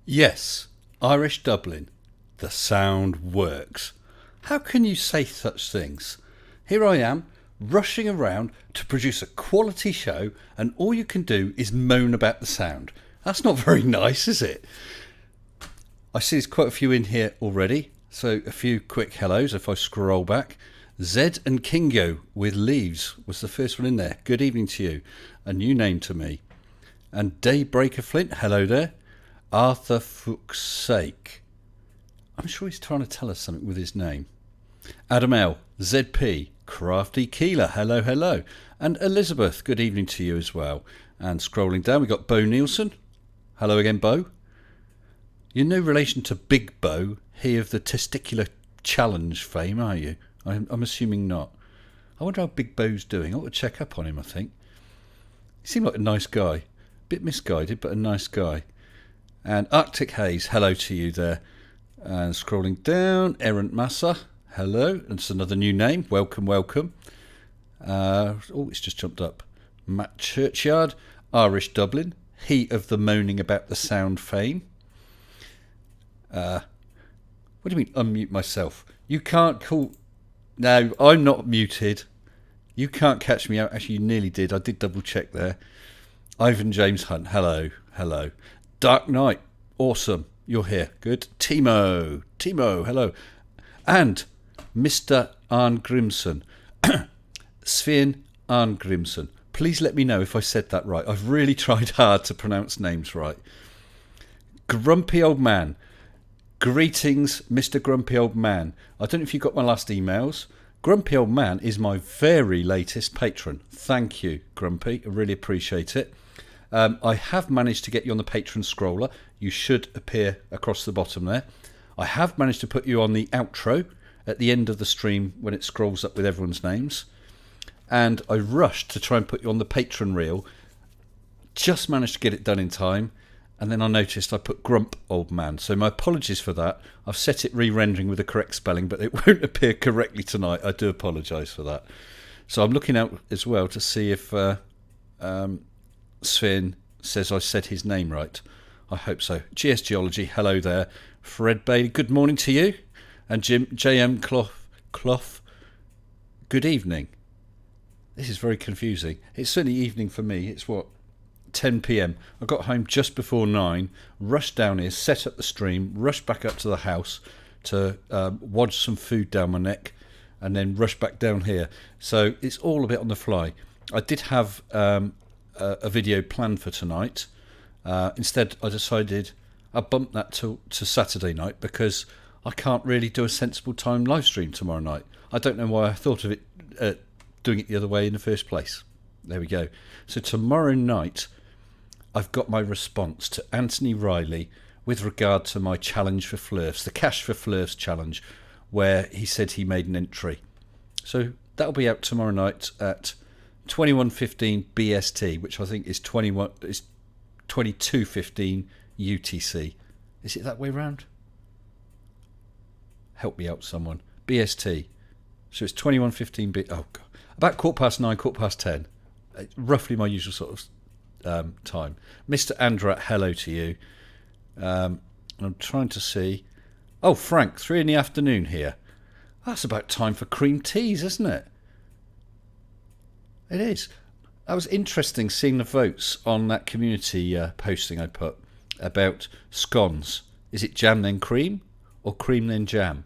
Yes, Irish Dublin. The sound works. How can you say such things? Here I am, rushing around to produce a quality show, and all you can do is moan about the sound. That's not very nice, is it? I see there's quite a few in here already, so a few quick hellos if I scroll back. Zed and Kingo with Leaves was the first one in there. Good evening to you. A new name to me. And Daybreaker Flint, hello there. Arthur Fuchs sake. I'm sure he's trying to tell us something with his name. Adam L, ZP, Crafty Keeler, hello, hello. And Elizabeth, good evening to you as well. And scrolling down, we've got Bo Nielsen. Hello again, Bo. You're no relation to Big Bo, he of the Testicular Challenge fame, are you? I'm assuming not. I wonder how Big Bo's doing. I ought to check up on him, I think. He seemed like a nice guy. Bit misguided, but a nice guy. And Arctic Haze, hello to you there. And scrolling down, Errant Massa, hello. That's another new name. Welcome, welcome. It's just jumped up. Matt Churchyard, Irish Dublin, he of the moaning about the sound fame. What do you mean, unmute myself? You can't call... No, I'm not muted. You can't catch me out. Actually, you nearly did. I did double check there. Ivan James Hunt, hello, hello. Dark Knight, awesome. You're here. Good. Timo, hello. And Mr. Arne Grimson. Sven Arne Grimson. Please let me know if I said that right. I've really tried hard to pronounce names right. Grumpy Old Man. Greetings, Mr. Grumpy Old Man. I don't know if you got my last emails. Grumpy Old Man is my very latest patron. Thank you, Grumpy. I really appreciate it. I have managed to get you on the patron scroller. You should appear across the bottom there. I have managed to put you on the outro at the end of the stream when it scrolls up with everyone's names. And I rushed to try and put you on the patron reel. Just managed to get it done in time. And then I noticed I put Grump Old Man. So my apologies for that. I've set it re-rendering with the correct spelling, but it won't appear correctly tonight. I do apologise for that. So I'm looking out as well to see if Sven says I said his name right. I hope so. GS Geology, hello there. Fred Bailey, good morning to you. And JM Clough, good evening. This is very confusing. It's certainly evening for me. It's what? 10 p.m. I got home just before 9, rushed down here, set up the stream, rushed back up to the house to wodge some food down my neck, and then rush back down here. So it's all a bit on the fly. I did have a video planned for tonight. Instead, I decided I'd bump that to Saturday night because I can't really do a sensible time live stream tomorrow night. I don't know why I thought of it doing it the other way in the first place. There we go. So tomorrow night, I've got my response to Anthony Riley with regard to my challenge for Flurfs, the Cash for Flurfs challenge, where he said he made an entry. So that'll be out tomorrow night at 21:15 BST, which I think is 22:15 UTC. Is it that way round? Help me out, someone. BST. So it's 21:15 oh God. About 9:15, 10:15. Roughly my usual sort of time. Mr. Andrat, hello to you. I'm trying to see. Oh, Frank, 3 in the afternoon here. That's about time for cream teas, isn't it? It is. That was interesting seeing the votes on that community posting I put about scones. Is it jam then cream or cream then jam?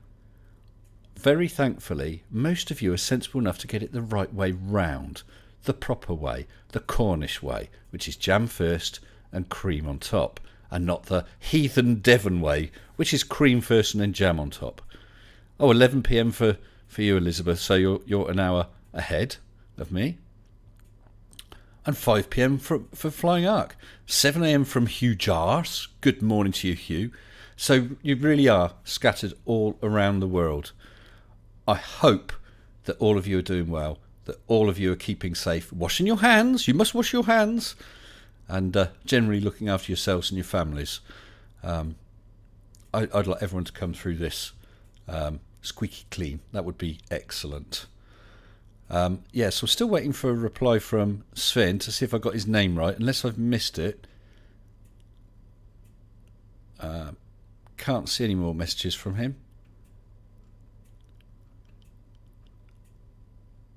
Very thankfully, most of you are sensible enough to get it the right way round. The proper way, the Cornish way, which is jam first and cream on top, and not the heathen Devon way, which is cream first and then jam on top. Oh, 11 p.m. for you, Elizabeth, so you're an hour ahead of me. And 5 p.m. for Flying Ark. 7 a.m. from Hugh Jars. Good morning to you, Hugh. So you really are scattered all around the world. I hope that all of you are doing well, that all of you are keeping safe, washing your hands. You must wash your hands. And generally looking after yourselves and your families. I'd like everyone to come through this squeaky clean. That would be excellent. So I'm still waiting for a reply from Sven to see if I got his name right, unless I've missed it. Can't see any more messages from him.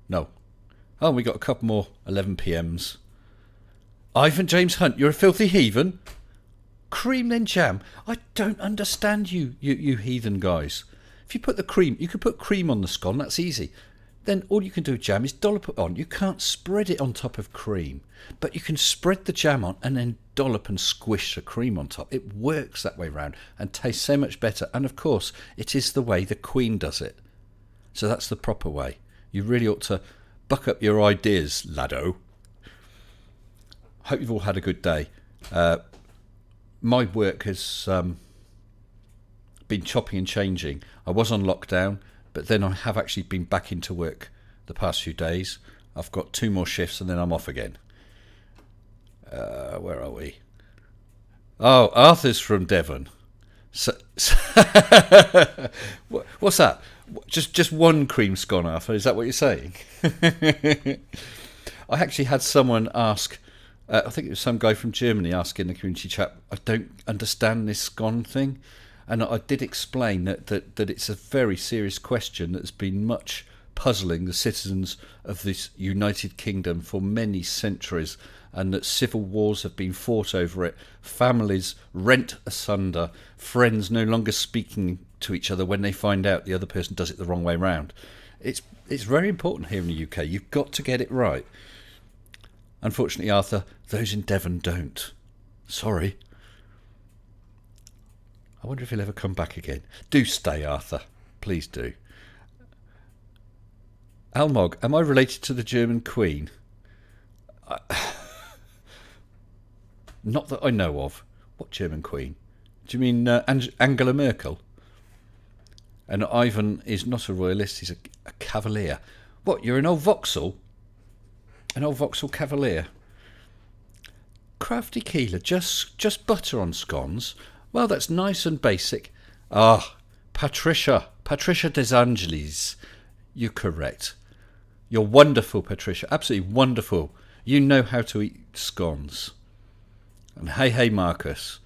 No. Oh, we got a couple more 11 PMs. Ivan James Hunt, you're a filthy heathen. Cream then jam. I don't understand you heathen guys. If you put the cream, you could put cream on the scone, that's easy. Then all you can do with jam is dollop it on. You can't spread it on top of cream, but you can spread the jam on and then dollop and squish the cream on top. It works that way round and tastes so much better. And of course, it is the way the Queen does it. So that's the proper way. You really ought to buck up your ideas, laddo. Hope you've all had a good day. My work has been chopping and changing. I was on lockdown, but then I have actually been back into work the past few days. I've got 2 more shifts and then I'm off again. Where are we? Oh, Arthur's from Devon. What's that? Just one cream scone, Arthur? Is that what you're saying? I actually had someone ask, I think it was some guy from Germany asking the community chat, I don't understand this scone thing. And I did explain that it's a very serious question that's been much puzzling the citizens of this United Kingdom for many centuries, and that civil wars have been fought over it, families rent asunder, friends no longer speaking to each other when they find out the other person does it the wrong way round. It's very important here in the UK. You've got to get it right. Unfortunately, Arthur, those in Devon don't. Sorry. I wonder if he'll ever come back again. Do stay, Arthur. Please do. Almog, am I related to the German Queen? Not that I know of. What German Queen? Do you mean Angela Merkel? And Ivan is not a royalist, he's a cavalier. What, you're an old Vauxhall? An old Vauxhall cavalier? Crafty Keeler, just butter on scones? Well, that's nice and basic. Ah, Patricia Des Angelis. You're correct. You're wonderful, Patricia. Absolutely wonderful. You know how to eat scones. And hey, Marcus.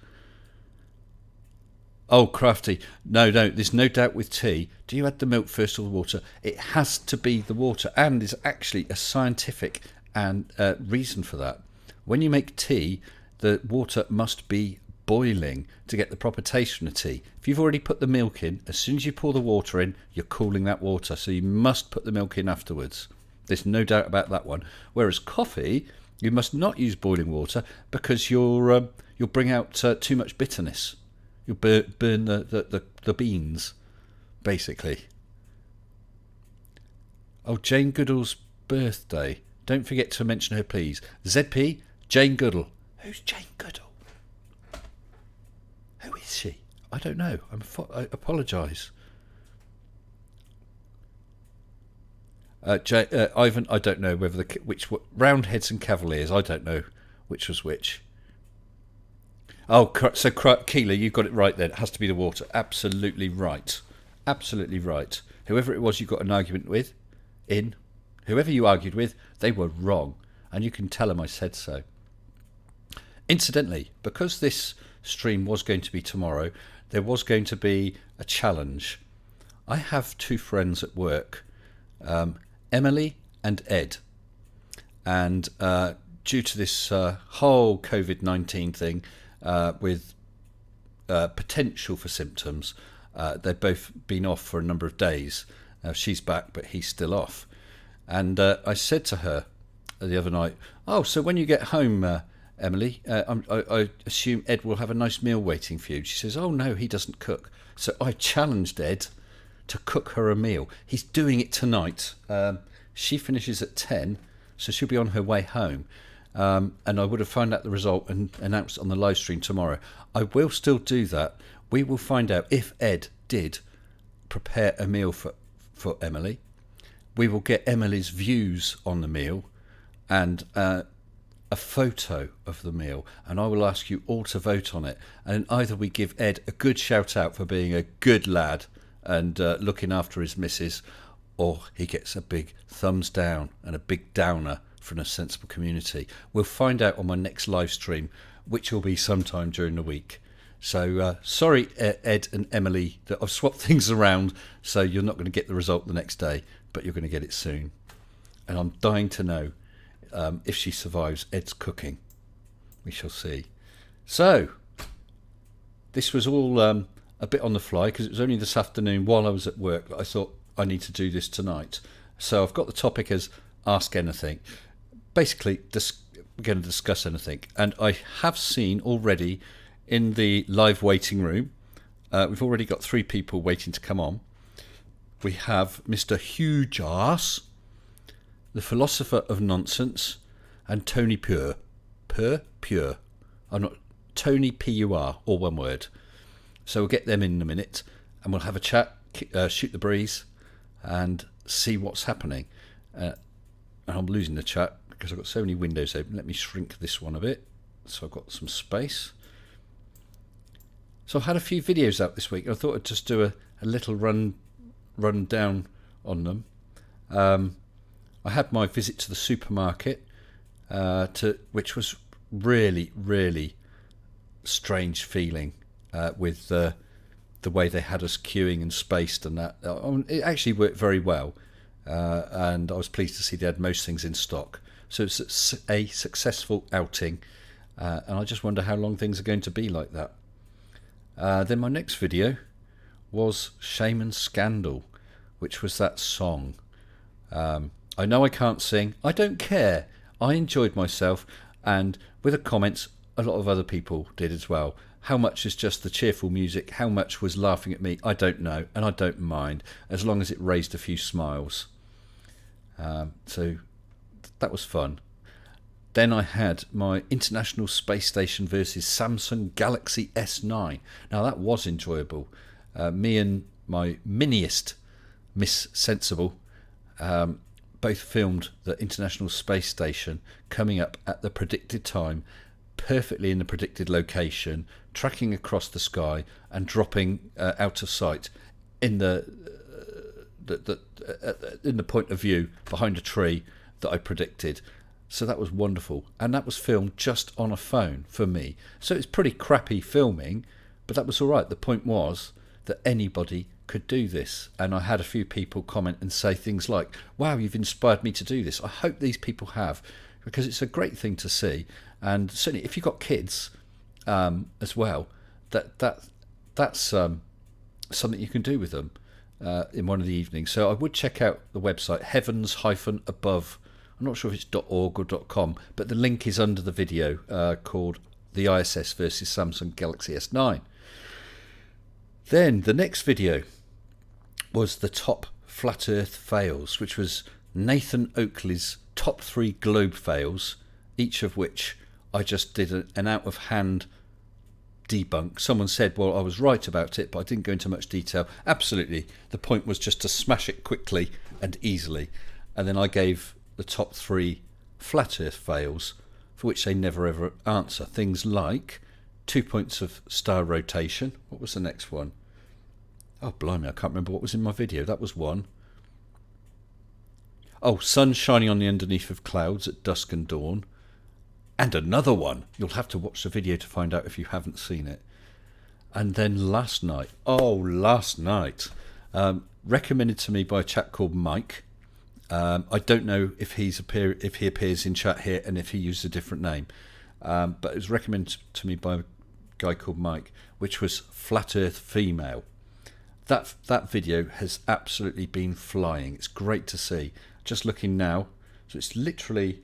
Oh, Crafty. No, there's no doubt with tea. Do you add the milk first or the water? It has to be the water, and there's actually a scientific and reason for that. When you make tea, the water must be boiling to get the proper taste from the tea. If you've already put the milk in, as soon as you pour the water in, you're cooling that water, so you must put the milk in afterwards. There's no doubt about that one. Whereas coffee, you must not use boiling water because you'll bring out too much bitterness. You'll burn the beans, basically. Oh, Jane Goodall's birthday. Don't forget to mention her, please. ZP, Jane Goodall. Who's Jane Goodall? Who is she? I don't know. I apologise. Ivan, I don't know whether which Roundheads and Cavaliers. I don't know which was which. Oh, so Keeler, you got it right then. It has to be the water. Absolutely right. Absolutely right. Whoever it was you got an argument with, whoever you argued with, they were wrong, and you can tell them I said so. Incidentally, because this stream was going to be tomorrow, there was going to be a challenge. I have 2 friends at work, Emily and Ed, and due to this whole COVID-19 thing with potential for symptoms, they've both been off for a number of days. She's back, but he's still off. And I said to her the other night, oh, so when you get home, Emily, I assume Ed will have a nice meal waiting for you. She says, oh no, he doesn't cook. So I challenged Ed to cook her a meal. He's doing it tonight. She finishes at 10, so she'll be on her way home. And I would have found out the result and announced it on the live stream tomorrow. I will still do that. We will find out if Ed did prepare a meal for Emily. We will get Emily's views on the meal and a photo of the meal, and I will ask you all to vote on it. And either we give Ed a good shout out for being a good lad and looking after his missus, or he gets a big thumbs down and a big downer from a sensible community. We'll find out on my next live stream, which will be sometime during the week. So sorry, Ed and Emily, that I've swapped things around, so you're not going to get the result the next day, but you're going to get it soon. And I'm dying to know if she survives Ed's cooking. We shall see. So this was all a bit on the fly, because it was only this afternoon while I was at work that I thought I need to do this tonight. So I've got the topic as Ask Anything. Basically, we're going to discuss anything. And I have seen already in the live waiting room, we've already got 3 people waiting to come on. We have Mr. Johar, the philosopher of nonsense, and Tony Pure. Pure. I'm not Tony Pur, all one word. So we'll get them in a minute, and we'll have a chat, shoot the breeze, and see what's happening. And I'm losing the chat because I've got so many windows open. Let me shrink this one a bit so I've got some space. So I've had a few videos out this week. I thought I'd just do a little run down on them. I had my visit to the supermarket, which was really, really strange feeling with the way they had us queuing and spaced and that. It actually worked very well, and I was pleased to see they had most things in stock. So it's a successful outing, and I just wonder how long things are going to be like that. Then my next video was Shame and Scandal, which was that song. I know I can't sing. I don't care. I enjoyed myself, and with the comments, a lot of other people did as well. How much is just the cheerful music? How much was laughing at me? I don't know, and I don't mind, as long as it raised a few smiles. So that was fun. Then I had my International Space Station versus Samsung Galaxy S9. Now that was enjoyable. Me and my miniest Miss Sensible both filmed the International Space Station coming up at the predicted time, perfectly in the predicted location, tracking across the sky and dropping out of sight in the point of view behind a tree that I predicted. So that was wonderful, and that was filmed just on a phone for me. So it's pretty crappy filming, but that was all right. The point was that anybody could do this, and I had a few people comment and say things like, wow, you've inspired me to do this. I hope these people have, because it's a great thing to see. And certainly if you've got kids as well, that's something you can do with them in one of the evenings. So I would check out the website heavens-above. I'm not sure if it's .org or .com, but the link is under the video called the ISS versus Samsung Galaxy S9. Then the next video was the top flat earth fails, which was Nathan Oakley's top 3 globe fails, each of which I just did an out-of-hand debunk. Someone said, well, I was right about it, but I didn't go into much detail. Absolutely. The point was just to smash it quickly and easily. And then I gave the top 3 flat earth fails, for which they never ever answer. Things like 2 points of star rotation. What was the next one? Oh, blimey, I can't remember what was in my video. That was one. Oh, sun shining on the underneath of clouds at dusk and dawn. And another one. You'll have to watch the video to find out if you haven't seen it. And then last night. Recommended to me by a chap called Mike. I don't know if he appears in chat here and if he used a different name. But it was recommended to me by a guy called Mike, which was Flat Earth Female. That video has absolutely been flying. It's great to see. Just looking now, so it's literally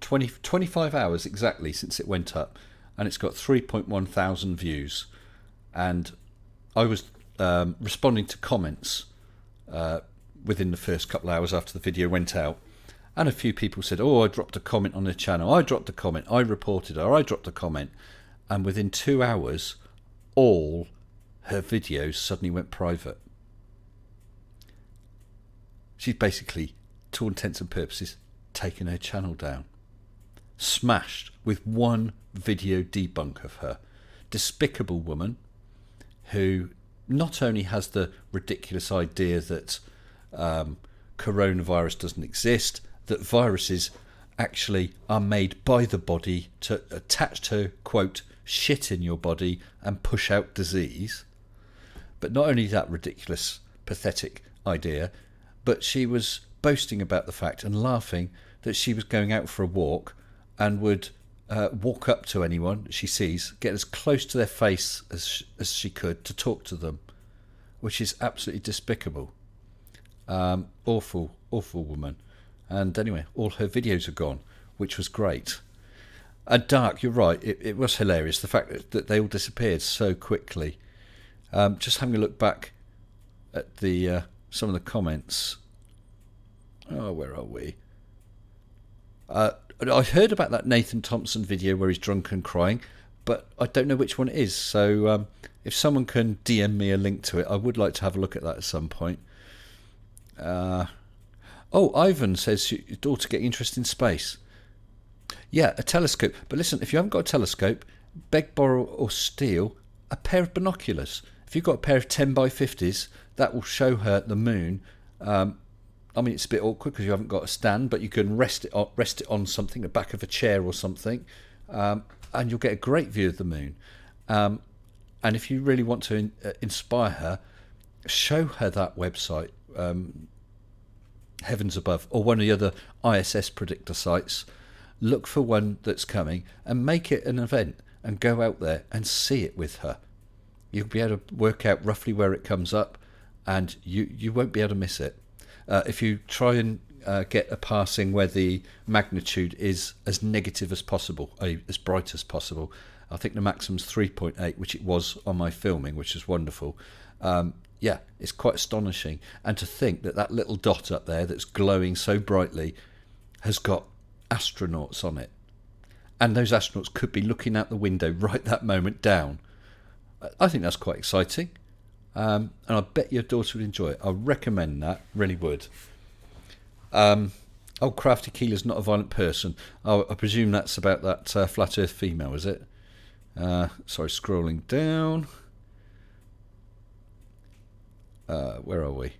25 hours exactly since it went up, and it's got 3.1 thousand views. And I was responding to comments within the first couple of hours after the video went out, and a few people said, oh, I dropped a comment on the channel, I dropped a comment, I reported her, I dropped a comment, and within 2 hours all her videos suddenly went private. She's basically, to all intents and purposes, taken her channel down. Smashed with one video debunk of her. Despicable woman who not only has the ridiculous idea that coronavirus doesn't exist, that viruses actually are made by the body to attach to, quote, shit in your body and push out disease. But not only that ridiculous, pathetic idea, but she was boasting about the fact and laughing that she was going out for a walk and would walk up to anyone she sees, get as close to their face as she could to talk to them, which is absolutely despicable. Awful woman. And anyway, all her videos are gone, which was great. And Dark, you're right, it was hilarious, the fact that they all disappeared so quickly. Just having a look back at the some of the comments. Oh, where are we? I heard about that Nathan Thompson video where he's drunk and crying, but I don't know which one it is. So if someone can DM me a link to it, I would like to have a look at that at some point. Ivan says your daughter getting interested in space. Yeah, a telescope. But listen, if you haven't got a telescope, beg, borrow or steal a pair of binoculars. If you've got a pair of 10 by 50s, that will show her the moon. I mean, it's a bit awkward because you haven't got a stand, but you can rest it on something, the back of a chair or something, and you'll get a great view of the moon. And if you really want to inspire her, show her that website, Heavens Above, or one of the other ISS predictor sites. Look for one that's coming and make it an event and go out there and see it with her. You'll be able to work out roughly where it comes up, and you won't be able to miss it. If you try and get a passing where the magnitude is as negative as possible, as bright as possible, I think the maximum's 3.8, which it was on my filming, which is wonderful. Yeah, it's quite astonishing. And to think that little dot up there that's glowing so brightly has got astronauts on it. And those astronauts could be looking out the window right that moment down. I think that's quite exciting. And I bet your daughter would enjoy it. I recommend that, really would. Crafty Keeler's not a violent person. I presume that's about that flat earth female, is it? Sorry, scrolling down. Where are we?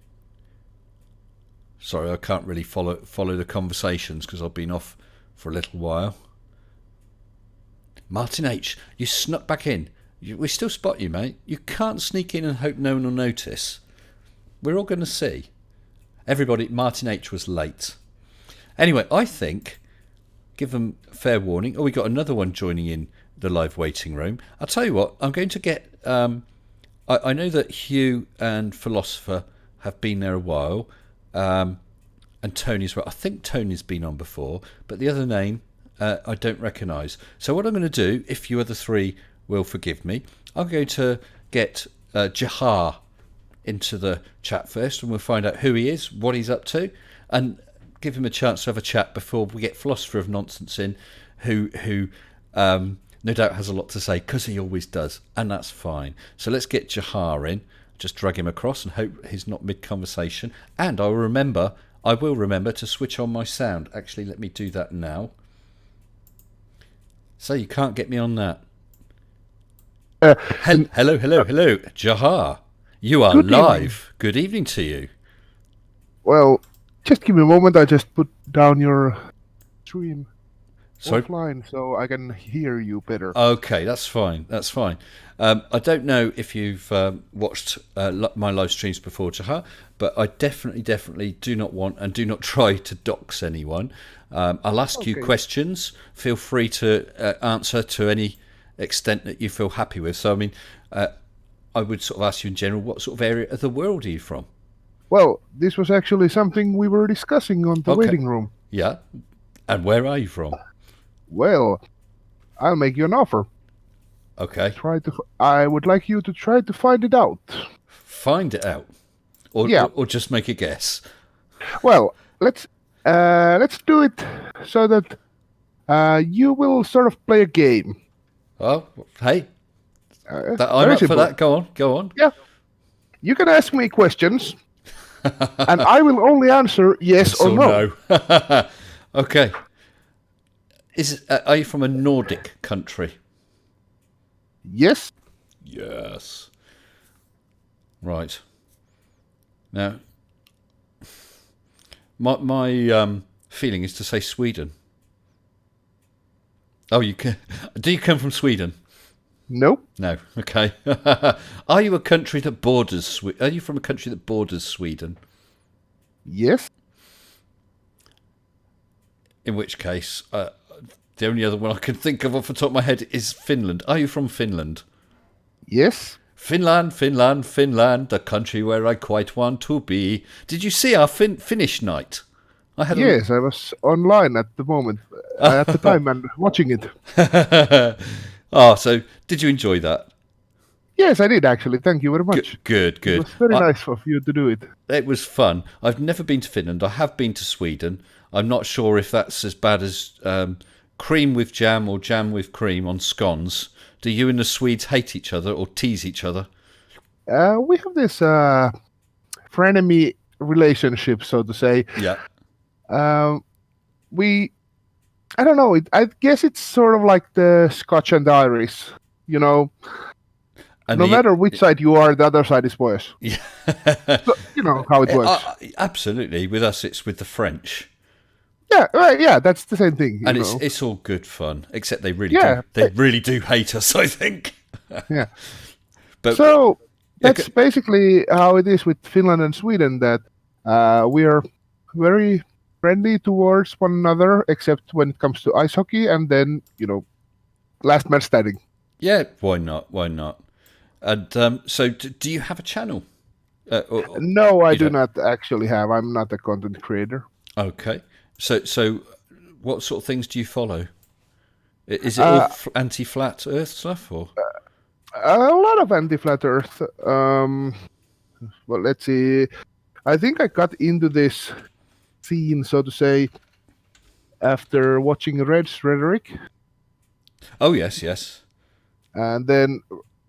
Sorry, I can't really follow the conversations because I've been off for a little while. Martin H, you snuck back in. We still spot you, mate. You can't sneak in and hope no one will notice. We're all going to see. Everybody, Martin H was late. Anyway, I think, give them fair warning. Oh, we got another one joining in the live waiting room. I'll tell you what, I'm going to get... I know that Hugh and Philosopher have been there a while, and Tony's well. I think Tony's been on before, but the other name I don't recognise. So what I'm going to do, if you other three will forgive me, I'm going to get Johar into the chat first, and we'll find out who he is, what he's up to, and give him a chance to have a chat before we get Philosopher of Nonsense in, who no doubt has a lot to say, because he always does, and that's fine. So let's get Johar in, just drag him across and hope he's not mid-conversation. And I will remember to switch on my sound. Actually, let me do that now. So you can't get me on that. Hello, Johar. You are live. Good evening to you. Well, just give me a moment. I just put down your stream offline so I can hear you better. Okay, that's fine. I don't know if you've watched my live streams before, Johar, but I definitely do not want and do not try to dox anyone. I'll ask you questions. Feel free to answer to any extent that you feel happy with. So, I mean, I would sort of ask you in general, what sort of area of the world are you from? Well, this was actually something we were discussing on the waiting room. Yeah. And where are you from? Well, I'll make you an offer. Okay. I would like you to try to find it out. Find it out? Or just make a guess? Well, let's do it so that you will sort of play a game. Oh, hey. I'm up for that. Go on. Yeah. You can ask me questions, and I will only answer yes or no. Okay. Are you from a Nordic country? Yes. Yes. Right. Now, my feeling is to say Sweden. Oh, you can. Do you come from Sweden? Nope. No. Okay. Are you a country that borders? Are you from a country that borders Sweden? Yes. In which case, the only other one I can think of off the top of my head is Finland. Are you from Finland? Yes. Finland, Finland, Finland, the country where I quite want to be. Did you see our Finnish night? I had Yes, I was online at the moment, at the time, and watching it. Oh, so did you enjoy that? Yes, I did actually. Thank you very much. Good, It good. was very nice of you to do it. It was fun. I've never been to Finland. I have been to Sweden. I'm not sure if that's as bad as cream with jam or jam with cream on scones. Do you and the Swedes hate each other or tease each other? We have this frenemy relationship, so to say. Yeah. I don't know. I guess it's sort of like the Scotch and the Irish. You know, And no matter which side you are, the other side is worse. Yeah. So, you know how it works. Absolutely. With us, it's with the French. Yeah, yeah, that's the same thing. And know. it's all good fun, except they really do hate us, I think. Yeah. But so that's basically how it is with Finland and Sweden, that we are very friendly towards one another, except when it comes to ice hockey, and then, last man standing. Yeah, why not? Why not? And so do you have a channel? No, I do not actually have. I'm not a content creator. Okay. So what sort of things do you follow? Is it all anti-flat Earth stuff, or a lot of anti-flat Earth? Well, let's see. I think I got into this scene, so to say, after watching Red's Rhetoric. Oh yes. And then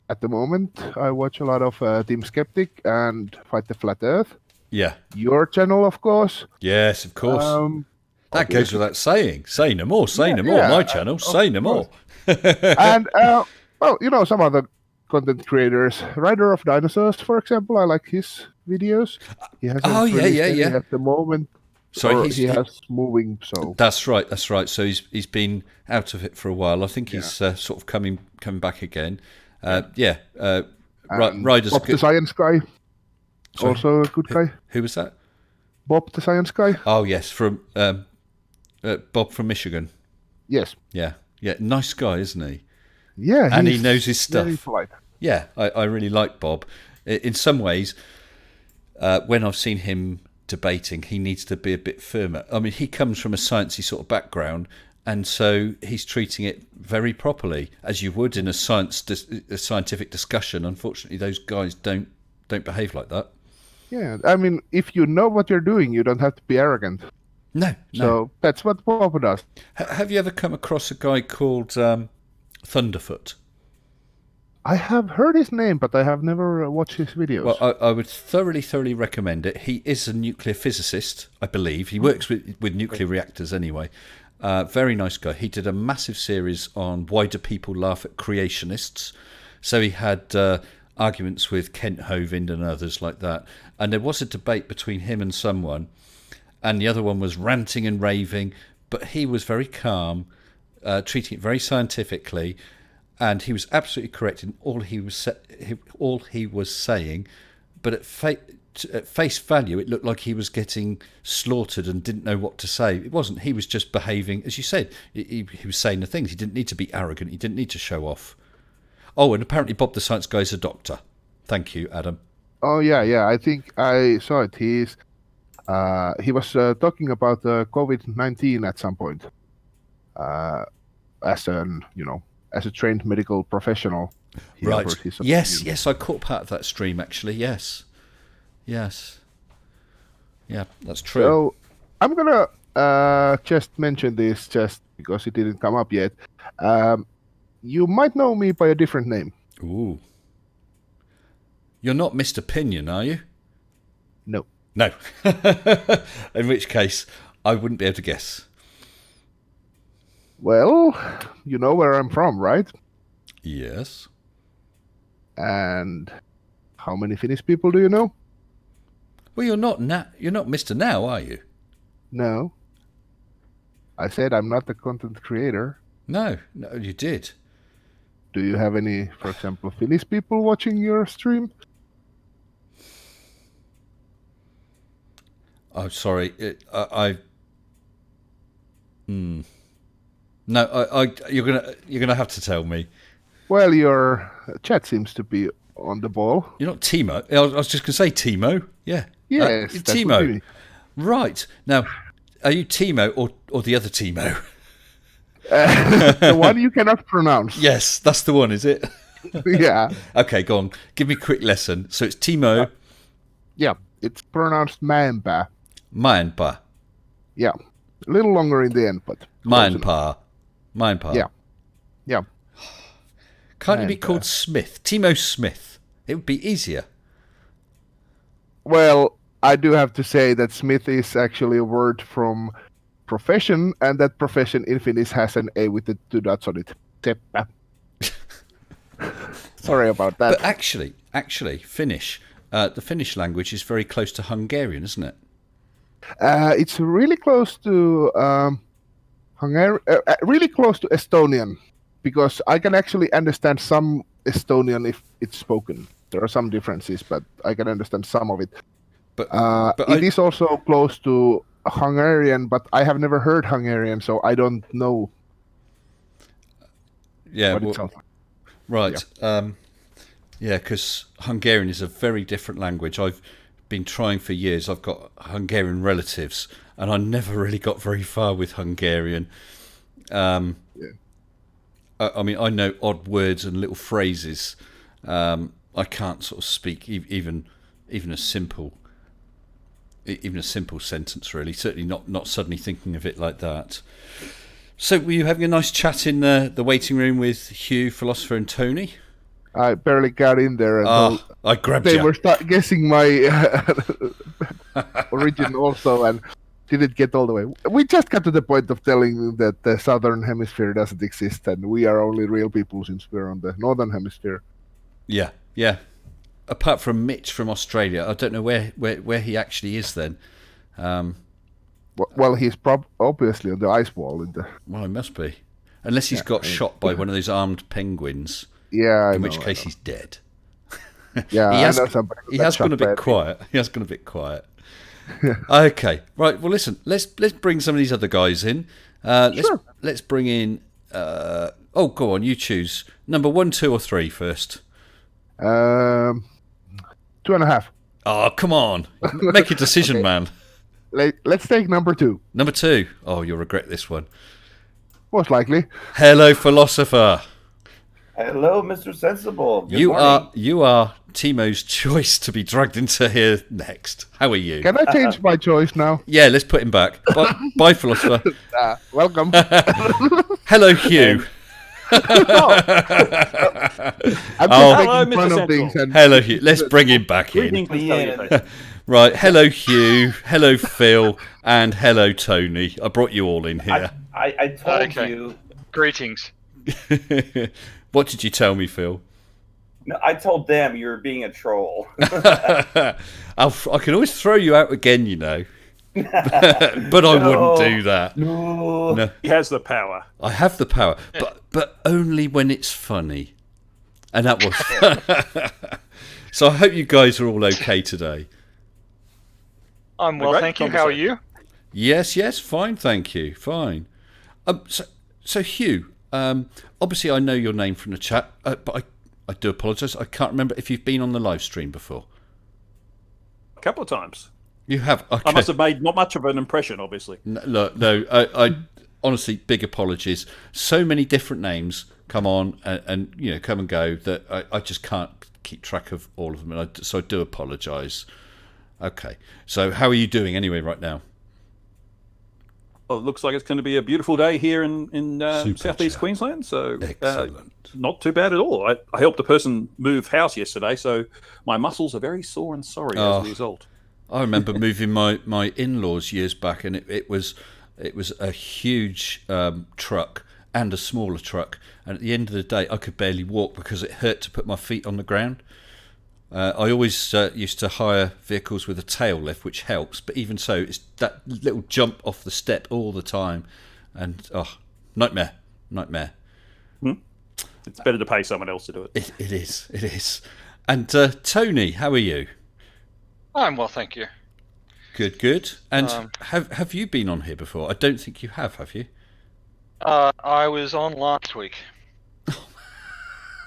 at the moment, I watch a lot of Team Skeptic and Fight the Flat Earth. Yeah. Your channel, of course. Yes, of course. That goes without saying. Say no more. Say no more. Yeah, My channel. Say no more. And well, some other content creators. Rider of Dinosaurs, for example. I like his videos. He has yeah. At the moment. So he has moving. So that's right. So he's been out of it for a while. I think he's sort of coming back again. Riders. Bob the Science Guy. Sorry? Also a good guy. Who was that? Bob the Science Guy. Oh yes, from Bob from Michigan. Yes. Yeah. Nice guy, isn't he? Yeah, and he knows his stuff. Very polite. Yeah, I really like Bob. In some ways, when I've seen him debating, he needs to be a bit firmer. I mean, he comes from a sciencey sort of background, and so he's treating it very properly, as you would in a scientific discussion. Unfortunately, those guys don't behave like that. Yeah, I mean, if you know what you're doing, you don't have to be arrogant. No. So that's what Bob does. Have you ever come across a guy called Thunderfoot? I have heard his name, but I have never watched his videos. Well, I would thoroughly recommend it. He is a nuclear physicist, I believe. He works with nuclear reactors anyway. Very nice guy. He did a massive series on why do people laugh at creationists. So he had arguments with Kent Hovind and others like that. And there was a debate between him and someone, and the other one was ranting and raving, but he was very calm, treating it very scientifically, and he was absolutely correct in all he was saying. But at face value, it looked like he was getting slaughtered and didn't know what to say. It wasn't. He was just behaving, as you said. He was saying the things. He didn't need to be arrogant. He didn't need to show off. Oh, and apparently Bob the Science Guy is a doctor. Thank you, Adam. Oh, yeah. I think I saw it. He was talking about COVID-19 at some point. As a trained medical professional. Right. Yes, I caught part of that stream, actually. Yes. Yeah, that's true. So I'm going to just mention this just because it didn't come up yet. You might know me by a different name. Ooh. You're not Mr. Pinion, are you? No. In which case, I wouldn't be able to guess. Well, you know where I'm from, right? Yes. And how many Finnish people do you know? Well, you're not Mr. Now, are you? No. I said I'm not a content creator. No, you did. Do you have any, for example, Finnish people watching your stream? Oh, sorry. No, you're gonna have to tell me. Well, your chat seems to be on the ball. You're not Timo. I was just gonna say Timo. Yeah. Yes, You're that Timo. would be me. Right now, are you Timo or the other Timo? The one you cannot pronounce. Yes, that's the one. Is it? Yeah. Okay, go on. Give me a quick lesson. So it's Timo Yeah, it's pronounced Mäenpää. Mäenpää. Yeah, a little longer in the end, but close enough. Mäenpää. Yeah, yeah. Can't you be Mäenpää. called Smith? Timo Smith. It would be easier. Well, I do have to say that Smith is actually a word from profession, and that profession in Finnish has an A with the 2 dots on it. Seppä. Sorry about that. But actually, Finnish. The Finnish language is very close to Hungarian, isn't it? It's really close to really close to Estonian, because I can actually understand some Estonian if it's spoken. There are some differences, but I can understand some of it. But it is also close to Hungarian, but I have never heard Hungarian, so I don't know what it sounds like. Right. Yeah, because Hungarian is a very different language. I've been trying for years. I've got Hungarian relatives, and I never really got very far with Hungarian. I mean, I know odd words and little phrases. I can't sort of speak even a simple sentence, really. Certainly not suddenly thinking of it like that. So, were you having a nice chat in the waiting room with Hugh, Philosopher, and Tony? I barely got in there, and I grabbed they you. were guessing my origin also, and didn't get all the way. We just got to the point of telling them that the southern hemisphere doesn't exist, and we are only real people since we're on the northern hemisphere. Yeah. Apart from Mitch from Australia, I don't know where he actually is then. Well, he's obviously on the ice wall. Well, he must be. Unless he's got shot by one of those armed penguins. Yeah, in which case he's dead. Yeah, he has gone a bit quiet. Okay, right. Well, listen. Let's bring some of these other guys in. Let's bring in. Go on. You choose number 1, 2, or 3 first. 2.5. Oh, come on! Make a decision, man. Let's take number 2. Number 2. Oh, you'll regret this one. Most likely. Hello, Philosopher. Hello, Mr. Sensible. Good you morning. are Timo's choice to be dragged into here next. How are you? Can I change my choice now? Yeah, let's put him back. Bye, Philosopher. Welcome. Hello, Hugh. I'm Hello, making fun Mr. of things. And Hello, Hugh. Let's bring him back in. Greetings, Mr. Tony. Right. Hello, Hugh. Hello, Phil. And hello, Tony. I brought you all in here. I told you. Greetings. What did you tell me, Phil? No, I told them you were being a troll. I can always throw you out again, you know. But I wouldn't do that. No. He has the power. I have the power, but only when it's funny. And that was So I hope you guys are all okay today. I'm well, Great thank you. How are you? Yes, fine, thank you, fine. So Hugh, obviously I know your name from the chat, but I do apologise. I can't remember if you've been on the live stream before. A couple of times. You have. Okay. I must have made not much of an impression, obviously. No. I honestly, big apologies. So many different names come on and come and go that I just can't keep track of all of them, and so I do apologise. Okay. So how are you doing anyway right now? Well, it looks like it's going to be a beautiful day here in southeast Queensland, so Excellent. not too bad at all. I helped a person move house yesterday, so my muscles are very sore and sorry as a result. I remember moving my in-laws years back, and it was a huge truck and a smaller truck, and at the end of the day I could barely walk because it hurt to put my feet on the ground. I always used to hire vehicles with a tail lift, which helps, but even so, it's that little jump off the step all the time, and nightmare. nightmare. It's better to pay someone else to do it. It is. And Tony, how are you? I'm well, thank you. Good. And have you been on here before? I don't think you have you? I was on last week.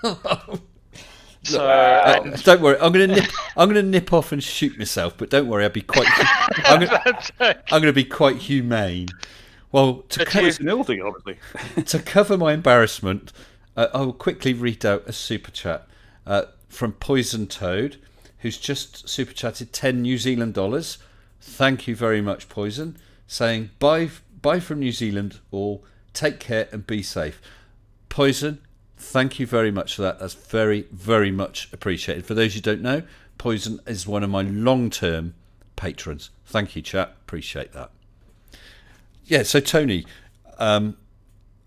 So don't worry, I'm gonna nip off and shoot myself, but don't worry, I'll be quite. I'm gonna be quite humane. Well, It's an ill thing, obviously. to cover my embarrassment, I will quickly read out a super chat from Poison Toad, who's just super chatted 10 New Zealand dollars. Thank you very much, Poison. Saying bye from New Zealand, all. Take care and be safe. Poison, thank you very much for that. That's very, very much appreciated. For those who don't know, Poison is one of my long-term patrons. Thank you, chat. Appreciate that. Yeah, so Tony, I mean,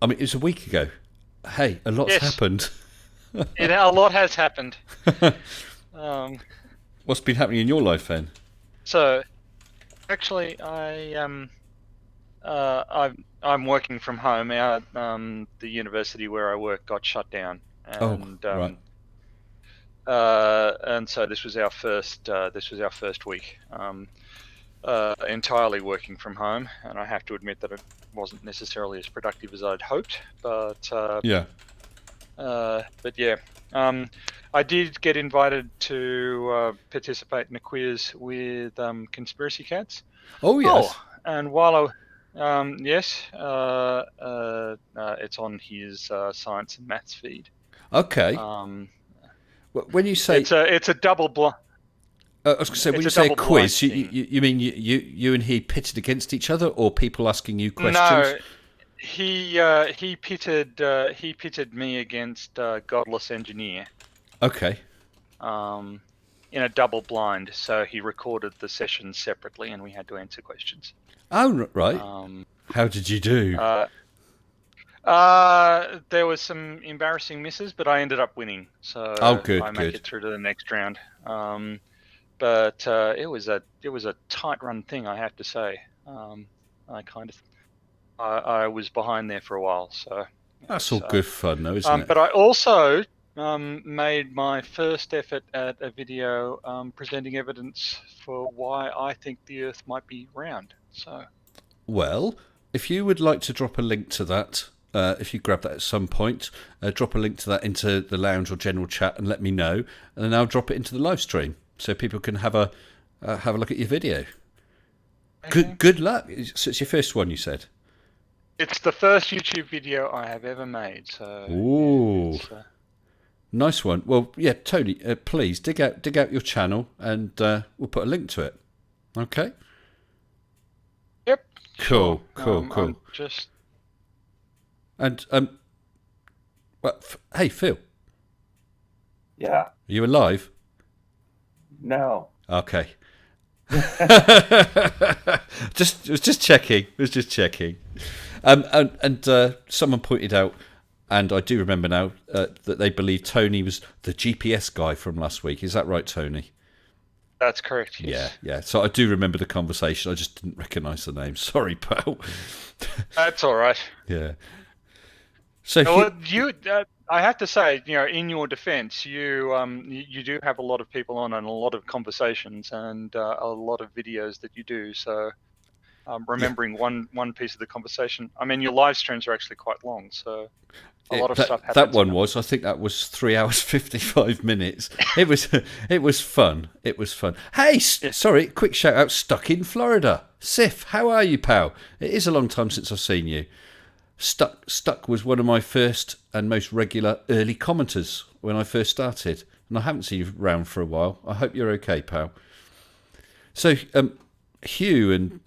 it was a week ago. Hey, a lot's happened. A lot has happened. What's been happening in your life then? So, actually, I'm working from home. The university where I work got shut down, and right. And so this was our first week entirely working from home, and I have to admit that it wasn't necessarily as productive as I'd hoped, but yeah. I did get invited to participate in a quiz with Conspiracy Cats. Oh yes. And while it's on his science and maths feed. Okay. When you say it's a double blind. I was going to say, when you say a quiz, you mean you and he pitted against each other, or people asking you questions? No, he pitted me against Godless Engineer. Okay. In a double blind, so he recorded the sessions separately, and we had to answer questions. Oh right. How did you do? There was some embarrassing misses, but I ended up winning, so I make it through to the next round. But it was a tight run thing, I have to say. I was behind there for a while, so that's all good fun, though, isn't it? But I also made my first effort at a video presenting evidence for why I think the Earth might be round. So, well, if you would like to drop a link to that, if you grab that at some point, drop a link to that into the lounge or general chat and let me know, and then I'll drop it into the live stream so people can have a look at your video. Okay. Good luck. So it's your first one, you said? It's the first YouTube video I have ever made. So ooh, nice one. Well, yeah, Tony, please dig out your channel and we'll put a link to it. Okay. Yep. Cool. And hey, Phil. Yeah. Are you alive? No. Okay. just checking. And someone pointed out, and I do remember now, that they believe Tony was the GPS guy from last week. Is that right, Tony? That's correct. Yes. Yeah. So I do remember the conversation. I just didn't recognise the name. Sorry, pal. That's all right. Yeah. So I have to say, in your defence, you do have a lot of people on and a lot of conversations and a lot of videos that you do. So, remembering one piece of the conversation. I mean, your live streams are actually quite long, so a lot of stuff happens. That one was, I think, that was 3 hours 55 minutes. It was fun. It was fun. Hey, sorry, quick shout out. Stuck in Florida, Sif. How are you, pal? It is a long time since I've seen you. Stuck was one of my first and most regular early commenters when I first started, and I haven't seen you around for a while. I hope you're okay, pal. So, Hugh and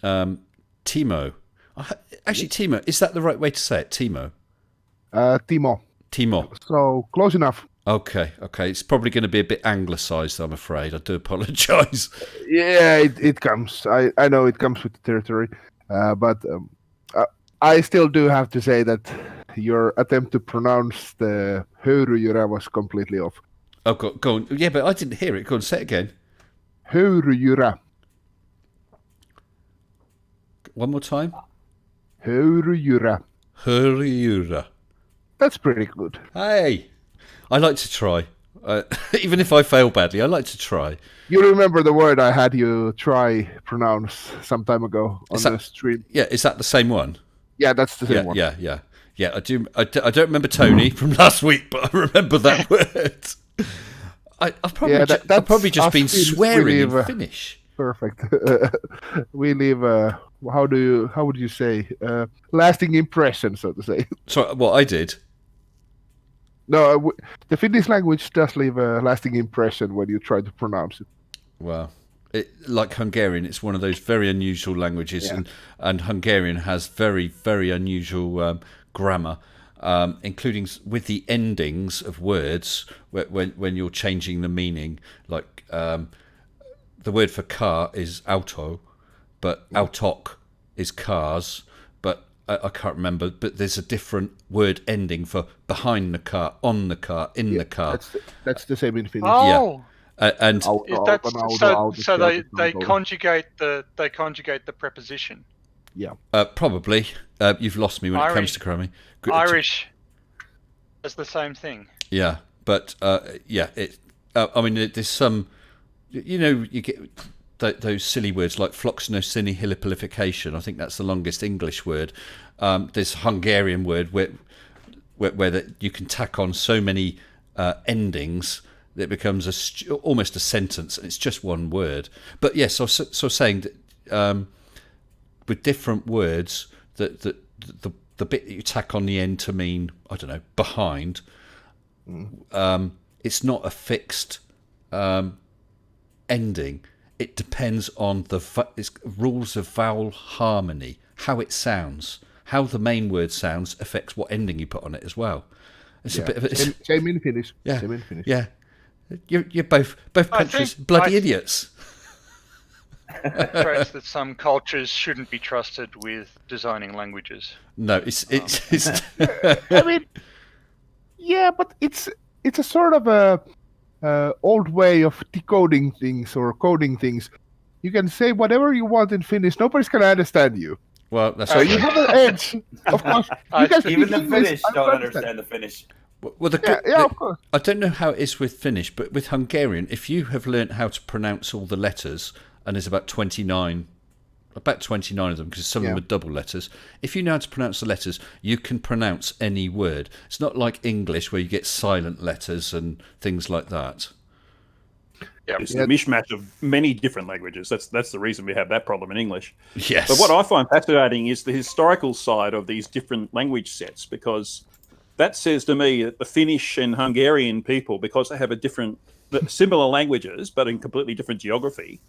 Timo. Actually, Timo, is that the right way to say it? Timo? Timo. So, close enough. Okay. It's probably going to be a bit anglicised, I'm afraid. I do apologise. Yeah, it comes. I know it comes with the territory, but I still do have to say that your attempt to pronounce the Höyrujyrä was completely off. Oh, go on. Yeah, but I didn't hear it. Go on, say it again. Höyrujyrä. One more time. Höyrujyrä. Höyrujyrä. That's pretty good. Hey, I like to try. Even if I fail badly, I like to try. You remember the word I had you try pronounce some time ago on the stream? Yeah, is that the same one? Yeah, that's the same Yeah, one. yeah. I do. I don't remember Tony from last week, but I remember that word. I've probably just been swearing in Finnish. Perfect. We leave. How would you say? Lasting impression, so to say. So what I did. No, the Finnish language does leave a lasting impression when you try to pronounce it. Well, like Hungarian, it's one of those very unusual languages, and Hungarian has very, very unusual grammar, including with the endings of words when you're changing the meaning. Like the word for car is auto, but autok is cars, but I can't remember. But there's a different word ending for behind the car, on the car, in the car. That's the same in Finnish. Oh. Yeah. And so they conjugate the preposition. Yeah. Probably. You've lost me when it comes to grammar. Irish is the same thing. Yeah, but I mean, there's some. You get those silly words like floxnosinihilipilification. I think that's the longest English word. There's a Hungarian word where you can tack on so many endings that it becomes almost a sentence, and it's just one word. But yes, I was saying that with different words, that the bit that you tack on the end to mean, I don't know, behind, it's not a fixed ending. It depends on it's rules of vowel harmony, how it sounds, how the main word sounds affects what ending you put on it as well. It's a bit of same in Finnish. Yeah, same in Finnish. Yeah. You're both countries bloody idiots. Traits that some cultures shouldn't be trusted with designing languages. No, it's I mean, yeah, but it's a sort of a old way of decoding things or coding things. You can say whatever you want in Finnish. Nobody's gonna understand you. Well, that's so you have an edge. Of course, even the Finnish don't understand the Finnish. Well, of course. I don't know how it is with Finnish, but with Hungarian, if you have learnt how to pronounce all the letters, and there's about 29 of them, because some of them are double letters. If you know how to pronounce the letters, you can pronounce any word. It's not like English where you get silent letters and things like that. Yeah, it's a mishmash of many different languages. That's the reason we have that problem in English. Yes. But what I find fascinating is the historical side of these different language sets, because that says to me that the Finnish and Hungarian people, because they have similar languages but in completely different geography,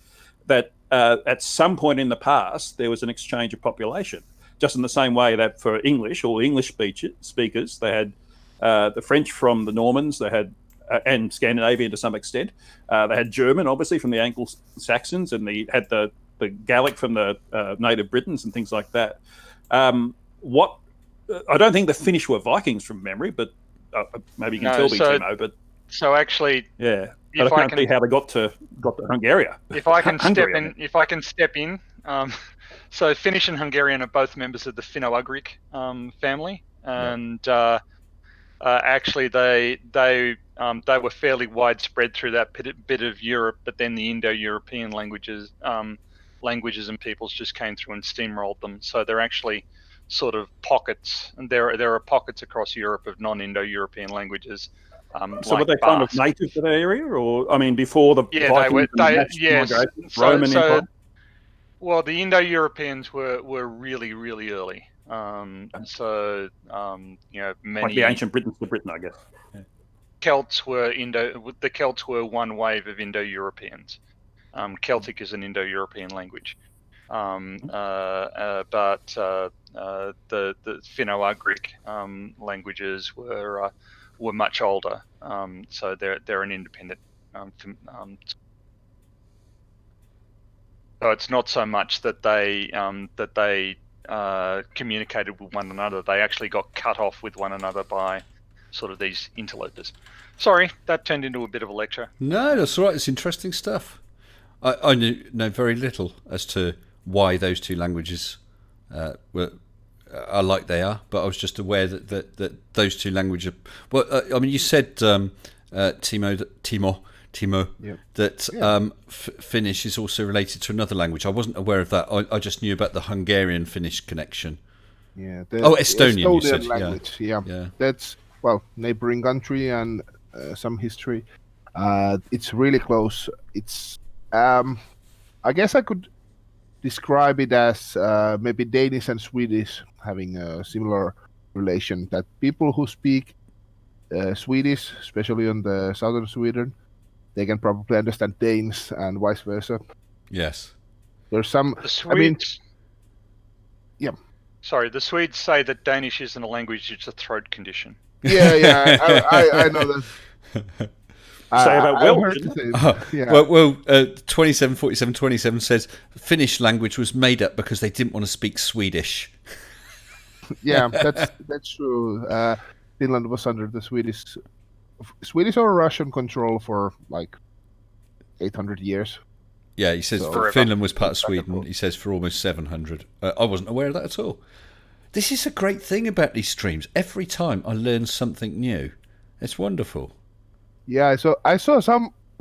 that at some point in the past there was an exchange of population, just in the same way that for English, all English speakers, they had the French from the Normans, they had and Scandinavian to some extent. They had German, obviously, from the Anglo-Saxons, and they had the Gaelic from the native Britons and things like that. I don't think the Finnish were Vikings from memory, but maybe you can tell me, Timo. But so actually, yeah, but I can't see how they got to Hungary. If I can step in, so Finnish and Hungarian are both members of the Finno-Ugric family, and actually they were fairly widespread through that bit of Europe, but then the Indo-European languages and peoples just came through and steamrolled them. So they're actually sort of pockets, and there are pockets across Europe of non-Indo-European languages. So were they kind of native to that area, or I mean, before the Vikings Roman Empire? Well, the Indo-Europeans were really, really early. So many like the ancient Britons to Britain, I guess. Yeah. The Celts were one wave of Indo-Europeans. Celtic is an Indo-European language. But the Finno-Ugric languages were much older, so they're an independent. So it's not so much that they communicated with one another; they actually got cut off with one another by sort of these interlopers. Sorry, that turned into a bit of a lecture. No, that's all right. It's interesting stuff. I know very little as to why those two languages were are like they are, but I was just aware that those two languages. Well, I mean, you said Timo, Yeah. that Finnish is also related to another language. I wasn't aware of that. I just knew about the Hungarian-Finnish connection. Yeah. Estonian, you said. language. Yeah. Yeah. That's neighboring country and some history. It's really close. It's I guess I could describe it as maybe Danish and Swedish having a similar relation. That people who speak Swedish, especially on the southern Sweden, they can probably understand Danes and vice versa. Yes. There's some. The Swedes. I mean, yeah. Sorry, the Swedes say that Danish isn't a language; it's a throat condition. Yeah. I know that. Say about I've Welsh. heard the same. Yeah. Well, 274727 says Finnish language was made up because they didn't want to speak Swedish. Yeah, that's true. Finland was under the Swedish or Russian control for like 800 years. Yeah, he says So- Finland was part of Sweden. He says for almost 700. I wasn't aware of that at all. This is a great thing about these streams. Every time I learn something new. It's wonderful. Yeah, so I saw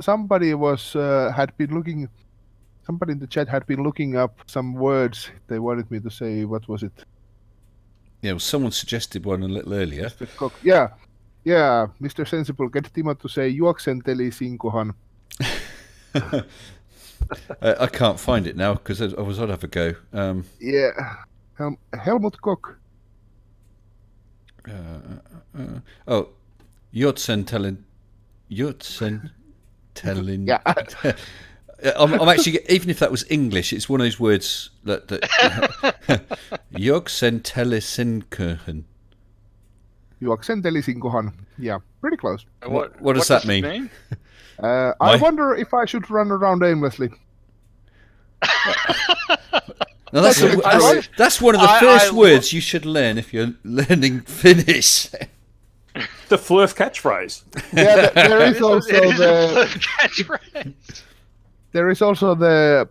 somebody had been looking. Somebody in the chat had been looking up some words they wanted me to say. What was it? Yeah, well, someone suggested one a little earlier. Mr. Cook. Yeah. Mr. Sensible, get Timo to say juoksenteli sinkohan. I can't find it now because I was on have a go. Yeah. Helmut Koch. Jutsen telling. Yeah. I'm actually, even if that was English, it's one of those words that Juoksentelisinköhen. Juoksenteli sinkohan. Yeah, pretty close. What does that mean? I wonder if I should run around aimlessly. Now that's one of the first words you should learn if you're learning Finnish. The Flurf catchphrase. Yeah, there is also the catchphrase. there is also the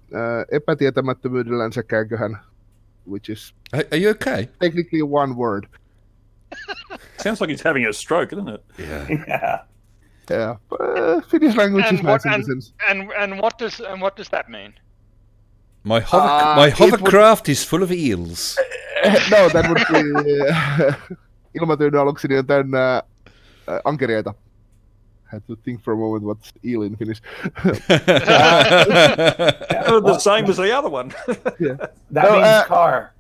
epätietämättömyydellänsä käyköhän, which is Are you okay? technically one word. Sounds like he's having a stroke, doesn't it? Yeah. Yeah. Yeah, but Finnish language is nice in the sense. And what does that mean? My it hovercraft is full of eels. No, that would be ilmatyynä alukseni on täynnä ankeriaita. Had to think for a moment what's eel in Finnish. The same as the other one. That means car.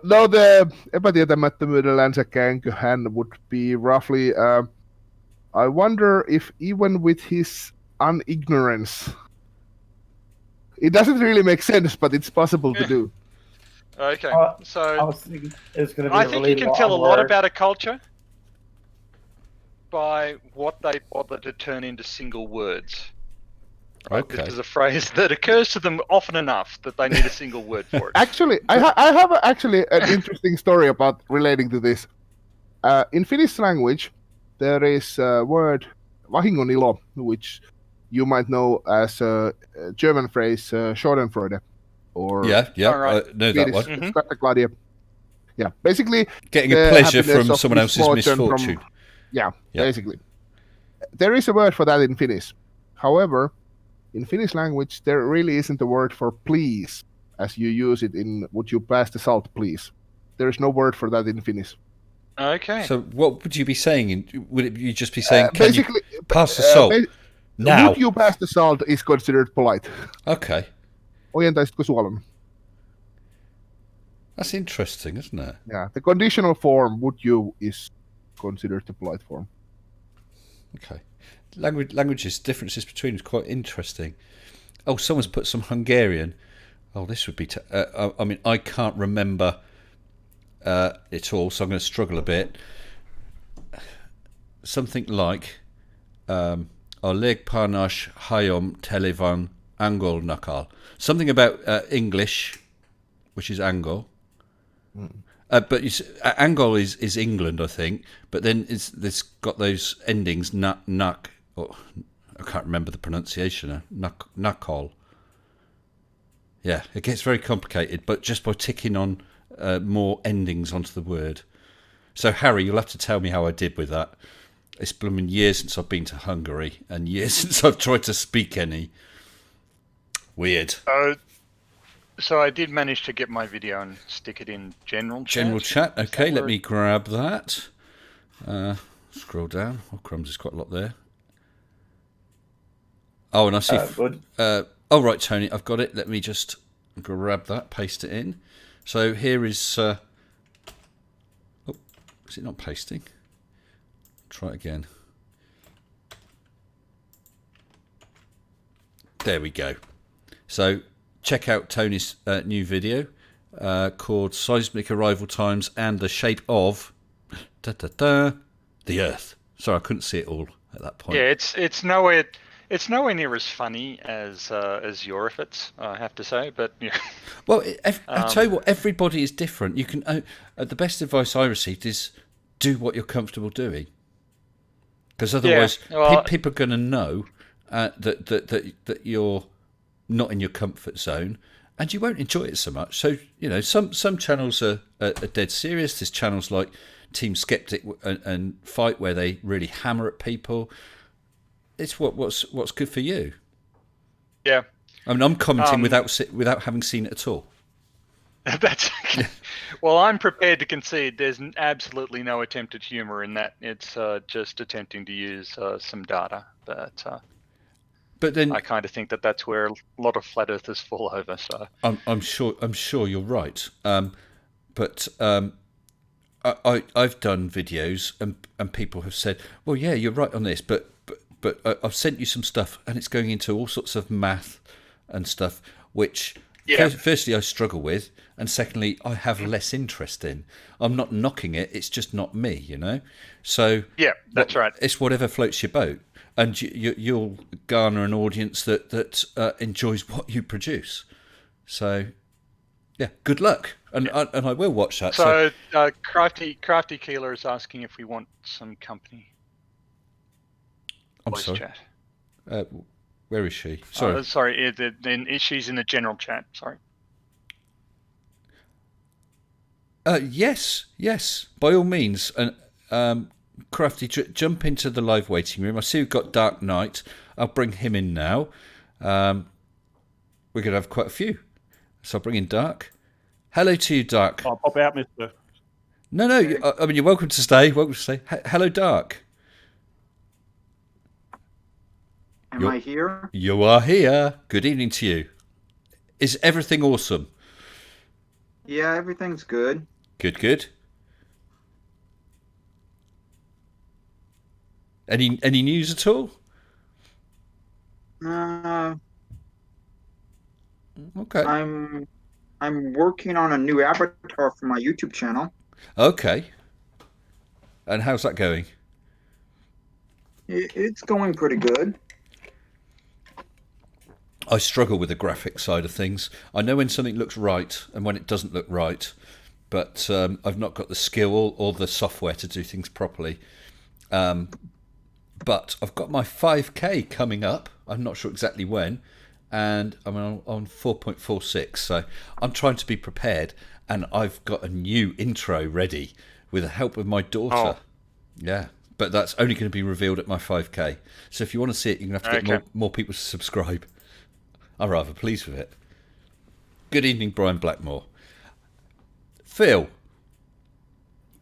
No, the epätietämättömyydellänsä käänköhän would be roughly. I wonder if even with his unignorance, it doesn't really make sense, but it's possible to do. Okay, I so was thinking it's going to be I a think really you can tell a long lot word. about a culture by what they bother to turn into single words. Okay. This is a phrase that occurs to them often enough that they need a single word for it. Actually, I have actually an interesting story about relating to this. In Finnish language, there is a word vahingonilo, which you might know as a German phrase Schadenfreude, or Yeah, All right. I know that one. Mhm. Skatteglade. Yeah, basically Getting a the pleasure happiness from of someone else's misfortune from- misfortune. Yeah, Yeah. basically. There is a word for that in Finnish. However, in Finnish language, there really isn't a word for please, as you use it in would you pass the salt, please. There is no word for that in Finnish. Okay. So what would you be saying? Would it you just be saying, can Basically, you pass the salt now? would you pass the salt is considered polite. Okay. Ojentaisitko suolan? That's interesting, isn't it? Yeah, the conditional form would you is considered the polite form. Okay. Languages, differences between is quite interesting. Oh, someone's put some Hungarian. Oh, this would be... I mean, I can't remember it all, so I'm going to struggle a bit. Something like... Oleg Parnash Hayom Televan Angol Nakal. Something about English, which is Angol. But Angol is England, I think. But then it's got those endings, nak, or I can't remember the pronunciation. Nakol. Yeah, it gets very complicated. But just by ticking on more endings onto the word. So, Harry, you'll have to tell me how I did with that. It's blooming years since I've been to Hungary and years since I've tried to speak any. Weird. So I did manage to get my video and stick it in general chat. General chat. Okay, let me grab that. Scroll down. Oh, crumbs, there's quite a lot there. Oh, and I see... oh, right, Tony, I've got it. Let me just grab that, paste it in. So here is... oh, is it not pasting? Try it again. There we go. So check out Tony's new video called Seismic Arrival Times and the Shape of the Earth. Sorry, I couldn't see it all at that point. Yeah, it's nowhere near as funny as your efforts, I have to say. But yeah. Well, I tell you what, everybody is different. You can the best advice I received is do what you're comfortable doing, because otherwise people are going to know that you're not in your comfort zone, and you won't enjoy it so much. So some channels are dead serious. There's channels like Team Skeptic and Fight where they really hammer at people. It's what's good for you. Yeah. I mean, I'm commenting without having seen it at all. That's well, I'm prepared to concede there's absolutely no attempt at humour in that. It's just attempting to use some data, but then I kind of think that's where a lot of flat earthers fall over. So I'm sure you're right. But I've done videos and people have said, well, yeah, you're right on this, but I've sent you some stuff and it's going into all sorts of math and stuff, which firstly I struggle with, and secondly I have less interest in. I'm not knocking it; it's just not me, So yeah, that's right. It's whatever floats your boat, and you'll garner an audience that enjoys what you produce. So yeah, good luck, and I will watch that. So Crafty Keeler is asking if we want some company. I'm voice sorry. Chat. Where is she? Sorry. Then she's in the general chat. Sorry. Yes, by all means. And Crafty, jump into the live waiting room. I see we've got Dark Knight. I'll bring him in now. We're going to have quite a few. So I'll bring in Dark. Hello to you, Dark. I'll pop out, mister. No. I mean, you're welcome to stay. Hello, Dark. Am I here? You are here. Good evening to you. Is everything awesome? Yeah, everything's good. Good. Any news at all? Okay. I'm working on a new avatar for my YouTube channel. Okay. And how's that going? It's going pretty good. I struggle with the graphic side of things. I know when something looks right and when it doesn't look right, but I've not got the skill or the software to do things properly. But I've got my 5K coming up. I'm not sure exactly when, and I'm on 4.46. So I'm trying to be prepared, and I've got a new intro ready with the help of my daughter. Oh. Yeah. But that's only going to be revealed at my 5K. So if you want to see it, you're going to have to get more people to subscribe. I'm rather pleased with it. Good evening, Brian Blackmore. Phil.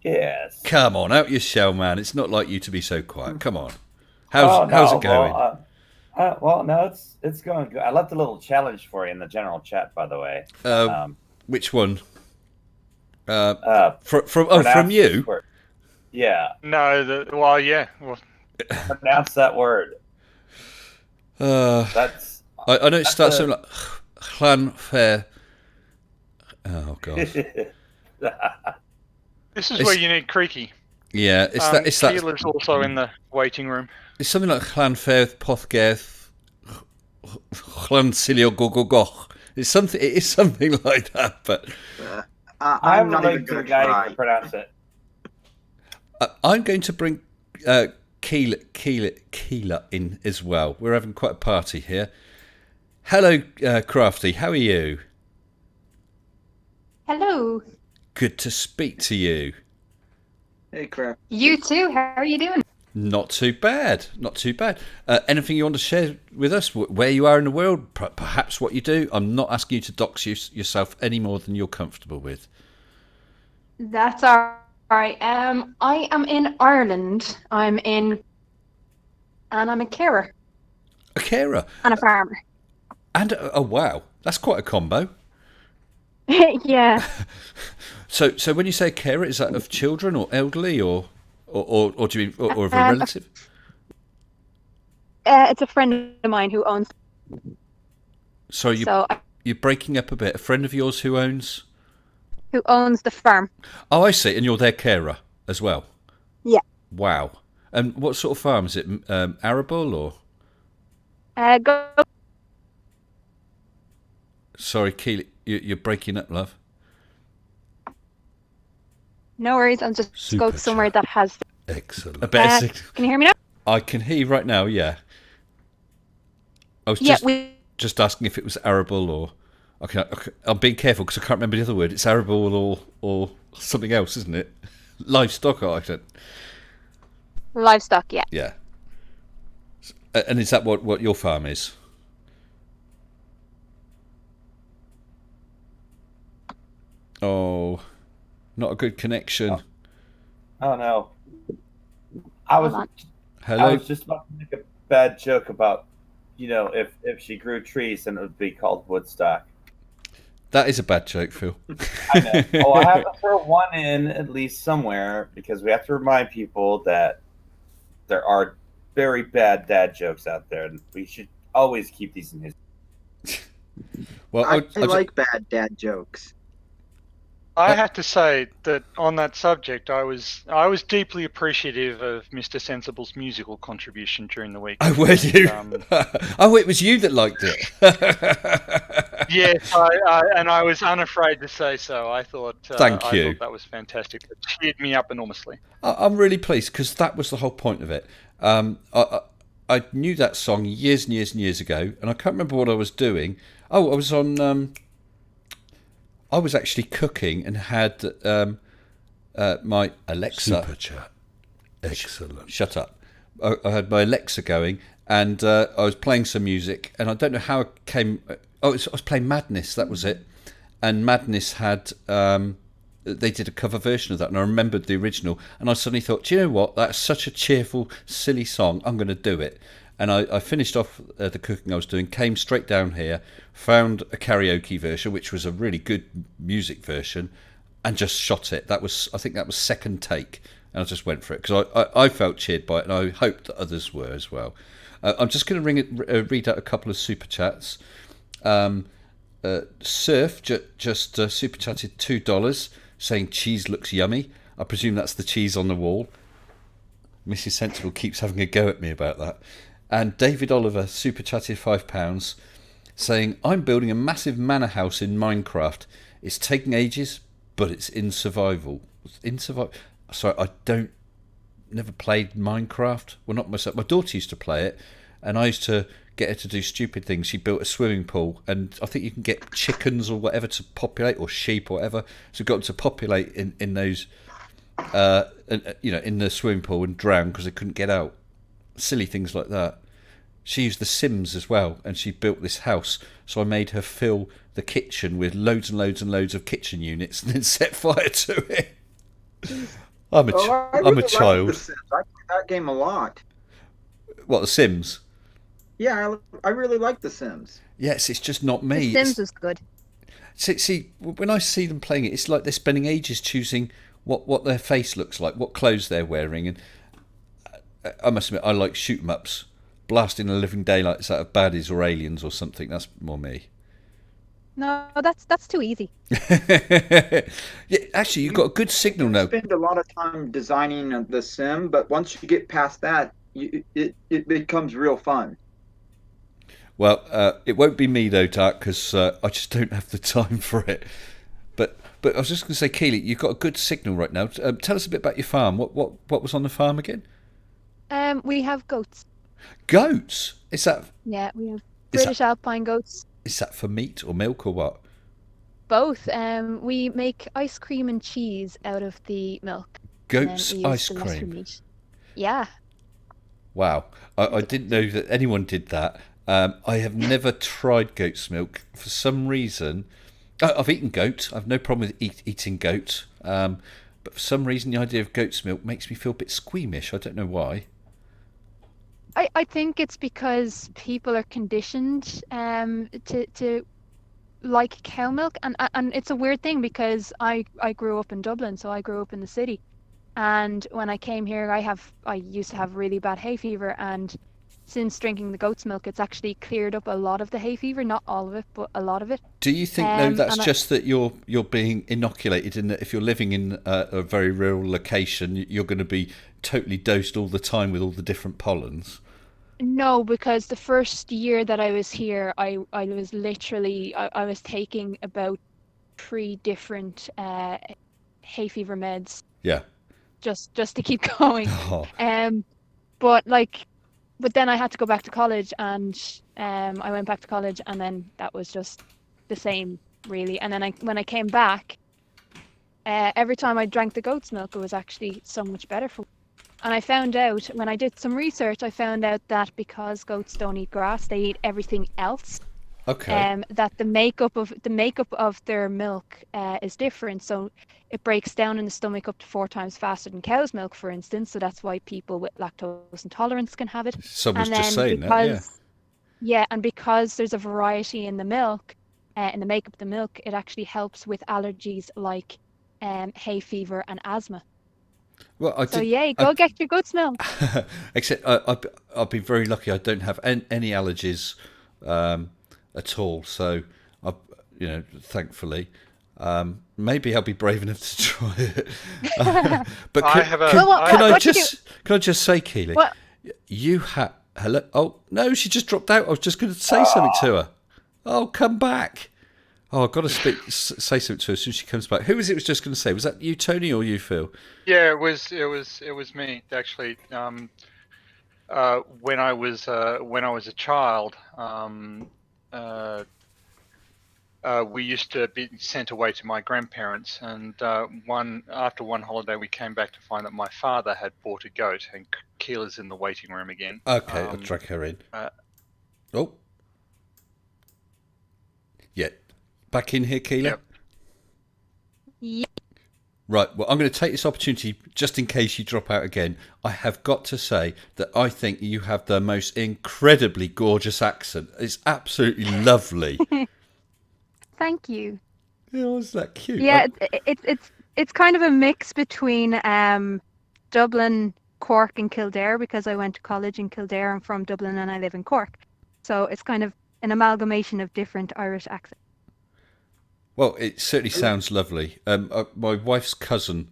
Yes. Come on, out your shell, man. It's not like you to be so quiet. Come on. How's it going? Well, no, it's going good. I left a little challenge for you in the general chat, by the way. Which one? From you? Yeah. No, yeah. Well, pronounce that word. That's. I know it starts something like Hlanfair. Oh god. This is where you need Creaky. Yeah, it's that. Keeler's also in the waiting room. It's something like Hlanfair, Pothgerth, Hlansilio Gogogoch. It is something like that, but I'm not even going to guy who can pronounce it. I'm going to bring Keeler in as well. We're having quite a party here. Hello, Crafty. How are you? Hello. Good to speak to you. Hey, crap. You too. How are you doing? Not too bad. Not too bad. Anything you want to share with us? Where you are in the world? Perhaps what you do? I'm not asking you to dox yourself any more than you're comfortable with. That's all right. I am in Ireland. And I'm a carer A carer. and a farmer. And, oh, wow. That's quite a combo. Yeah. So when you say carer, is that of children or elderly or do you mean, or of a relative? It's a friend of mine who owns. Sorry, you're breaking up a bit. A friend of yours who owns? Who owns the farm? Oh, I see. And you're their carer as well? Yeah. Wow. And what sort of farm? Is it arable or? Go. Sorry, Keely, you're breaking up, love. No worries. I'll just Super go somewhere chat. that has. Excellent. A better signal. Can you hear me now? I can hear you right now, yeah. I was just asking if it was arable or... Okay, I'm being careful because I can't remember the other word. It's arable or something else, isn't it? Livestock, I don't... Livestock, yeah. Yeah. And is that what your farm is? Oh, not a good connection. Oh no. I was Hello? just about to make a bad joke about, if she grew trees, then it would be called Woodstock. That is a bad joke, Phil. I know. Oh, I have to throw one in at least somewhere because we have to remind people that there are very bad dad jokes out there, and we should always keep these in his. Well, I like bad dad jokes. I have to say that on that subject, I was deeply appreciative of Mr. Sensible's musical contribution during the week. Oh, were you? Oh, it was you that liked it. Yes, and I was unafraid to say so. I thought Thank you. I thought that was fantastic. It cheered me up enormously. I'm really pleased because that was the whole point of it. I knew that song years and years and years ago, and I can't remember what I was doing. Oh, I was on... I was actually cooking and had my Alexa... Super chat. Excellent. Shut up. I had my Alexa going, and I was playing some music, and I don't know how it came... I was playing Madness, that was it. And Madness had... they did a cover version of that, and I remembered the original, and I suddenly thought, do you know what? That's such a cheerful, silly song. I'm going to do it. And I finished off the cooking I was doing, came straight down here, found a karaoke version, which was a really good music version, and just shot it. I think that was second take, and I just went for it because I felt cheered by it, and I hoped that others were as well. I'm just going to read out a couple of super chats. Surf just super chatted $2, saying cheese looks yummy. I presume that's the cheese on the wall. Mrs. Sensible keeps having a go at me about that. And David Oliver super chatted £5, saying, I'm building a massive manor house in Minecraft. It's taking ages, but it's in survival. Sorry, never played Minecraft. Well, not myself. My daughter used to play it, and I used to get her to do stupid things. She built a swimming pool, and I think you can get chickens or whatever to populate, or sheep or whatever. So got to populate in those, in the swimming pool and drown because they couldn't get out. Silly things like that. She used The Sims as well, and she built this house. So I made her fill the kitchen with loads and loads and loads of kitchen units, and then set fire to it. I'm a child. Like The Sims. I play that game a lot. What, The Sims? Yeah, I really like The Sims. Yes, it's just not me. The Sims was good. See, when I see them playing it, it's like they're spending ages choosing what their face looks like, what clothes they're wearing, and I must admit, I like shoot 'em ups, blasting the living daylights out of baddies or aliens or something. That's more me. No, that's too easy. Yeah, actually, you've got a good signal now. You spend a lot of time designing the sim, but once you get past that, it becomes real fun. Well, it won't be me though, Dark, because I just don't have the time for it. But I was just going to say, Keely, you've got a good signal right now. Tell us a bit about your farm. What was on the farm again? We have goats. Goats? Is that? Yeah, we have British alpine goats. Is that for meat or milk or what? both. We make ice cream and cheese out of the milk. And then Goat's we use ice the rest of cream. meat. Yeah. Wow, I didn't know that anyone did that. I have never tried goat's milk for some reason. I've eaten goat. I've no problem with eating goat. But for some reason, the idea of goat's milk makes me feel a bit squeamish. I don't know why. I think it's because people are conditioned to like cow milk, and it's a weird thing because I grew up in Dublin, so I grew up in the city, and when I came here, I used to have really bad hay fever, and since drinking the goat's milk, it's actually cleared up a lot of the hay fever, not all of it, but a lot of it. Do you think though that's And just that you're being inoculated in that if you're living in a very rural location, you're going to be totally dosed all the time with all the different pollens? No, because the first year that I was here, I was literally I was taking about 3 different hay fever meds Yeah. just to keep going. Oh, But then I had to go back to college, and I went back to college, and then that was just the same really. And then when I came back, every time I drank the goat's milk, it was actually so much better for me. And I found out when I did some research, I found out that because goats don't eat grass, they eat everything else. okay. That the makeup of their milk is different. So it breaks down in the stomach up to 4 times faster than cow's milk, for instance. So that's why people with lactose intolerance can have it. Someone's And just then saying that, yeah. because there's a variety in the milk, in the makeup of the milk, it actually helps with allergies like hay fever and asthma. Well, So go get your goat's milk. Except I've been very lucky. I don't have any allergies at all. So, thankfully, maybe I'll be brave enough to try it. But I have a- can I what did just say, Keely, What? you had hello? Oh no, she just dropped out. I was just going to say something to her. Oh, come back. Oh, I've got to say something to her as soon as she comes back. Who was just going to say? Was that you, Tony, or you, Phil? Yeah, it was me actually. When I was a child, we used to be sent away to my grandparents, and after one holiday, we came back to find that my father had bought a goat, and Keela's in the waiting room again. Okay, I'll drag her in. Oh, yeah, back in here, Keela. Yep. Yeah. Right, well, I'm going to take this opportunity, just in case you drop out again. I have got to say that I think you have the most incredibly gorgeous accent. It's absolutely lovely. Thank you. Oh, is that cute? Yeah, it's kind of a mix between Dublin, Cork, and Kildare, because I went to college in Kildare. I'm from Dublin and I live in Cork. So it's kind of an amalgamation of different Irish accents. Well, it certainly sounds lovely. My wife's cousin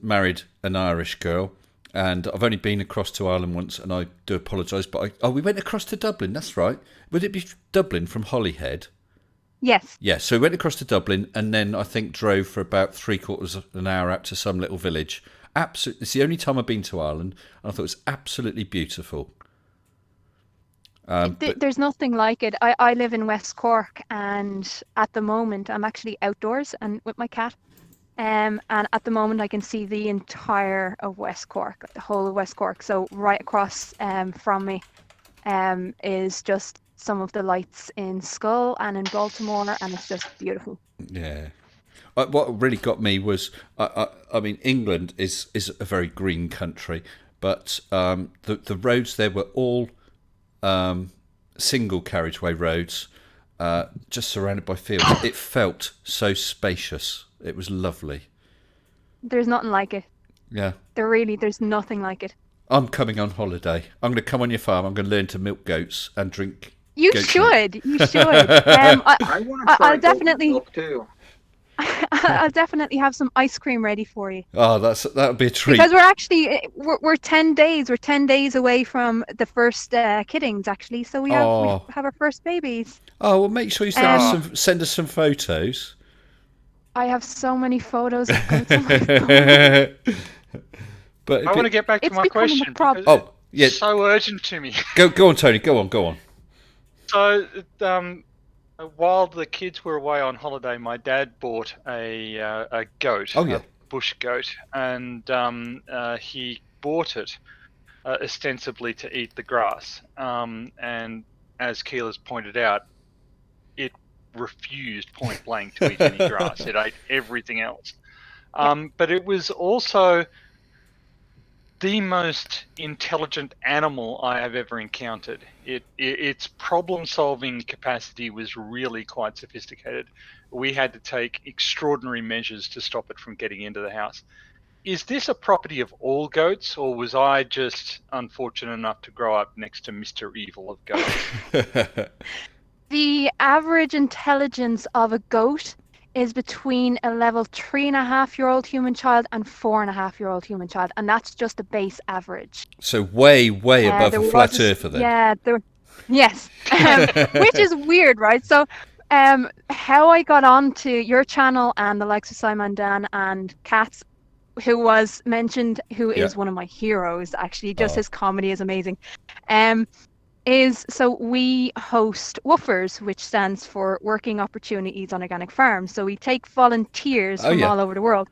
married an Irish girl, and I've only been across to Ireland once, and I do apologise, but we went across to Dublin. That's right. Would it be Dublin from Holyhead? Yes. Yeah, so we went across to Dublin, and then I think drove for about 3/4 of an hour out to some little village. Absolutely, it's the only time I've been to Ireland, and I thought it was absolutely beautiful. There's nothing like it. I live in West Cork, and at the moment I'm actually outdoors and with my cat. And at the moment I can see the entire of West Cork, like the whole of West Cork. So right across from me is just some of the lights in Skull and in Baltimore, and it's just beautiful. Yeah. What really got me was, I mean, England is a very green country, but the roads there were all single carriageway roads, just surrounded by fields. It felt so spacious. It was lovely. There's nothing like it. Yeah. There's nothing like it. I'm coming on holiday. I'm going to come on your farm. I'm going to learn to milk goats and drink. You goat's should. milk. You should. I want to try I'll definitely. milk too. I'll definitely have some ice cream ready for you. Oh, that would be a treat. Because we're 10 days. We're 10 days away from the first kiddings, actually. So we have our first babies. Oh, well, make sure you send us some photos. I have so many photos of goats on my phone. But I want to get back to It's my becoming a question. problem. because Oh, yeah. it's so urgent to me. Go on, Tony. Go on. So, While the kids were away on holiday, my dad bought a goat, Oh, yeah. a bush goat, and he bought it ostensibly to eat the grass. And as Keela's pointed out, it refused point blank to eat any grass. It ate everything else. But it was also the most intelligent animal I have ever encountered. Its problem-solving capacity was really quite sophisticated. We had to take extraordinary measures to stop it from getting into the house. Is this a property of all goats, or was I just unfortunate enough to grow up next to Mr. Evil of goats? The average intelligence of a goat is between a level 3.5-year-old human child and 4.5-year-old human child, and that's just the base average. So way above There a was flat earther then. Yeah, yes, which is weird, right? So, how I got onto your channel and the likes of Simon Dan and Katz, who was mentioned, who is one of my heroes, actually, just his comedy is amazing. So we host WOOFers, which stands for Working Opportunities on Organic Farms. So we take volunteers from all over the world.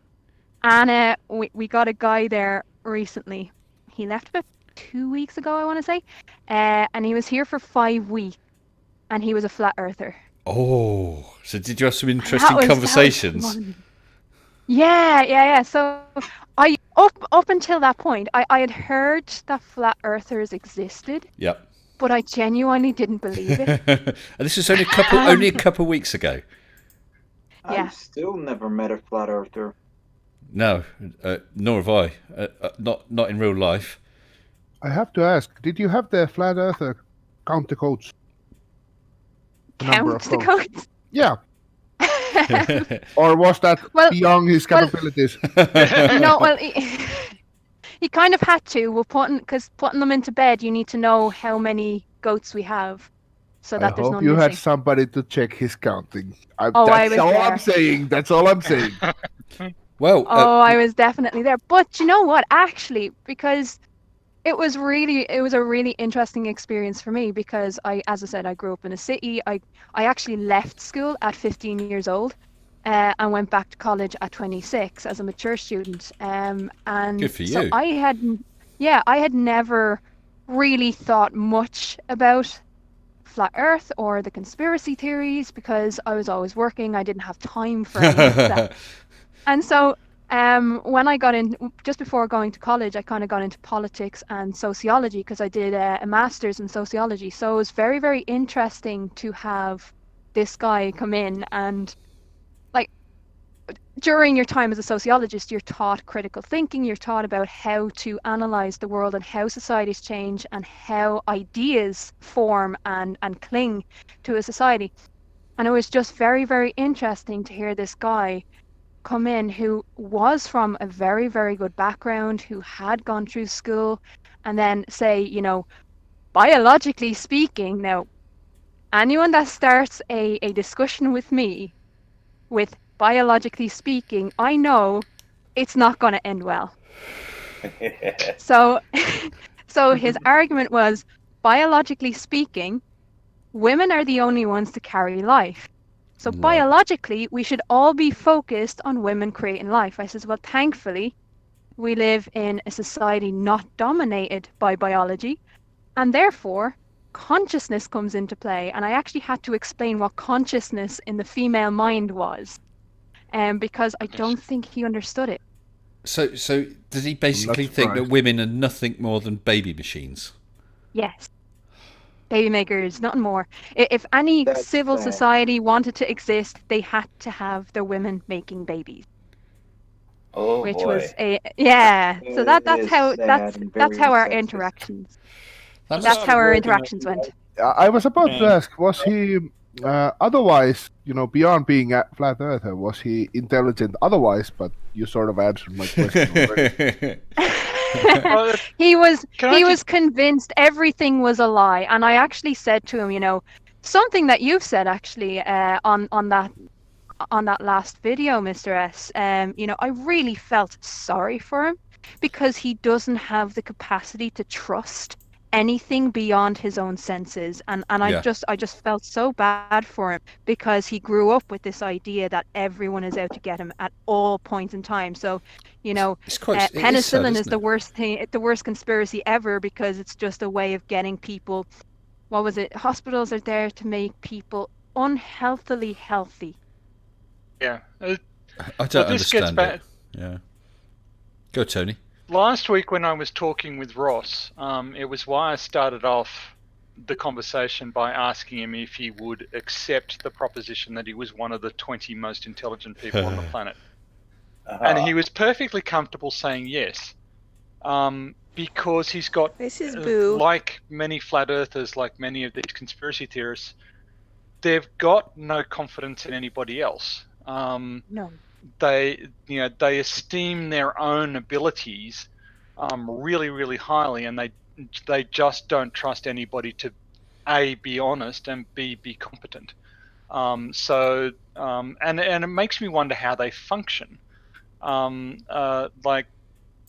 And we got a guy there recently. He left about 2 weeks ago, I want to say. And he was here for 5 weeks. And he was a flat earther. Oh, so did you have some interesting conversations? Yeah. So I up until that point, I had heard that flat earthers existed. Yep. But I genuinely didn't believe it. And this was only a couple weeks ago. Yeah. I've still never met a flat earther. No, nor have I. Not in real life. I have to ask, did you have the flat earther count the coats? Count the coats? Yeah. Or was that beyond his capabilities? No, well, he kind of had to. Because putting them into bed, you need to know how many goats we have, so that there's no missing. I hope you had missing. somebody to check his counting. I was there. That's all I'm saying. Well, I was definitely there. But you know what? Actually, because it was a really interesting experience for me, because as I said, I grew up in a city. I actually left school at 15 years old. And went back to college at 26 as a mature student. And good for you. So I had never really thought much about flat Earth or the conspiracy theories, because I was always working. I didn't have time for any of that. And so when I got in, just before going to college, I kind of got into politics and sociology, because I did a master's in sociology. So it was very, very interesting to have this guy come in. And during your time as a sociologist, you're taught critical thinking, you're taught about how to analyze the world and how societies change and how ideas form and cling to a society. And it was just very, very interesting to hear this guy come in who was from a very, very good background, who had gone through school, and then say, biologically speaking, now, anyone that starts a discussion with me with biologically speaking, I know it's not going to end well. So his argument was, biologically speaking, women are the only ones to carry life. So biologically, we should all be focused on women creating life. I says, well, thankfully, we live in a society not dominated by biology, and therefore consciousness comes into play. And I actually had to explain what consciousness in the female mind was. Because I don't think he understood it. So does he basically think that women are nothing more than baby machines? Yes. Baby makers, nothing more. If any civil society wanted to exist, they had to have their women making babies. Oh, which boy. was So that's how our interactions. That's how our interactions went. I was about to ask, was he otherwise, beyond being a flat earther, was he intelligent otherwise? But you sort of answered my question already. He was convinced everything was a lie, and I actually said to him, something that you've said actually on that last video, Mr. S. I really felt sorry for him, because he doesn't have the capacity to trust anything beyond his own senses, and Yeah. I just felt so bad for him because he grew up with this idea that everyone is out to get him at all points in time. So, you know, It is sad, penicillin is isn't the it? worst thing, the worst conspiracy ever, because it's just a way of getting people. What was it? Hospitals are there to make people unhealthily healthy. Yeah. I don't this gets understand back. it. Yeah. Go, Tony. Last week when I was talking with Ross, it was why I started off the conversation by asking him if he would accept the proposition that he was one of the 20 most intelligent people on the planet. And he was perfectly comfortable saying yes, because he's got, This is Boo. like many flat earthers, like many of these conspiracy theorists, they've got no confidence in anybody else. No. They esteem their own abilities really, really highly, and they just don't trust anybody to A, be honest, and B, be competent. And it makes me wonder how they function. Like,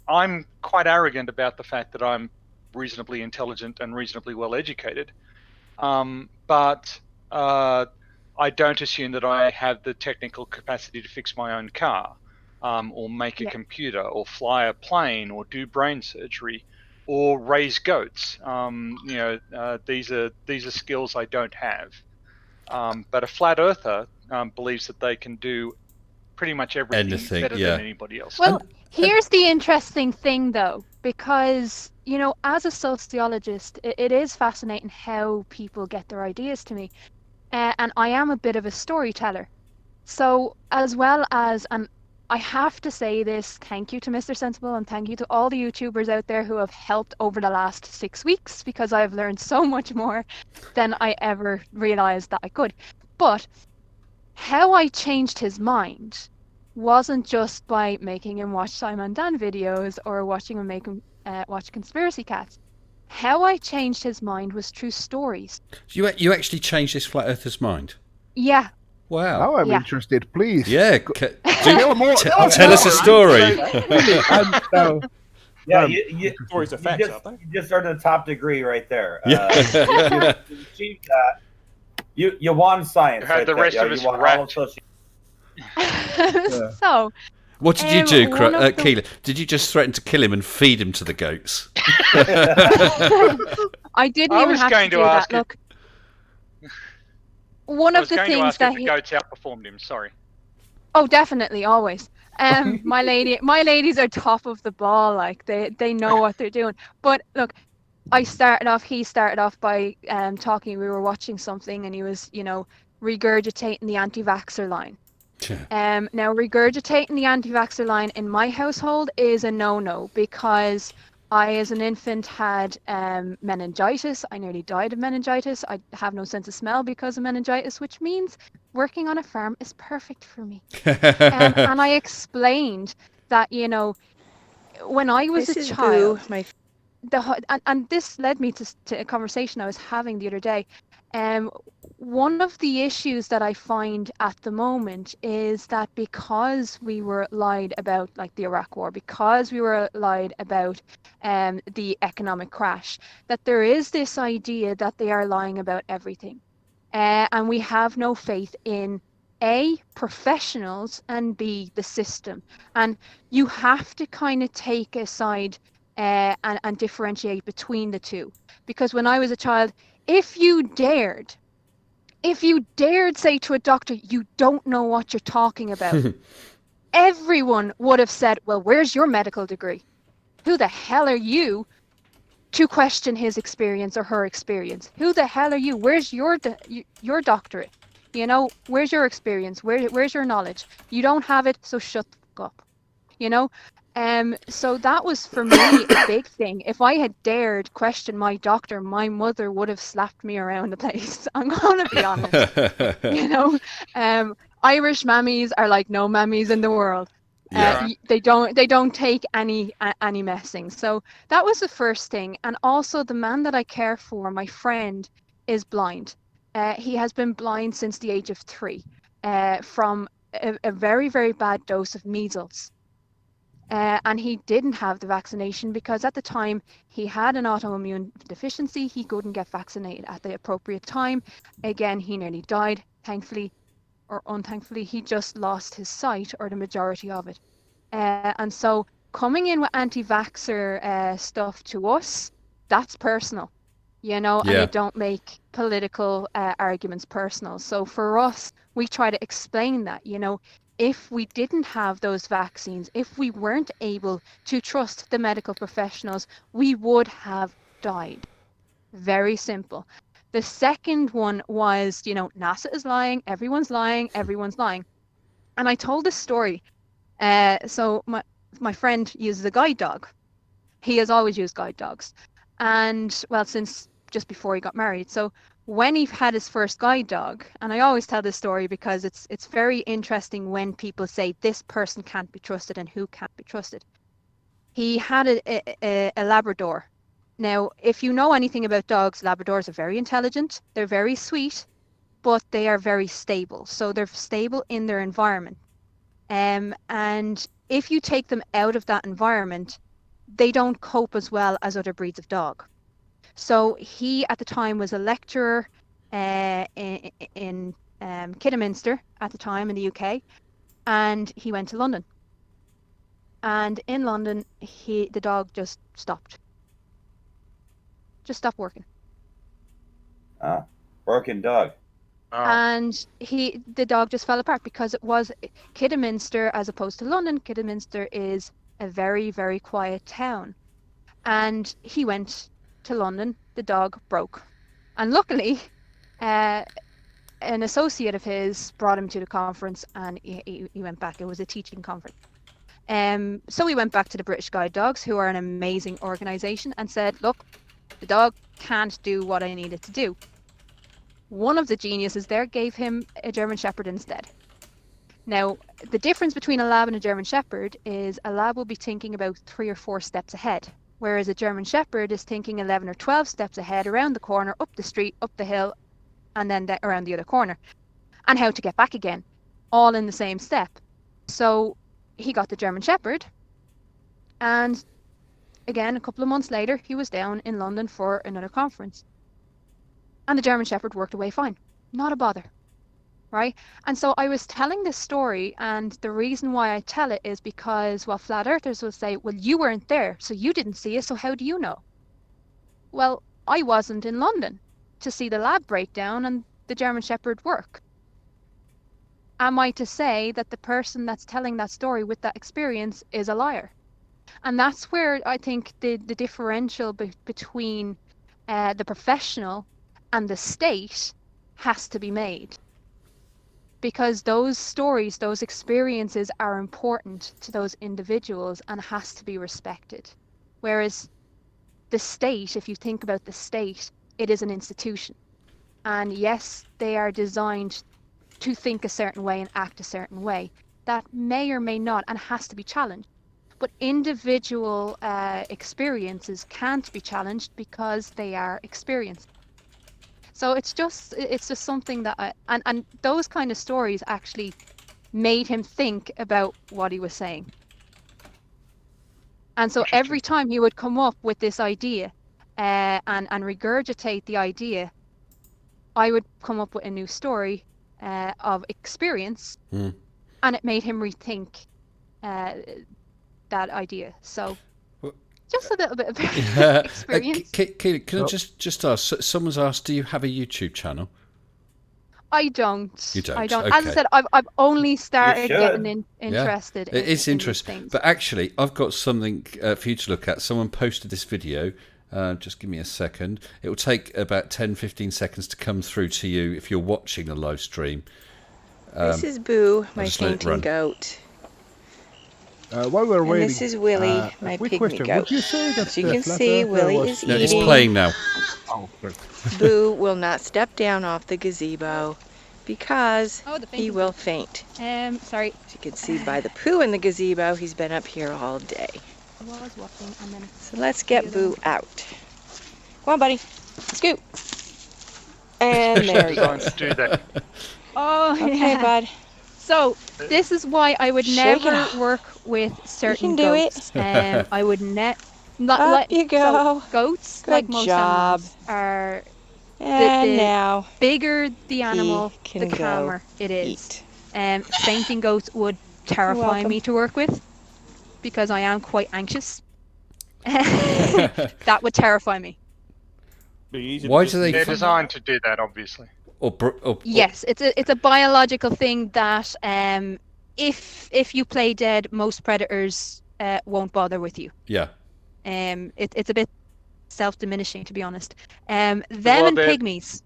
I'm quite arrogant about the fact that I'm reasonably intelligent and reasonably well educated, but I don't assume that I have the technical capacity to fix my own car, or make a computer, or fly a plane, or do brain surgery, or raise goats. These are skills I don't have. But a flat earther believes that they can do pretty much everything Anything, better yeah. than anybody else. Well, here's the interesting thing, though, because, you know, as a sociologist, it is fascinating how people get their ideas to me. And I am a bit of a storyteller. So, as well as, and I have to say this, thank you to Mr. Sensible and thank you to all the YouTubers out there who have helped over the last 6 weeks, because I've learned so much more than I ever realized that I could. But how I changed his mind wasn't just by making him watch Simon Dan videos or watching him make him watch Conspiracy Cats. How I changed his mind was through stories. You actually changed this flat earther's mind? Yeah. Wow. Now I'm Yeah. interested, please. Yeah. Tell more. Tell us a story. Yeah, Stories are facts, aren't they? you just earned a top degree right there. Yeah. You achieved that. You won science. You had right the there. rest Yeah, of us you won all wrapped. of social- So, What did you do, one of the- Keeler? Did you just threaten to kill him and feed him to the goats? I didn't I even was have going to to do ask that. you- Look, one I of was the going to things ask that if the he... goats outperformed him. Sorry. Oh, definitely, always. My ladies are top of the ball. Like they know what they're doing. But look, he started off by talking. We were watching something, and he was, you know, regurgitating the anti-vaxxer line. Now regurgitating the anti-vaxxer line in my household is a no-no, because I, as an infant, had meningitis. I nearly died of meningitis. I have no sense of smell because of meningitis, which means working on a farm is perfect for me. And I explained that, you know, when I was This a is child, Boo, my and this led me to a conversation I was having the other day. One of the issues that I find at the moment is that because we were lied about, like the Iraq War, because we were lied about the economic crash, that there is this idea that they are lying about everything. And we have no faith in A, professionals, and B, the system. And you have to kind of take a side and differentiate between the two. Because when I was a child, if you dared say to a doctor, you don't know what you're talking about, everyone would have said, well, where's your medical degree? Who the hell are you to question his experience or her experience? Who the hell are you? Where's your doctorate? You know, where's your experience? Where's your knowledge? You don't have it, so shut the fuck up. You know? So that was for me a big thing. If I had dared question my doctor, my mother would have slapped me around the place. I'm gonna be honest. You know, Irish mammies are like no mammies in the world. Yeah. They don't take any messing. So that was the first thing. And also, the man that I care for, my friend, is blind. He has been blind since the age of 3, from a very, very bad dose of measles. And he didn't have the vaccination because at the time he had an autoimmune deficiency. He couldn't get vaccinated at the appropriate time. Again, he nearly died, thankfully or unthankfully. He just lost his sight, or the majority of it. And so coming in with anti-vaxxer stuff to us, that's personal, and Yeah. they don't make political arguments personal. So for us, we try to explain that, if we didn't have those vaccines, if we weren't able to trust the medical professionals, we would have died. Very simple. The second one was, NASA is lying, everyone's lying, everyone's lying. And I told this story. So my friend uses a guide dog. He has always used guide dogs. And well, since just before he got married. So when he had his first guide dog, and I always tell this story because it's very interesting when people say this person can't be trusted and who can't be trusted. He had a Labrador. Now, if you know anything about dogs, Labradors are very intelligent, they're very sweet, but they are very stable. So they're stable in their environment. And if you take them out of that environment, they don't cope as well as other breeds of dog. So he, at the time, was a lecturer in Kidderminster at the time in the UK, and he went to London. And in London, the dog just stopped working. Broken dog. Oh. And the dog just fell apart because it was Kidderminster as opposed to London. Kidderminster is a very, very quiet town. And he went to London, the dog broke. And luckily, an associate of his brought him to the conference, and he went back. It was a teaching conference. So we went back to the British Guide Dogs, who are an amazing organisation, and said, look, the dog can't do what I need it to do. One of the geniuses there gave him a German Shepherd instead. Now, the difference between a lab and a German Shepherd is a lab will be thinking about 3 or 4 steps ahead, whereas a German Shepherd is thinking 11 or 12 steps ahead, around the corner, up the street, up the hill, and then around the other corner, and how to get back again, all in the same step. So he got the German Shepherd, and again, a couple of months later, he was down in London for another conference. And the German Shepherd worked away fine. Not a bother. Right? And so I was telling this story, and the reason why I tell it is because, well, flat earthers will say, well, you weren't there, so you didn't see it, so how do you know? Well, I wasn't in London to see the lab breakdown and the German Shepherd work. Am I to say that the person that's telling that story with that experience is a liar? And that's where I think the differential between the professional and the state has to be made. Because those stories, those experiences are important to those individuals and has to be respected. Whereas the state, if you think about the state, it is an institution. And yes, they are designed to think a certain way and act a certain way. That may or may not and has to be challenged. But individual experiences can't be challenged because they are experienced. So it's just something that and those kind of stories actually made him think about what he was saying. And so every time he would come up with this idea and regurgitate the idea, I would come up with a new story of experience, and it made him rethink that idea. So just a little bit of experience. Can I just ask? Someone's asked, do you have a YouTube channel? I don't. You don't. I don't. Okay. As I said, I've only started getting interested. It is in interesting. these things. But actually, I've got something for you to look at. Someone posted this video. Just give me a second. It will take about 10-15 seconds to come through to you if you're watching the live stream. This is Boo, my fainting goat. While we're waiting, this is Willie, my quick pygmy question. goat. Would you say that As you can see, Willie is No, it's eating. playing now. Oh, great. Boo will not step down off the gazebo because the he fainting will faint. Sorry. As you can see by the poo in the gazebo, he's been up here all day. I was walking and then. So let's get Boo out. Come on, buddy. Scoot. And there he goes. Don't do that. Oh, Okay, yeah. bud. So this is why I would Shake it never off. work with certain can do it. goats. I would not Up you go. So goats, Good like most job. animals, are And the now bigger the animal, he can the go calmer it is. eat. Fainting goats would terrify welcome. me to work with because I am quite anxious. That would terrify me. Be easy to Why just do they- They're leave them designed to do that, obviously. or Yes, it's a biological thing that if you play dead, most predators won't bother with you. yeah. It's a bit self-diminishing, to be honest. Them Well, and they're- pygmies.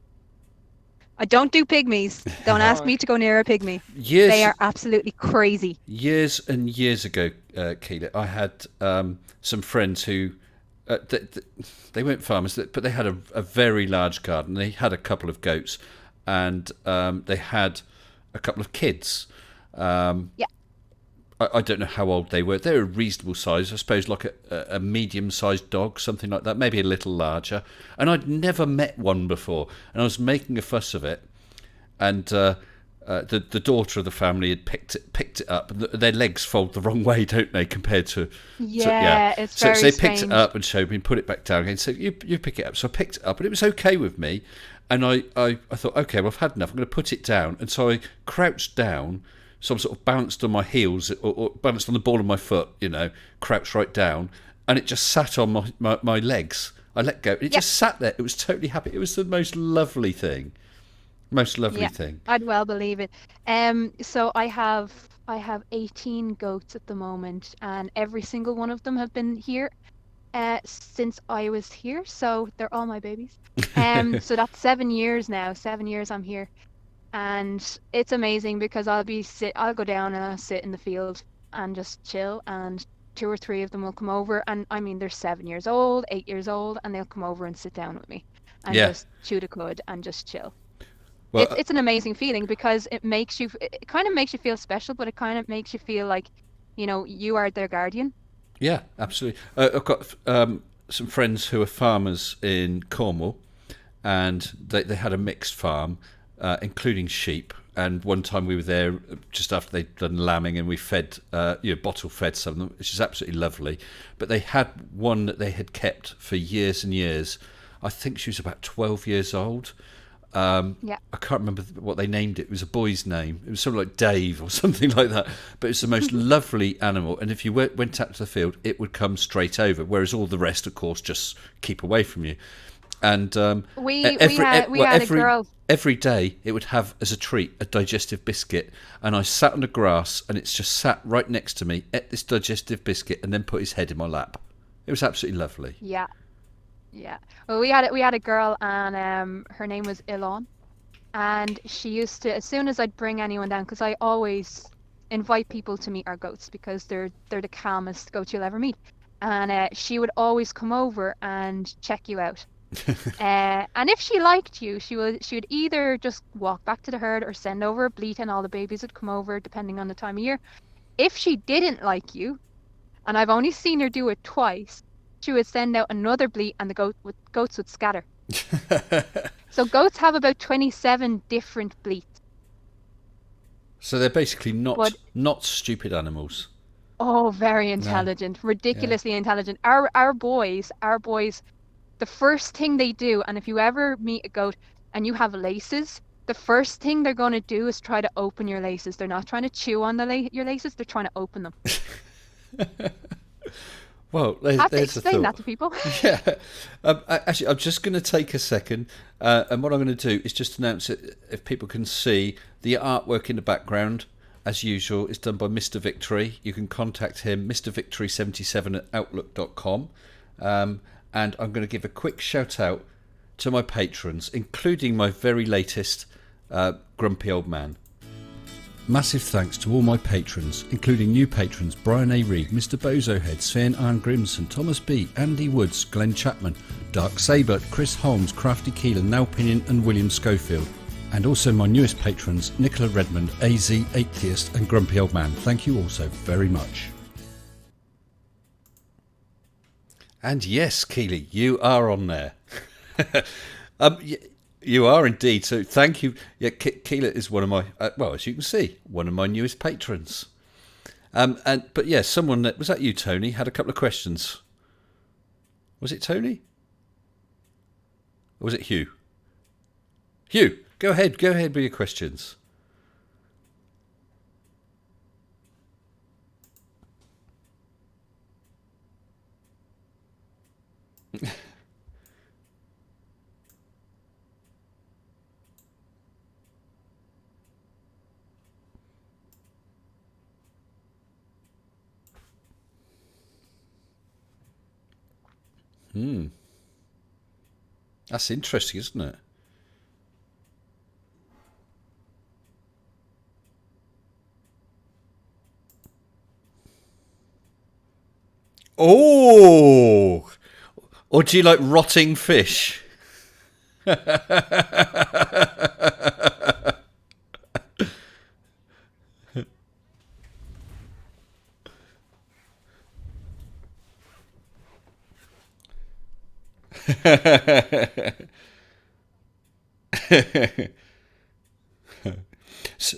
I don't do pygmies. Don't ask me to go near a pygmy. Years They are absolutely crazy. years and years ago, Keela, I had some friends who they weren't farmers, but they had a very large garden. They had a couple of goats, and they had a couple of kids. Yeah. I don't know how old they were. They were a reasonable size, I suppose, like a medium-sized dog, something like that, maybe a little larger. And I'd never met one before, and I was making a fuss of it. And the daughter of the family had picked it up. And their legs fold the wrong way, don't they, compared to... It's So very they picked strange. it up and showed me and put it back down again. So you pick it up. So I picked it up, and it was okay with me. And I thought, okay, well, I've had enough. I'm going to put it down. And so I crouched down. So I'm sort of balanced on my heels or balanced on the ball of my foot, crouched right down. And it just sat on my legs. I let go. It just sat there. It was totally happy. It was the most lovely thing. Most lovely thing. I'd well believe it. So I have 18 goats at the moment, and every single one of them have been here since I was here. So they're all my babies. So that's 7 years now. 7 years I'm here. And it's amazing because I'll go down and I'll sit in the field and just chill, and 2 or 3 of them will come over, and I mean they're 7 years old, 8 years old, and they'll come over and sit down with me and just chew the cud and just chill. Well, It's an amazing feeling because it kind of makes you feel special, but it kind of makes you feel like, you are their guardian. yeah, absolutely. I've got some friends who are farmers in Cornwall, and they had a mixed farm, including sheep. And one time we were there just after they'd done lambing, and we fed, bottle fed some of them, which is absolutely lovely. But they had one that they had kept for years and years. I think she was about 12 years old. I can't remember what they named it. It was a boy's name. It was something like Dave or something like that. But it's the most lovely animal. And if you went out to the field, it would come straight over. Whereas all the rest, of course, just keep away from you. And We had a girl. Every day it would have as a treat a digestive biscuit. And I sat on the grass, and it's just sat right next to me, ate this digestive biscuit, and then put his head in my lap. It was absolutely lovely. Yeah. Well, we had a girl, and her name was Ilon, and she used to, as soon as I'd bring anyone down, because I always invite people to meet our goats because they're the calmest goats you'll ever meet, and she would always come over and check you out. And if she liked you, she would either just walk back to the herd or send over a bleat, and all the babies would come over depending on the time of year. If she didn't like you, and I've only seen her do it twice, she would send out another bleat, and the goats would scatter. So goats have about 27 different bleats. So they're basically not stupid animals. Oh, very intelligent, ridiculously intelligent. Our boys, the first thing they do, and if you ever meet a goat and you have laces, the first thing they're going to do is try to open your laces. They're not trying to chew on your laces, they're trying to open them. Well, I have to there's a explain thought. that to people. Yeah. Actually, I'm just going to take a second, and what I'm going to do is just announce it, if people can see, the artwork in the background, as usual, is done by Mr. Victory. You can contact him, mrvictory77@outlook.com. And I'm going to give a quick shout out to my patrons, including my very latest grumpy old man. Massive thanks to all my patrons, including new patrons Brian A. Reed, Mr. Bozohead, Svein Arn Grimson, Thomas B., Andy Woods, Glenn Chapman, Dark Saber, Chris Holmes, Crafty Keeler, Nell Pinion and William Schofield. And also my newest patrons, Nicola Redmond, AZ, Atheist and Grumpy Old Man. Thank you all so very much. And yes, Keely, you are on there. You are indeed. So thank you. Yeah, Keela is one of my, well, as you can see, one of my newest patrons. But yeah, someone was that you, Tony? Had a couple of questions. Was it Tony? Or was it Hugh? Hugh, go ahead with your questions. That's interesting, isn't it? Oh! Or do you like rotting fish? So,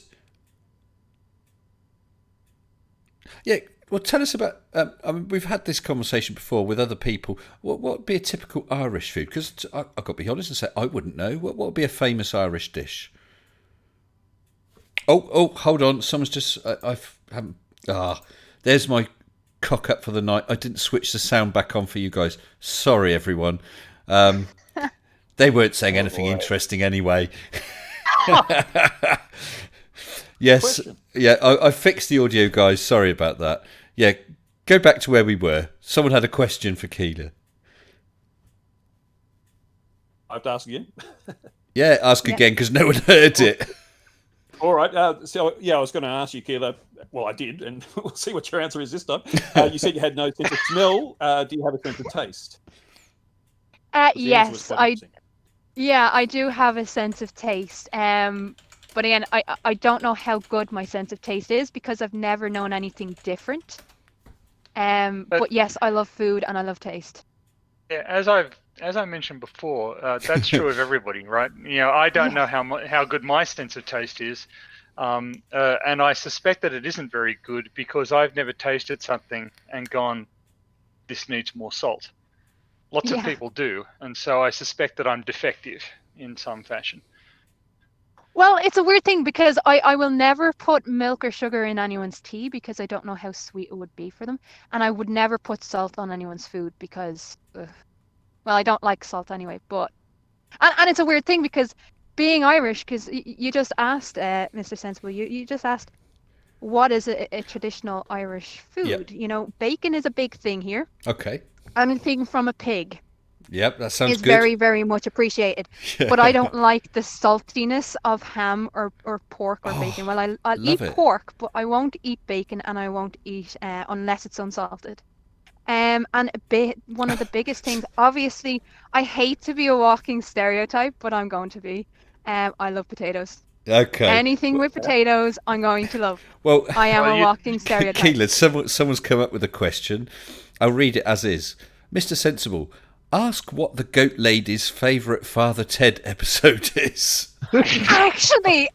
yeah, well, tell us about. I mean, we've had this conversation before with other people. What would be a typical Irish food? Because I've got to be honest and say I wouldn't know. What would be a famous Irish dish? Oh, hold on. Someone's just. I haven't. There's my cock up for the night. I didn't switch the sound back on for you guys. Sorry, everyone. They weren't saying anything interesting anyway. Yes. Yeah, I fixed the audio, guys. Sorry about that. Yeah, go back to where we were. Someone had a question for Keela. I have to ask again. Yeah, ask again because no one heard it. All right. So, I was going to ask you, Keela. Well, I did, and we'll see what your answer is this time. You said you had no sense of smell. Do you have a sense of taste? Yes, I do have a sense of taste. But again, I don't know how good my sense of taste is because I've never known anything different. But yes, I love food and I love taste. Yeah, as I mentioned before, that's true of everybody, right? You know, I don't know how good my sense of taste is, and I suspect that it isn't very good because I've never tasted something and gone, "This needs more salt." Lots of people do, and so I suspect that I'm defective in some fashion. Well, it's a weird thing because I will never put milk or sugar in anyone's tea because I don't know how sweet it would be for them. And I would never put salt on anyone's food because, well, I don't like salt anyway. But and it's a weird thing because being Irish, because you just asked, Mr. Sensible, you just asked, what is a traditional Irish food? Yep. You know, bacon is a big thing here. Okay. Anything from a pig. Yep, that sounds is good. very, very much appreciated. But I don't like the saltiness of ham or pork or bacon. Well, I'll eat pork, but I won't eat bacon and I won't eat unless it's unsalted. And one of the biggest things, obviously, I hate to be a walking stereotype, but I'm going to be. I love potatoes. Okay. Anything with potatoes, I'm going to love. Well, I am a walking stereotype. Keela, someone's come up with a question. I'll read it as is. Mr. Sensible, ask what the Goat Lady's favourite Father Ted episode is. Actually,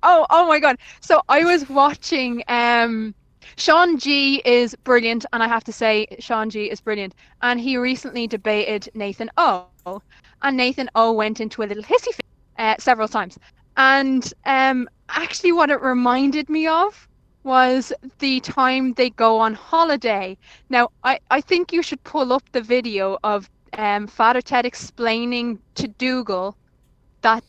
oh my god. So I was watching Sean G is brilliant, and I have to say Sean G is brilliant. And he recently debated Nathan O. And Nathan O went into a little hissy fit several times. And actually what it reminded me of was the time they go on holiday. Now, I think you should pull up the video of Father Ted explaining to Dougal that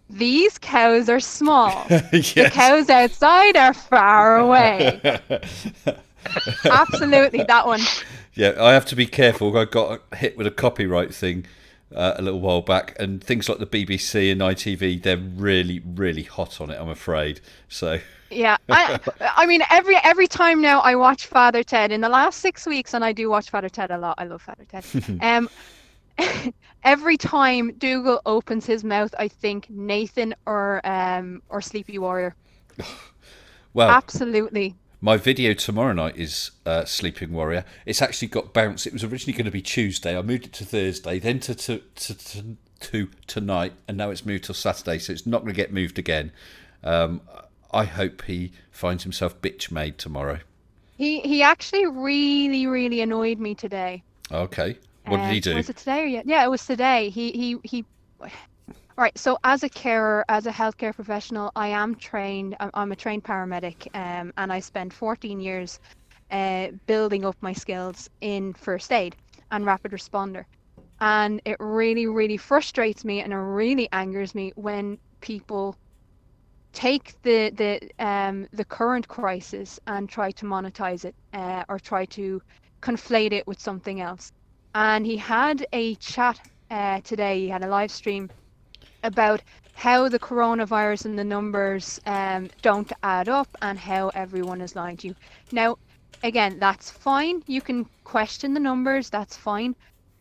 these cows are small. Yes. The cows outside are far away. Absolutely, that one. Yeah, I have to be careful. I got hit with a copyright thing a little while back, and things like the BBC and ITV, they're really, really hot on it, I'm afraid. So... Yeah, I mean, every time now I watch Father Ted in the last 6 weeks, and I do watch Father Ted a lot. I love Father Ted. Every time Dougal opens his mouth, I think Nathan or Sleepy Warrior. Well, absolutely. My video tomorrow night is Sleeping Warrior. It's actually got bounced. It was originally going to be Tuesday. I moved it to Thursday, then to to tonight, and now it's moved till Saturday, so it's not going to get moved again. I hope he finds himself bitch made tomorrow. He actually really annoyed me today. Okay, what did he do? Was it today or yeah, it was today. He All right, so as a carer, as a healthcare professional, I am trained. I'm a trained paramedic, and I spent 14 years building up my skills in first aid and rapid responder. And it really frustrates me, and it really angers me when people take the current crisis and try to monetize it, or try to conflate it with something else. And he had a chat today. He had a live stream about how the coronavirus and the numbers don't add up, and how everyone is lying to you. Now, again, that's fine. You can question the numbers, that's fine.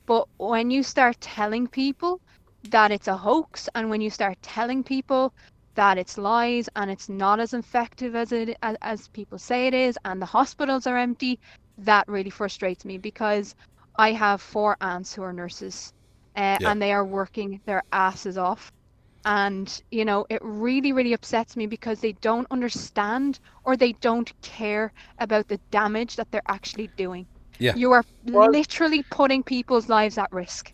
But when you start telling people that it's a hoax, and when you start telling people that it's lies and it's not as effective as people say it is, and the hospitals are empty, that really frustrates me, because I have 4 aunts who are nurses, and they are working their asses off. And, you know, it really upsets me, because they don't understand, or they don't care about the damage that they're actually doing. Yeah. You are literally putting people's lives at risk.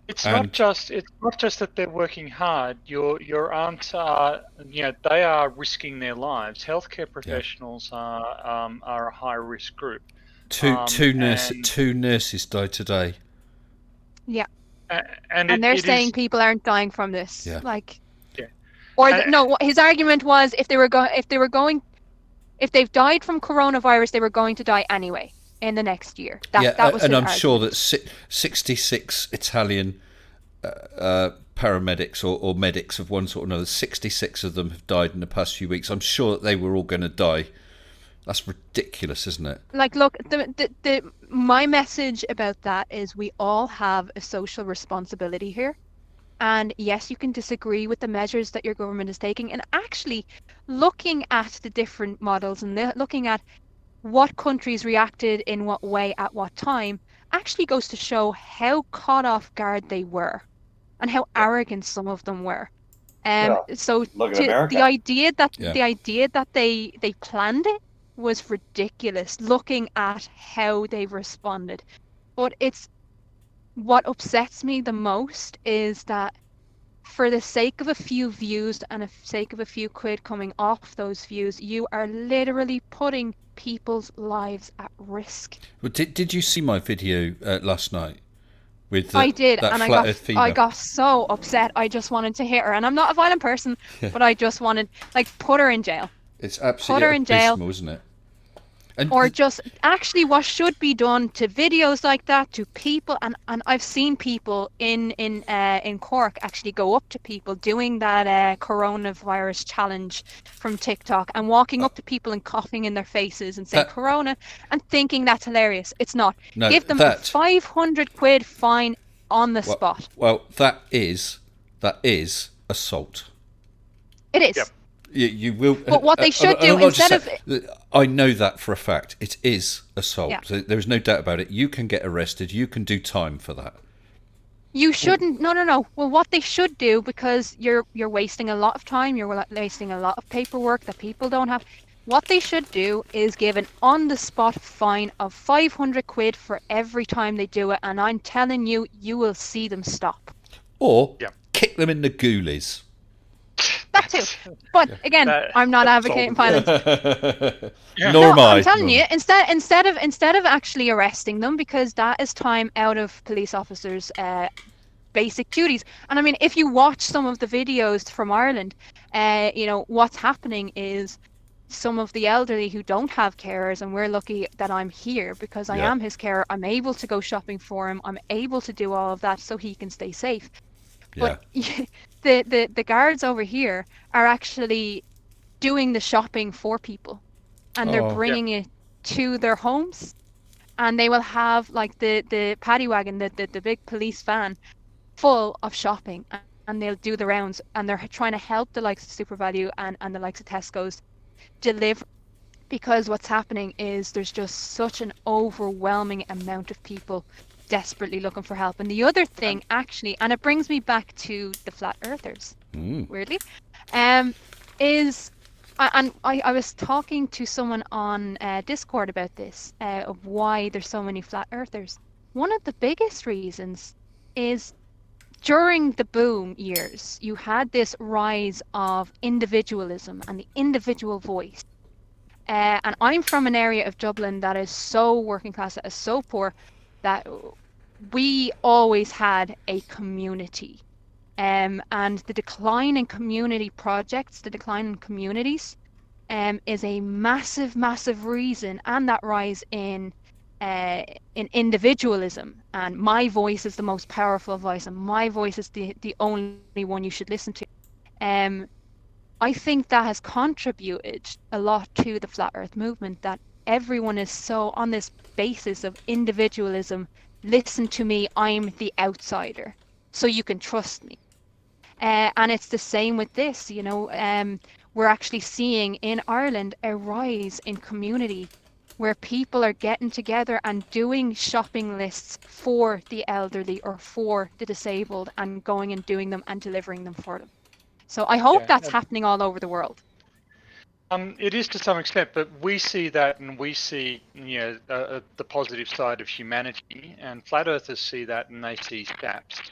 It's not just that they're working hard. Your aunts are, you know, they are risking their lives. Healthcare professionals are a high risk group. Two nurses died today. Yeah. And they're saying people aren't dying from this. Yeah. Like, or no, his argument was if they've died from coronavirus, they were going to die anyway in the next year. That was his I'm argument. sure that 66 Italian paramedics or medics of one sort or another, 66 of them have died in the past few weeks. I'm sure that they were all going to die. That's ridiculous, isn't it? Like, look, my message about that is we all have a social responsibility here. And yes, you can disagree with the measures that your government is taking, and actually looking at the different models and looking at what countries reacted in what way at what time actually goes to show how caught off guard they were, and how arrogant some of them were. So look at America. the idea that they planned it was ridiculous, looking at how they've responded. But what upsets me the most is that for the sake of a few views and the sake of a few quid coming off those views, you are literally putting people's lives at risk. Well, did you see my video last night? I did, that and I got so upset. I just wanted to hit her, and I'm not a violent person, but I just wanted, like, put her in jail. It's absolutely abysmal, isn't it? Or just actually what should be done to videos like that, to people, and I've seen people in Cork actually go up to people doing that coronavirus challenge from TikTok, and walking up to people and coughing in their faces and saying corona, and thinking that's hilarious. It's not. No, give them a 500 quid fine on the spot. Well, that is assault. It is. Yep. You will. But what they should do I know that for a fact. It is assault. Yeah. So there is no doubt about it. You can get arrested. You can do time for that. You shouldn't. No. Well, what they should do, because you're wasting a lot of time. You're wasting a lot of paperwork that people don't have. What they should do is give an on-the-spot fine of 500 quid for every time they do it, and I'm telling you, you will see them stop. Or kick them in the ghoulies. That too. But again, I'm not advocating violence. Nor am I. I'm telling you, instead of actually arresting them, because that is time out of police officers' basic duties. And I mean, if you watch some of the videos from Ireland, you know, what's happening is some of the elderly who don't have carers, and we're lucky that I'm here because I am his carer. I'm able to go shopping for him. I'm able to do all of that so he can stay safe. But the guards over here are actually doing the shopping for people, and they're bringing it to their homes, and they will have like the paddy wagon, the big police van full of shopping, and they'll do the rounds, and they're trying to help the likes of SuperValu and the likes of Tesco's deliver, because what's happening is there's just such an overwhelming amount of people desperately looking for help. And the other thing, actually, and it brings me back to the flat earthers, weirdly, is, and I was talking to someone on Discord about this, of why there's so many flat earthers. One of the biggest reasons is during the boom years, you had this rise of individualism and the individual voice. And I'm from an area of Dublin that is so working class, that is so poor, that we always had a community. And the decline in community projects, the decline in communities, is a massive, massive reason, and that rise in individualism. And my voice is the most powerful voice, and my voice is the only one you should listen to. I think that has contributed a lot to the flat earth movement, that everyone is so on this basis of individualism. Listen to me, I'm the outsider, so you can trust me. And it's the same with this, we're actually seeing in Ireland a rise in community where people are getting together and doing shopping lists for the elderly or for the disabled, and going and doing them and delivering them for them. So I hope that's happening all over the world. It is to some extent, but we see that, and we see the positive side of humanity, and flat earthers see that, and they see SAPs.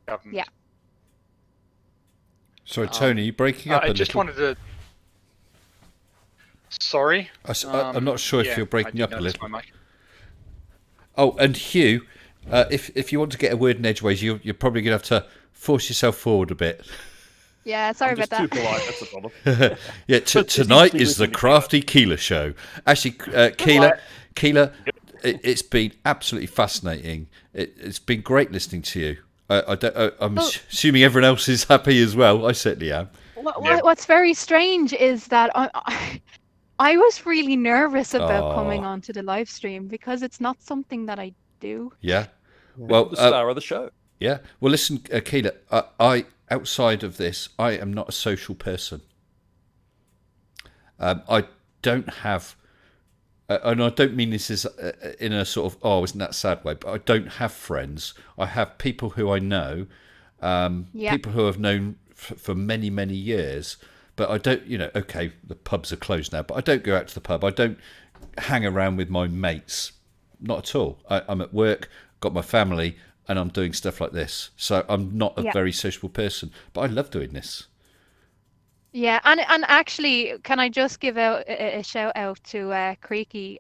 Government. Yeah. Sorry, Tony, you're breaking up a I just little. wanted to. Sorry. I'm not sure if you're breaking I up a did notice little. my mic. Oh, and Hugh, if you want to get a word in edgeways, you're probably going to have to force yourself forward a bit. Yeah, sorry about that. Too polite, that's the problem. Yeah, tonight is the Crafty Keeler show. Actually, Keeler, it's been absolutely fascinating. It's been great listening to you. I'm assuming everyone else is happy as well. I certainly am. What's very strange is that I was really nervous about coming onto the live stream, because it's not something that I do. Yeah. Well, the star of the show. Yeah. Well, listen, Keeler, I outside of this, I am not a social person. I don't have, and I don't mean this as in a sort of, isn't that sad way, but I don't have friends. I have people who I know, people who I've known for many, many years, but I don't, okay, the pubs are closed now, but I don't go out to the pub. I don't hang around with my mates. Not at all. I'm at work, got my family, and I'm doing stuff like this. So I'm not a very sociable person, but I love doing this. Yeah, and actually, can I just give out a shout out to Creaky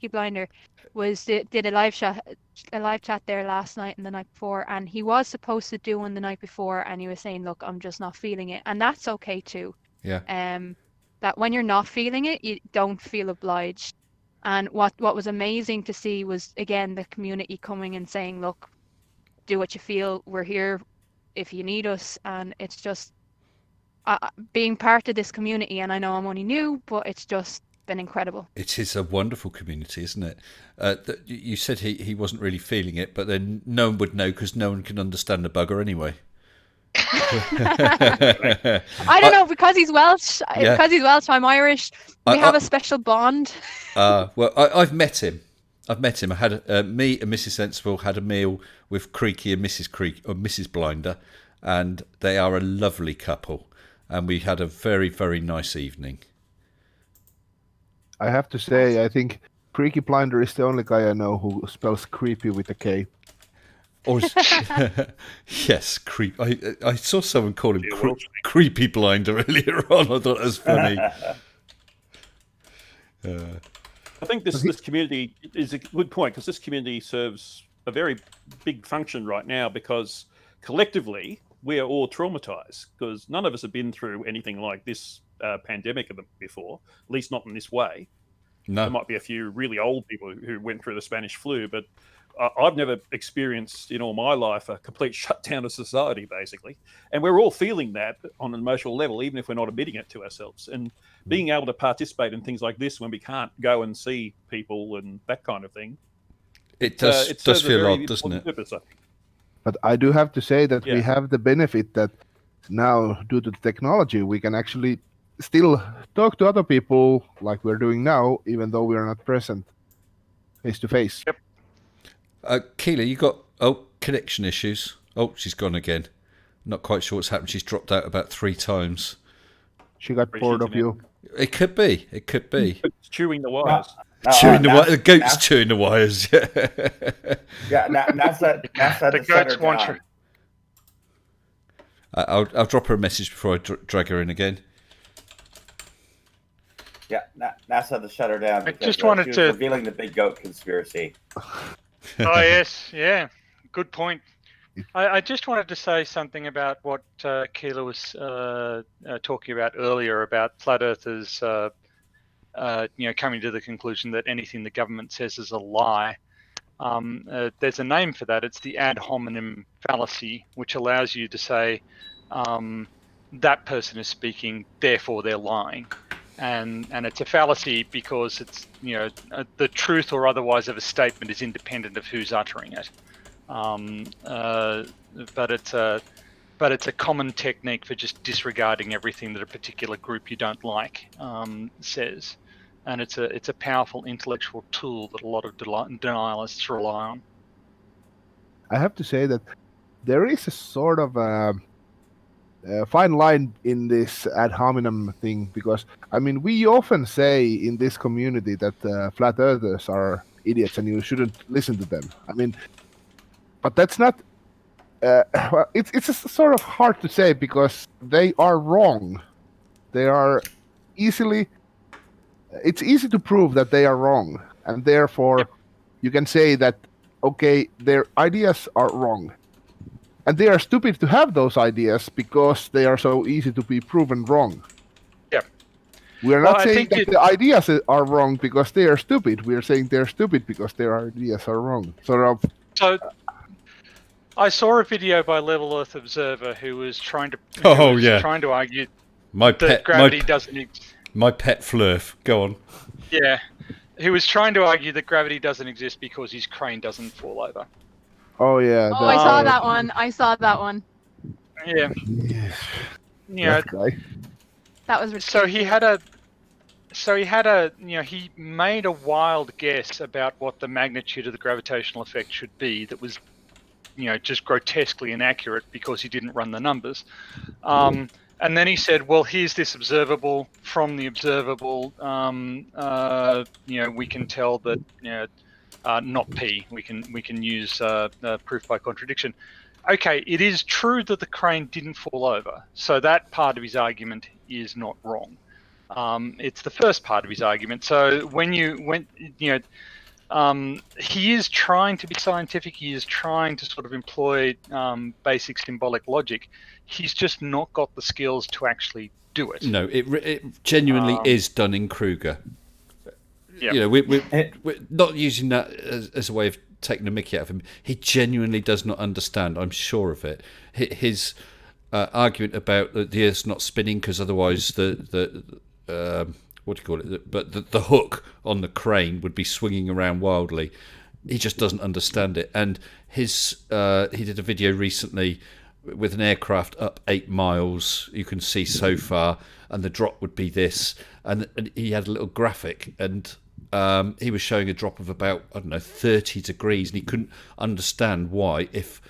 Blinder, did a live chat there last night and the night before, and he was supposed to do one the night before, and he was saying, look, I'm just not feeling it, and that's okay too. Yeah. That when you're not feeling it, you don't feel obliged. And what was amazing to see was, again, the community coming and saying, look, do what you feel, we're here if you need us. And it's just being part of this community, and I know I'm only new, but it's just been incredible. It is a wonderful community, isn't it? You said he wasn't really feeling it, but then no one would know, because no one can understand the bugger anyway. I don't know, because he's Welsh. Yeah. Because he's Welsh, I'm Irish. We have a special bond. Well, I've met him. I had me and Mrs. Sensible had a meal with Creaky and Mrs. Blinder, and they are a lovely couple. And we had a very, very nice evening. I have to say, I think Creaky Blinder is the only guy I know who spells creepy with a K. Or yes, creep. I saw someone call him Creepy Blinder earlier on. I thought that was funny. I think this community is a good point, because this community serves a very big function right now, because collectively we are all traumatized, because none of us have been through anything like this pandemic before, at least not in this way. No. There might be a few really old people who went through the Spanish flu, but I've never experienced in all my life a complete shutdown of society, basically. And we're all feeling that on an emotional level, even if we're not admitting it to ourselves. And being able to participate in things like this when we can't go and see people and that kind of thing. It does feel odd, doesn't it? Purpose, I think. But I do have to say that we have the benefit that now, due to the technology, we can actually still talk to other people like we're doing now, even though we are not present. face to face. Keela, you got connection issues. Oh, she's gone again. Not quite sure what's happened. She's dropped out about 3 times. She got bored of you. It could be. It could be. It's chewing the wires. Chewing the wires. The goat's chewing the wires. Yeah, NASA The goats want you. I'll drop her a message before I drag her in again. Yeah, NASA to shut her down. I Because, just wanted she was to- revealing the big goat conspiracy. Oh yes, yeah, good point. I just wanted to say something about what Keela was talking about earlier about flat earthers, coming to the conclusion that anything the government says is a lie. There's a name for that. It's the ad hominem fallacy, which allows you to say that person is speaking, therefore they're lying. And it's a fallacy because it's the truth or otherwise of a statement is independent of who's uttering it. But it's a common technique for just disregarding everything that a particular group you don't like says, and it's a powerful intellectual tool that a lot of denialists rely on. I have to say that there is a sort of fine line in this ad hominem thing, because I mean we often say in this community that flat earthers are idiots and you shouldn't listen to them. I mean, but that's not. Well, it's a sort of hard to say because they are wrong. They are easily. It's easy to prove that they are wrong, and therefore you can say that okay, their ideas are wrong. And they are stupid to have those ideas because they are so easy to be proven wrong. Yeah. We are not saying that the ideas are wrong because they are stupid. We are saying they're stupid because their ideas are wrong. So I saw a video by Level Earth Observer who was trying to trying to argue that gravity doesn't exist. My pet Flurf. Go on. Yeah. He was trying to argue that gravity doesn't exist because his crane doesn't fall over. Oh yeah. Oh, I saw that one. I saw that one. Yeah. Yes. Yeah. That guy. That was ridiculous. He made a wild guess about what the magnitude of the gravitational effect should be that was, just grotesquely inaccurate because he didn't run the numbers. And then he said, well, here's this observable. From the observable, we can tell that, not P. We can use proof by contradiction. Okay, it is true that the crane didn't fall over, so that part of his argument is not wrong. It's the first part of his argument. So he is trying to be scientific. He is trying to sort of employ basic symbolic logic. He's just not got the skills to actually do it. No, it genuinely is Dunning-Kruger. Yeah. We're not using that as a way of taking the mickey out of him. He genuinely does not understand. I'm sure of it. His argument about the Earth's not spinning because otherwise the what do you call it? But the hook on the crane would be swinging around wildly. He just doesn't understand it. And he did a video recently with an aircraft up 8 miles. You can see so far, and the drop would be this. And he had a little graphic, and he was showing a drop of about 30 degrees, and he couldn't understand why, if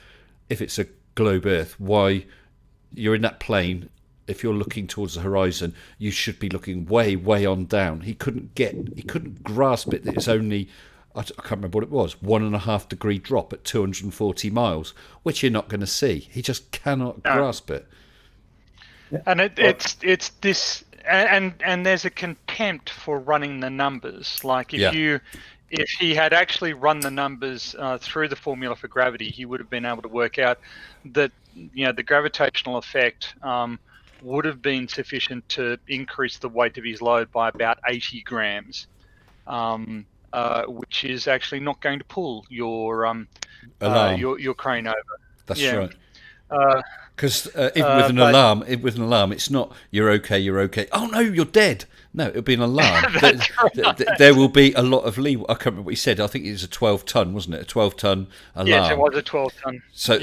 it's a globe Earth, why you're in that plane. If you're looking towards the horizon, you should be looking way on down. He couldn't grasp it that it's only, I can't remember what it was, 1.5 degree drop at 240 miles, which you're not going to see. He just cannot grasp it. And it's this, and there's a contempt for running the numbers. Like if he had actually run the numbers through the formula for gravity, he would have been able to work out that the gravitational effect would have been sufficient to increase the weight of his load by about 80 grams, which is actually not going to pull your crane over. That's right. Because Even with an alarm, it's not you're okay. Oh no, you're dead. No, it'll be an alarm. There will be a lot of leeway. I can't remember what he said. I think it was a 12-ton, wasn't it? A 12-ton alarm. Yes, it was a 12-ton. So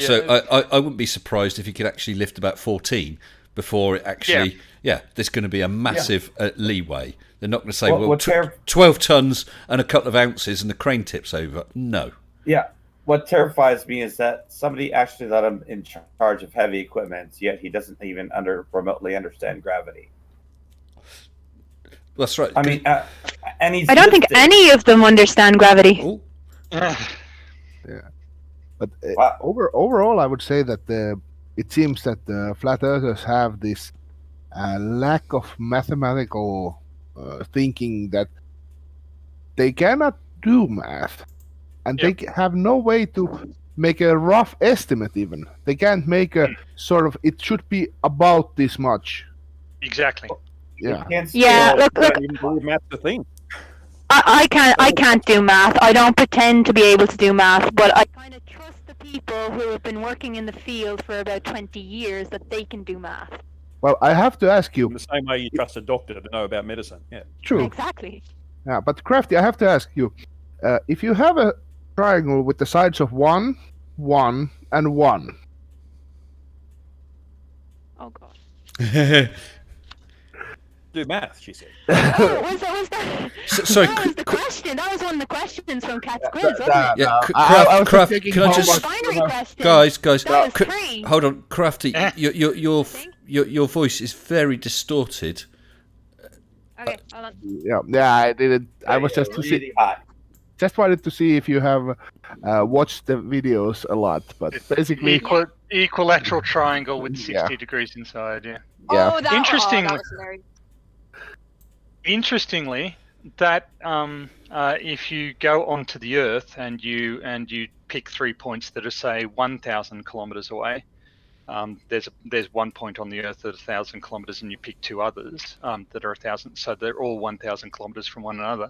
I wouldn't be surprised if he could actually lift about 14. before it actually. Yeah, there's going to be a massive leeway. They're not going to say, What 12 tons and a couple of ounces and the crane tips over. No. Yeah. What terrifies me is that somebody actually let him in charge of heavy equipment, yet he doesn't even remotely understand gravity. That's right. I mean, and he's I don't think any of them understand gravity. Ooh. Yeah. But Wow. overall, I would say that it seems that the flat earthers have this lack of mathematical thinking, that they cannot do math, and they have no way to make a rough estimate even. They can't make a sort of, it should be about this much. Exactly. Yeah. Look. Math's the thing. I can't do math. I don't pretend to be able to do math, but I kind of trust the people who have been working in the field for about 20 years that they can do math. Well, I have to ask you. In the same way you trust a doctor to know about medicine. Yeah. True. Exactly. Yeah, but Crafty, I have to ask you, if you have a triangle with the sides of 1, 1, and 1. Oh god. Do math, she said. Oh, was that? Sorry, That was the question. That was one of the questions from Cat's Quiz, wasn't it? Yeah, I was Craft, thinking can I how just... much- Binary question. Guys, That was 3. hold on. Crafty, your voice is very distorted. Okay, hold on. Yeah, I didn't. I was just to see. really hot. Just wanted to see if you have watched the videos a lot, but basically, Equilateral triangle with 60 Yeah. degrees inside. Yeah. yeah. Oh, that, Interesting. that was hilarious. Interestingly, that if you go onto the Earth and you pick 3 points that are say 1,000 kilometers away, there's 1 point on the Earth that's 1,000 kilometers, and you pick 2 others that are 1,000, so they're all 1,000 kilometers from one another.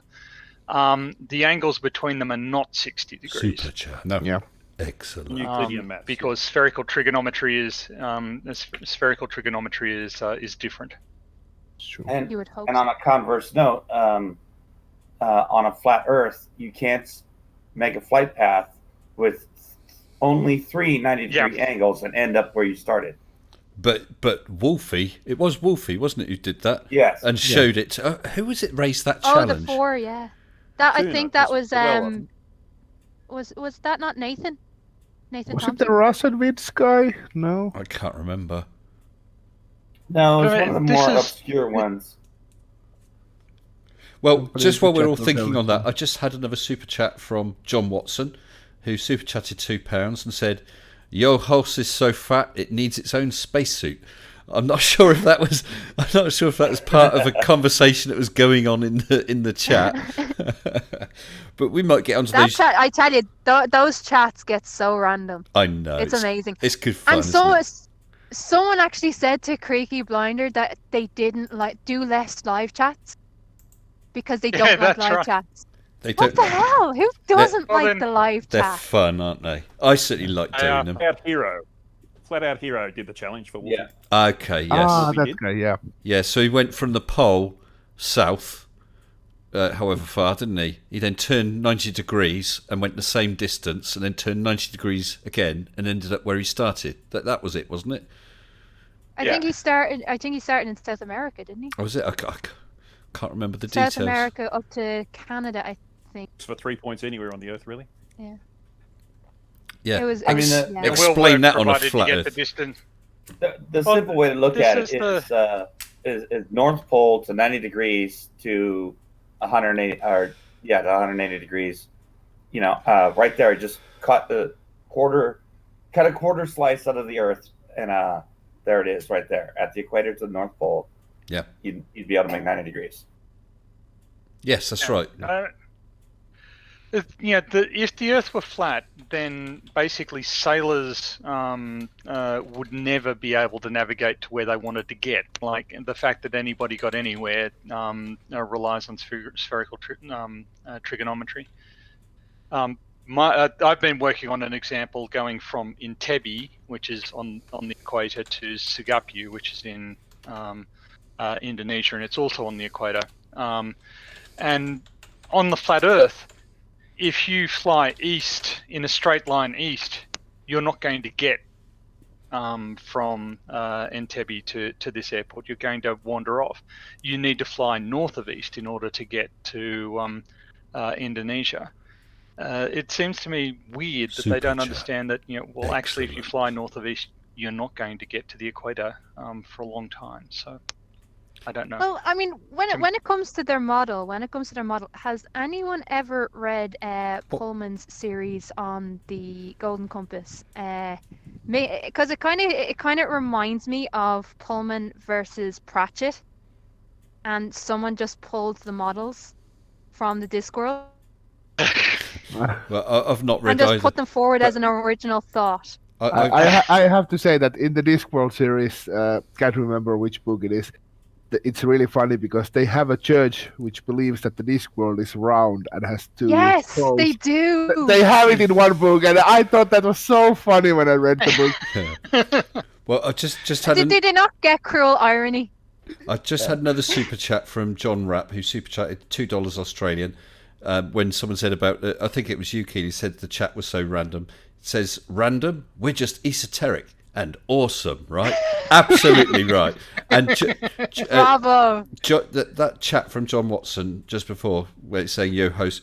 The angles between them are not 60 degrees. Super chat. No. Yeah. Excellent. Euclidean maths. Because spherical trigonometry is different. Sure. And, You would hope and on a converse note, on a flat Earth, you can't make a flight path with only 3 90-degree angles and end up where you started. But Wolfie, it was Wolfie, wasn't it, who did that? Yes. And showed it. Who was it raised that Oh, challenge? the 4, yeah. That I Tuna think that was was was that not Nathan? Nathan Was it Thompson? the Rosenwitz guy? No. I can't remember. No, it's I one mean, of the this more is- obscure ones. Well, Put it just into while we're chat, all don't thinking tell on me. that, I just had another super chat from John Watson, who super chatted £2 and said, "Your horse is so fat it needs its own spacesuit." I'm not sure if that was. I'm not sure if that was part of a conversation that was going on in the chat. But we might get onto That those. chat, I tell you, those chats get so random. I know It's amazing. It's good fun. And isn't it? someone actually said to Creaky Blinder that they didn't do less live chats because they don't like that's live right. chats. They What don't. the hell? Who doesn't Well, like then- the live They're chat? fun, aren't they? I certainly like doing them. Flat Out Hero did the challenge for Wolfie. Yeah. Okay. Yes. Ah, We that did. guy. Yeah. Yeah, so he went from the pole south, however far, didn't he? He then turned 90 degrees and went the same distance, and then turned 90 degrees again, and ended up where he started. That was it, wasn't it? I Yeah. think he started in South America, didn't he? Or was it? I can't remember the South details. America up to Canada, I think. It's for 3 points anywhere on the Earth, really. Yeah. It was. I mean, yeah. It will Explain work, that on a provided you flat get Earth. the distance. The Well, simple way to look this at is it is North Pole to 90 degrees to 180, or to 180 degrees. You know, right there, just cut a quarter slice out of the Earth, and there it is, right there at the equator to the North Pole. Yeah. You'd be able to make 90 degrees. Yes, that's right. If the Earth were flat, then basically sailors would never be able to navigate to where they wanted to get. Like the fact that anybody got anywhere relies on spherical trigonometry. I've been working on an example going from Entebbe, which is on the equator, to Sugapu, which is in Indonesia, and it's also on the equator. And on the flat Earth, if you fly east in a straight line east, you're not going to get from Entebbe to this airport, you're going to wander off. You need to fly north of east in order to get to Indonesia. It seems to me weird that they don't understand that, actually, if you fly north of east, you're not going to get to the equator for a long time. So I don't know. Well, I mean, when it comes to their model, has anyone ever read Pullman's series on the Golden Compass? Because it kind of reminds me of Pullman versus Pratchett, and someone just pulled the models from the Discworld Well, I've not read and just either. put them forward as an original thought. I have to say that in the Discworld series, can't remember which book it is. It's really funny because they have a church which believes that the Discworld is round and has two poles. They do. They have it in one book, and I thought that was so funny when I read the book. Well, I just had Did they not get cruel irony? I just had another super chat from John Rapp, who super chatted $2 Australian. When someone said about, I think it was you, Keely, said the chat was so random. It says, random? We're just esoteric and awesome, right? Absolutely right. And Bravo. that chat from John Watson just before, where it's saying your house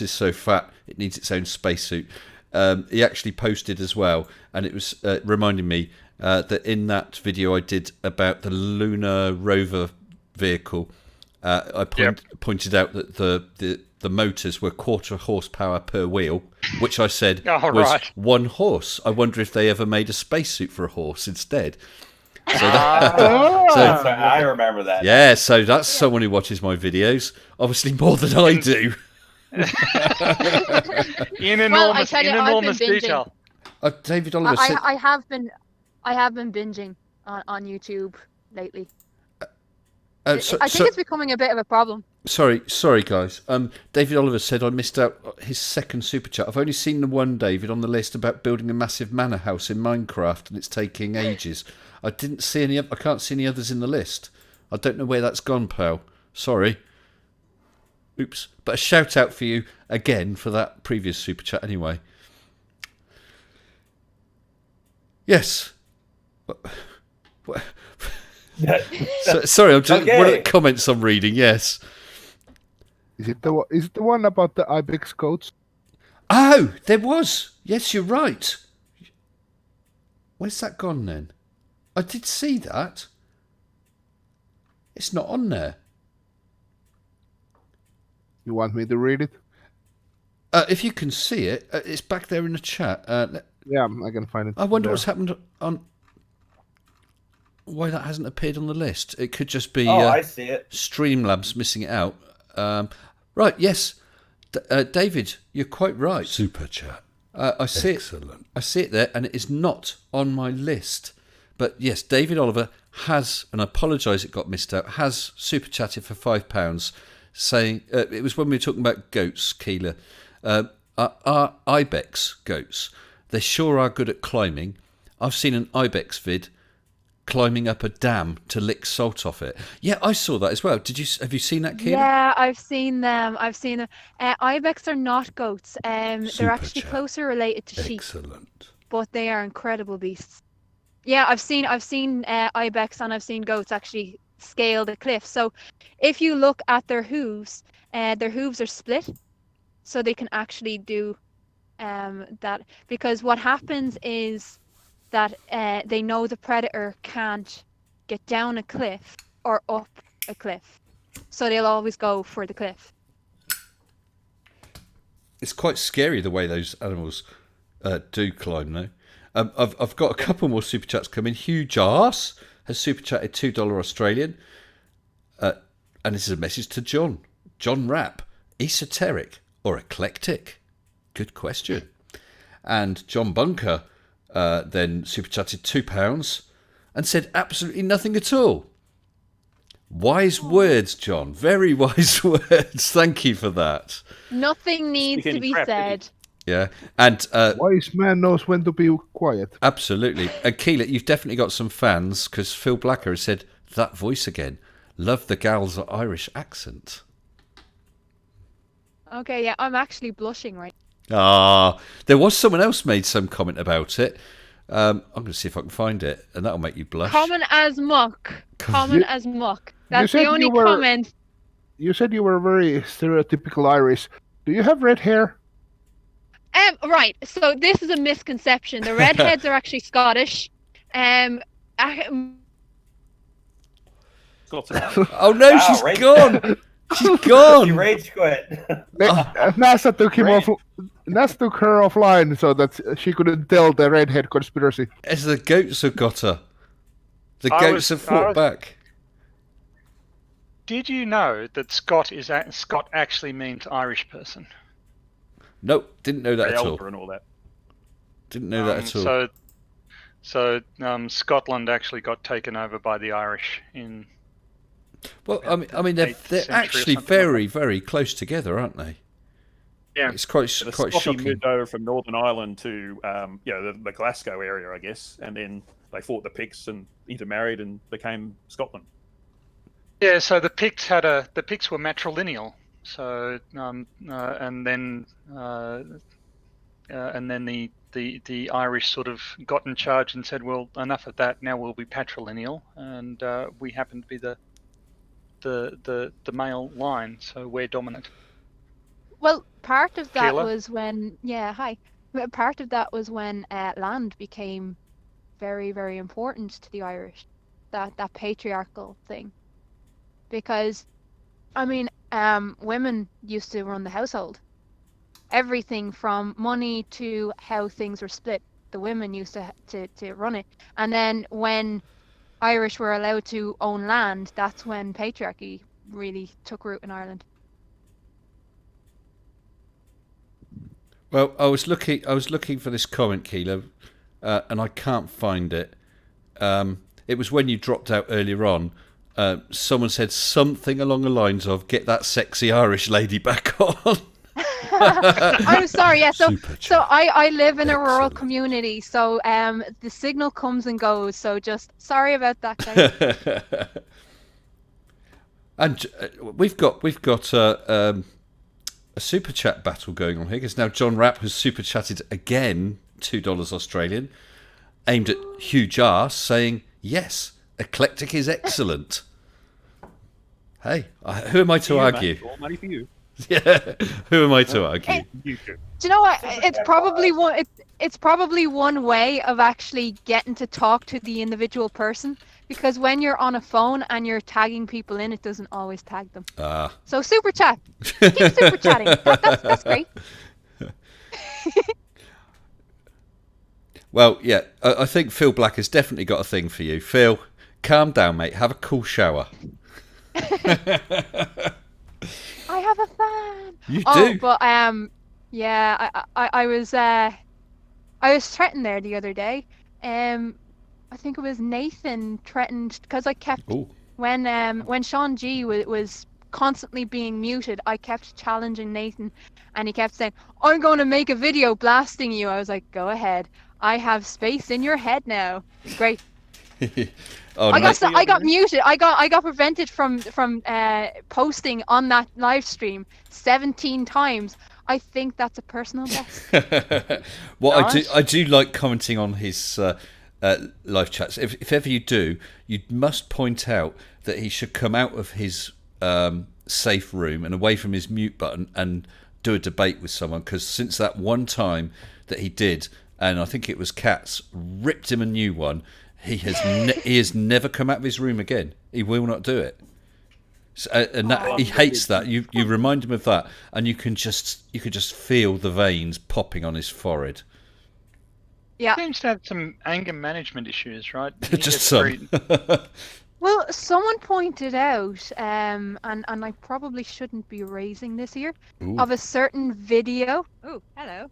is so fat it needs its own spacesuit. He actually posted as well, and it was reminding me that in that video I did about the lunar rover vehicle, I pointed out that the motors were 1/4 horsepower per wheel, which I said was 1 horse. I wonder if they ever made a spacesuit for a horse instead. So I remember that. Yeah, so that's someone who watches my videos, obviously more than I do. in enormous detail. David Oliver said, I have been binging on YouTube lately. I think it's becoming a bit of a problem. Sorry, guys. David Oliver said I missed out his second super chat. I've only seen the one, David, on the list about building a massive manor house in Minecraft, and it's taking ages. I didn't see any. I can't see any others in the list. I don't know where that's gone, pal. Sorry. Oops. But a shout out for you again for that previous super chat anyway. Yes. Sorry, I'm just one of the comments I'm reading. Yes. Is it the one about the ibex goats? Oh, there was. Yes, you're right. Where's that gone then? I did see that. It's not on there. You want me to read it? If you can see it, it's back there in the chat. Yeah, I can find it. I wonder what's happened on. Why that hasn't appeared on the list? It could just be. I see it. Streamlabs missing it out. Right. Yes, David, you're quite right. Super chat. I see Excellent. it. I see it there, and it is not on my list. But yes, David Oliver has, and I apologise it got missed out, has super chatted for £5, saying it was when we were talking about goats, Keeler. Are ibex goats? They sure are good at climbing. I've seen an ibex vid climbing up a dam to lick salt off it. Yeah, I saw that as well. Have you seen that, Keeler? Yeah, I've seen them. Ibex are not goats. They're actually closer related to sheep. Excellent. But they are incredible beasts. Yeah, I've seen ibex and I've seen goats actually scale the cliff. So if you look at their hooves are split, so they can actually do that. Because what happens is that they know the predator can't get down a cliff or up a cliff, so they'll always go for the cliff. It's quite scary the way those animals do climb, though. I've got a couple more super chats coming. Hugh Jars has super chatted $2 Australian, and this is a message to John. John Rapp, esoteric or eclectic? Good question. And John Bunker then super chatted £2 and said absolutely nothing at all. Wise words, John. Very wise words. Thank you for that. Nothing needs to be said. Yeah, and wise man knows when to be quiet. Absolutely. And Keeler, you've definitely got some fans because Phil Blacker has said that voice again. Love the gal's Irish accent. Okay, yeah, I'm actually blushing right. There was someone else made some comment about it. I'm going to see if I can find it, and that'll make you blush. Common as muck. Common You- as muck. you That's the said only you were- comment. You said you were very stereotypical Irish. Do you have red hair? Right. So this is a misconception. The redheads are actually Scottish. I- Oh no, Wow, she's right. gone. She's You gone. rage quit. NASA took him Great. off. NASA took her offline so that she couldn't tell the redhead conspiracy. As the goats have got her. The I goats was- have I fought was- back. Did you know that Scott actually means Irish person? Nope, didn't know that at all. Elder and all that. Didn't know that at all. So Scotland actually got taken over by the Irish in. Well, I mean, they're 8th century or actually something like very, very close together, aren't they? Yeah. It's quite The quite Scotty shocking. moved over from Northern Ireland to the Glasgow area, I guess, and then they fought the Picts and intermarried and became Scotland. Yeah, so the Picts were matrilineal. So and then the Irish sort of got in charge and said, well, enough of that. Now we'll be patrilineal, and we happen to be the male line, so we're dominant. Well, part of that Kayla? was when, part of that was when land became very, very important to the Irish. That patriarchal thing, because, I mean, women used to run the household. Everything from money to how things were split, the women used to run it. And then when Irish were allowed to own land, that's when patriarchy really took root in Ireland. Well, I was looking for this comment, Kilo, and I can't find it. It was when you dropped out earlier on. Someone said something along the lines of "Get that sexy Irish lady back on." I'm sorry, yeah. Super So chat. I live in a rural Excellent. community, so the signal comes and goes. So just sorry about that, guys. And we've got a super chat battle going on here, because now John Rapp has super chatted again, $2 Australian, aimed at Hugh Jar, saying yes, eclectic is excellent. Hey, who am I to argue? All money for you. Yeah, who am I to argue? You too. Do you know what? It's probably one. It's probably one way of actually getting to talk to the individual person, because when you're on a phone and you're tagging people in, it doesn't always tag them. So super chat. Keep super chatting. That's great. Well, yeah, I think Phil Black has definitely got a thing for you. Phil, calm down, mate. Have a cool shower. I have a fan. You Oh, do? but yeah, I was threatened there the other day. I think it was Nathan threatened, because I kept Ooh. when Sean G was constantly being muted, I kept challenging Nathan, and he kept saying, "I'm going to make a video blasting you." I was like, "Go ahead. I have space in your head now." Great. Oh, I Nate- got muted. I got prevented from posting on that live stream 17 times. I think that's a personal best. What Nice. I do like commenting on his live chats. If ever you do, you must point out that he should come out of his safe room and away from his mute button and do a debate with someone. Because since that one time that he did, and I think it was Katz, ripped him a new one, he has never come out of his room again. He will not do it. So, and that, he hates that. You remind him of that, and you can just feel the veins popping on his forehead. Yeah. Seems to have some anger management issues, right? Just He gets some. very- Well, someone pointed out, and I probably shouldn't be raising this here, Ooh. of a certain video. Oh, hello.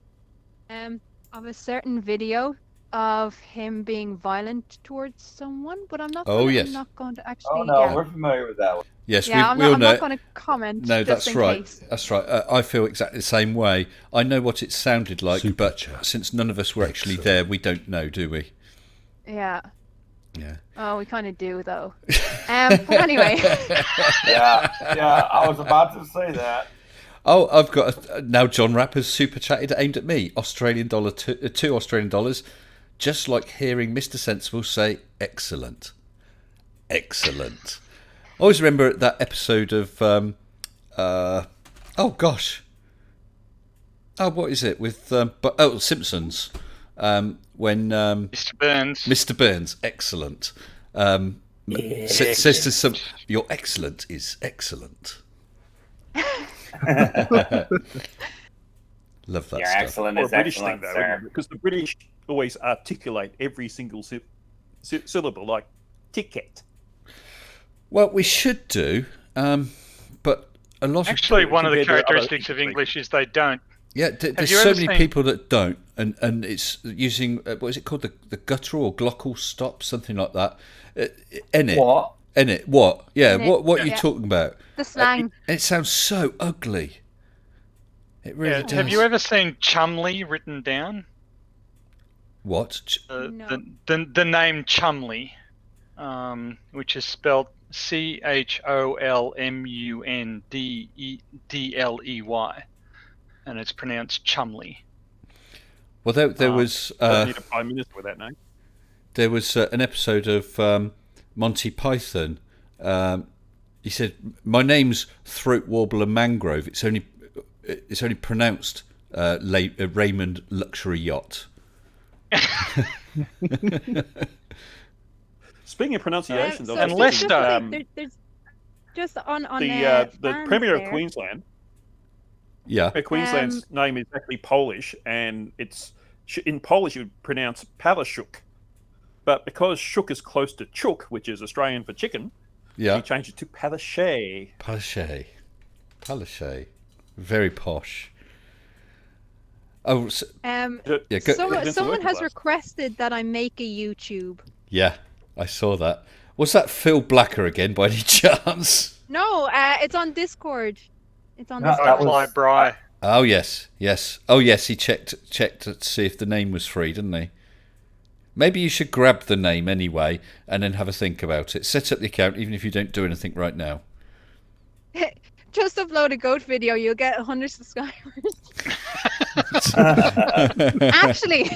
Of a certain video of him being violent towards someone, but I'm not. Oh, yes. I'm not going to actually. Oh no, yeah, we're familiar with that one. Yes, yeah, I'm we all not, I'm know. not going to comment. No, just that's in right. Case. That's right. I feel exactly the same way. I know what it sounded like, Super but chat. since none of us were actually Excellent. there, we don't know, do we? Yeah. Yeah. Oh, we kind of do though. But anyway. Yeah, I was about to say that. Oh, I've got now. John Rapp has super chatted aimed at me. Australian dollar, $2 Australian dollars. just like hearing Mr. Sensible say excellent. Excellent. I always remember that episode of oh gosh. Oh, what is it with Simpsons? When Mr. Burns, excellent. Says to some, your excellent is excellent. Love that Your stuff. excellent Or is a British excellent, thing, though, sir. isn't it? Because the British always articulate every single syllable, like ticket. Well, we should do, but a lot Actually, of one of the compared to other characteristics of English is they don't. yeah, there's you so ever many seen- people that don't, and it's using what is it called, the guttural or glocal stop, something like that. Enit. What? Enit. What? Yeah. Enit, What are you yeah. talking about? The slang. It sounds so ugly. It really does. Have you ever seen Chumley written down? What? No. The name Chumley, which is spelled CHOLMUNDLEY, and it's pronounced Chumley. Well, there was Don't need a prime minister with that name. there was an episode of Monty Python. He said, "My name's Throat Warbler Mangrove. It's only pronounced Raymond Luxury Yacht." Speaking of pronunciations, So I was And just- thinking, Leicester. there's just on the fans Premier there. of Queensland. Yeah. Queensland's name is actually Polish, and it's in Polish you would pronounce Palashuk, but because shuk is close to chuk, which is Australian for chicken, Yeah. he changed it to Palaszczuk. Palaszczuk. Very posh. Oh, Yeah, Someone has requested that I make a YouTube. yeah, I saw that. Was that Phil Blacker again, by any chance? No, it's on Discord. It's on No, Discord. that was- Fly Bry. Oh yes. Oh yes. He checked to see if the name was free, didn't he? Maybe you should grab the name anyway, and then have a think about it. Set up the account, even if you don't do anything right now. Just upload a goat video, you'll get 100 subscribers. actually,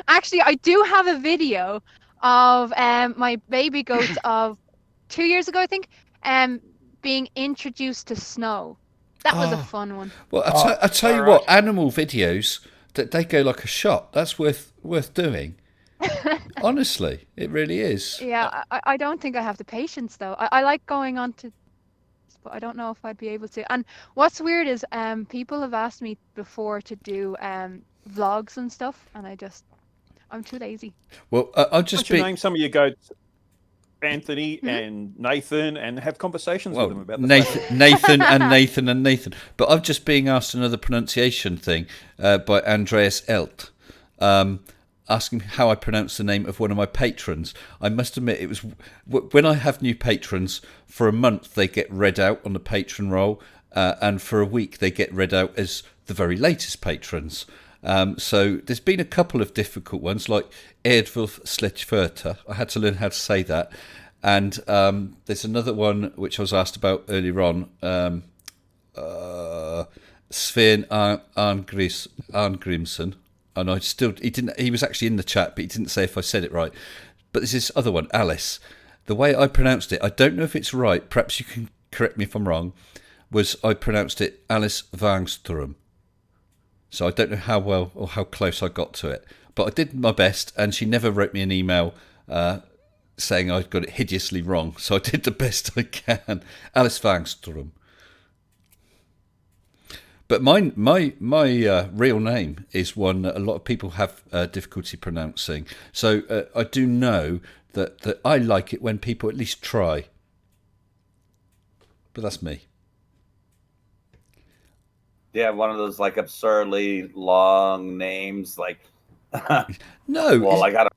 actually, I do have a video of my baby goats of 2 years ago, I think, being introduced to snow. That was a Oh. fun one. Well, I tell you what, animal videos that they go like a shot. That's worth doing. Honestly, it really is. Yeah, I don't think I have the patience though. I like going on to, but I don't know if I'd be able to. And what's weird is people have asked me before to do vlogs and stuff, and I'm too lazy. Well, I'll just Why don't you be. name some of your goats Anthony and Nathan and have conversations with them about the Nathan and Nathan. But I'm just being asked another pronunciation thing by Andreas Elt, asking how I pronounce the name of one of my patrons. I must admit, it was when I have new patrons, for a month they get read out on the patron roll, and for a week they get read out as the very latest patrons. So there's been a couple of difficult ones, like Erdwulf Sletchverter. I had to learn how to say that. And there's another one which I was asked about earlier on, Sven Arngrimsson. And he was actually in the chat, but he didn't say if I said it right. But there's this other one, Alice. The way I pronounced it, I don't know if it's right, perhaps you can correct me if I'm wrong, was I pronounced it Alice Wangström. So I don't know how well or how close I got to it. But I did my best, and she never wrote me an email saying I got it hideously wrong. So I did the best I can. Alice Wangström. But my real name is one that a lot of people have difficulty pronouncing. So I do know that I like it when people at least try. But that's me. Yeah, one of those like absurdly long names, like. No. Well, I got.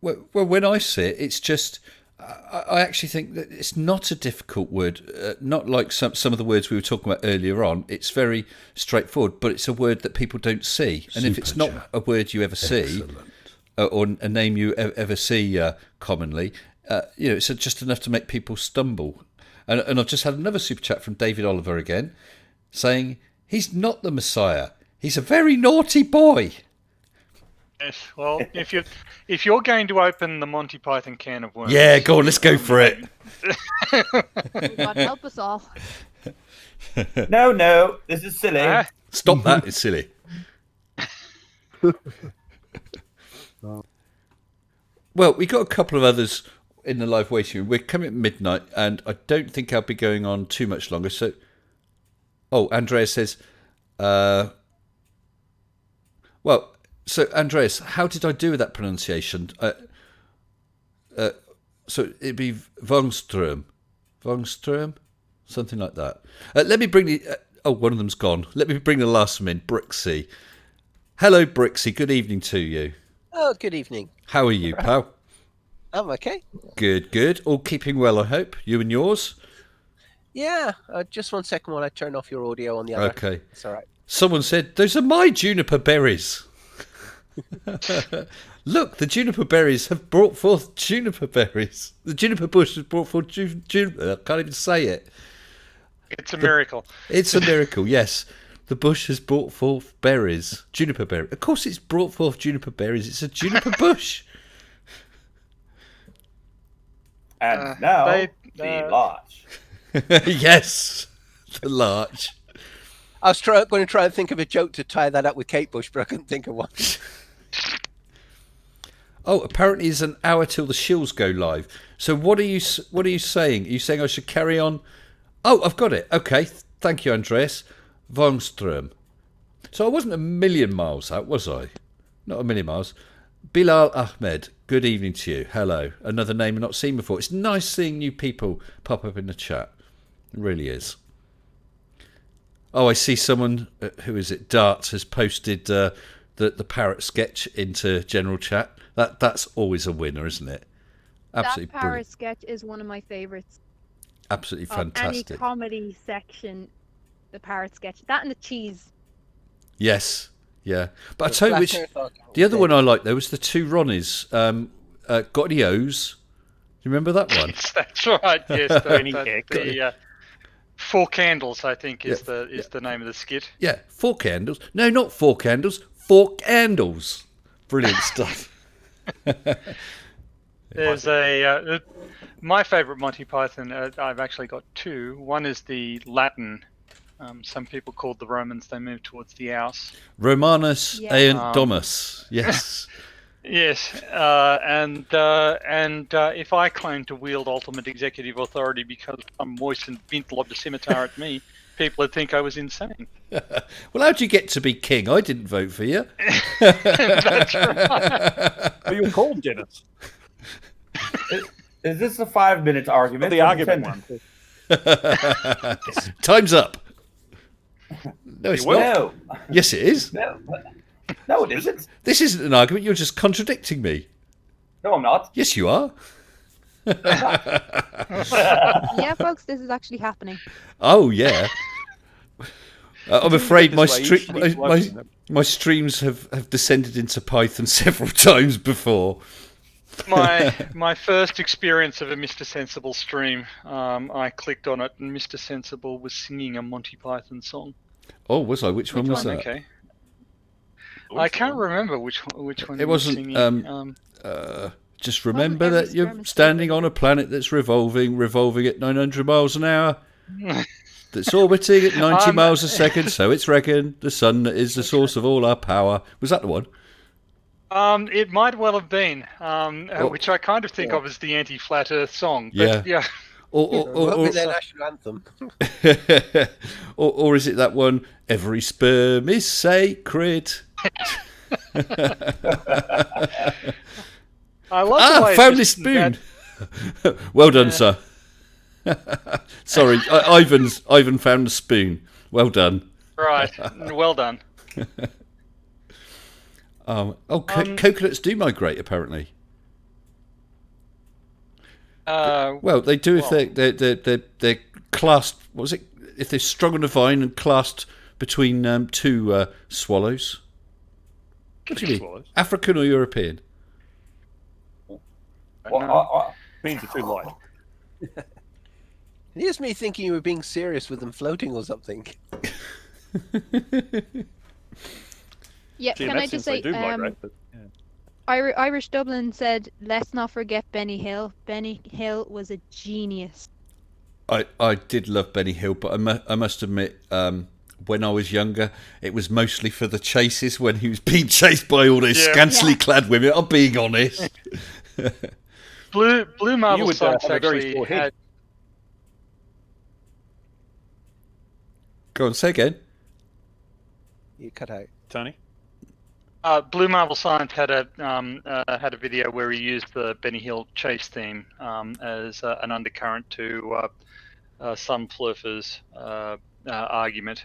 Well, when I see it, it's just. I actually think that it's not a difficult word. Not like some of the words we were talking about earlier on. It's very straightforward, but it's a word that people don't see. And if it's not a word you ever see, or a name you ever see commonly, it's just enough to make people stumble. And I've just had another super chat from David Oliver again, saying he's not the Messiah. He's a very naughty boy. Yes. Well, if you're going to open the Monty Python can of worms, Yeah, go on, let's go for it. God help us all. No, this is silly. Stop that, it's silly. Well, we got a couple of others in the live waiting room. We're coming at midnight, and I don't think I'll be going on too much longer. So, Andrea says, well, so Andreas, how did I do with that pronunciation? So it'd be Vongström, something like that. Let me bring the. One of them's gone. Let me bring the last one in, Brixie. Hello, Brixie. Good evening to you. Oh, good evening. How are you, pal? I'm okay. Good. All keeping well, I hope. You and yours? Yeah, just 1 second while I turn off your audio on the other. Okay. It's all right. Someone said, those are my juniper berries. Look, the juniper berries have brought forth juniper berries. The juniper bush has brought forth juniper. I can't even say it. It's a miracle. It's a miracle, yes. The bush has brought forth berries. Juniper berries. Of course it's brought forth juniper berries. It's a juniper bush. And now, the larch. Yes, the larch. I was going to try and think of a joke to tie that up with Kate Bush, but I couldn't think of one. Apparently it's an hour till the shills go live. So what are you saying? Are you saying I should carry on? I've got it. Okay, thank you, Andreas. Vongström. So I wasn't a million miles out, was I? Not a million miles. Bilal Ahmed, good evening to you. Hello. Another name I've not seen before. It's nice seeing new people pop up in the chat. It really is. I see someone, who is it? Darts has posted the parrot sketch into general chat. That's always a winner, isn't it? Absolutely That parrot brilliant. sketch is one of my favourites. Absolutely Of fantastic. any comedy section, the parrot sketch. That and the cheese. Yes, yeah. But I tell you which, the other one I liked though was the two Ronnies. Got any O's? Do you remember that one? Yes, that's right. Yes, the Four Candles, I think, is the name of the skit. Yeah, 4 candles. No, not 4 candles. 4 candles. Brilliant stuff. There's my favourite Monty Python. I've actually got two. One is the Latin. Some people called the Romans. They moved towards the Aus. Romanus and Domus. Yes. Yes, and if I claim to wield ultimate executive authority because some moistened bint lobbed a scimitar at me, people would think I was insane. Well, how'd you get to be king? I didn't vote for you. That's right. Are you called Dennis? Is this a 5 minute argument? The argument one. Time's up. No, it's not. No. Yes, it is. No, it isn't. This isn't an argument. You're just contradicting me. No, I'm not. Yes, you are. Yeah, folks, this is actually happening. Oh, yeah. I'm afraid my This way, my streams have descended into Python several times before. My first experience of a Mr. Sensible stream, I clicked on it and Mr. Sensible was singing a Monty Python song. Oh, was I? Which one was that? Okay. I can't remember which one. It wasn't. Singing. Just remember that you're standing on a planet that's revolving at 900 miles an hour. That's orbiting at 90 miles a second, so it's reckoned. The sun is the source of all our power. Was that the one? It might well have been, which I kind of think of as the anti-flat Earth song. But yeah. Or their national anthem. or is it that one? Every sperm is sacred. I love the way found this spoon. Well done, sir. Sorry, Ivan found the spoon. Well done. Right, well done. Coconuts do migrate apparently. Well, they do if they're classed. What was it? If they're strung on a vine and classed between two swallows. What do you mean? Swallows. African or European? Means are too light. Here's me thinking you were being serious with them floating or something. Yeah, See, in can that I sense, just they say, do migrate. But, yeah. Irish Dublin said, let's not forget Benny Hill. Benny Hill was a genius. I did love Benny Hill, but I must admit, when I was younger, it was mostly for the chases when he was being chased by all those Yeah. scantily clad women. I'm being honest. Blue Marble You would Science have a very actually short head. had. Go on, say again. You cut out. Tony? Blue Marble Science had a video where he used the Benny Hill chase theme as an undercurrent to some Flurfers argument,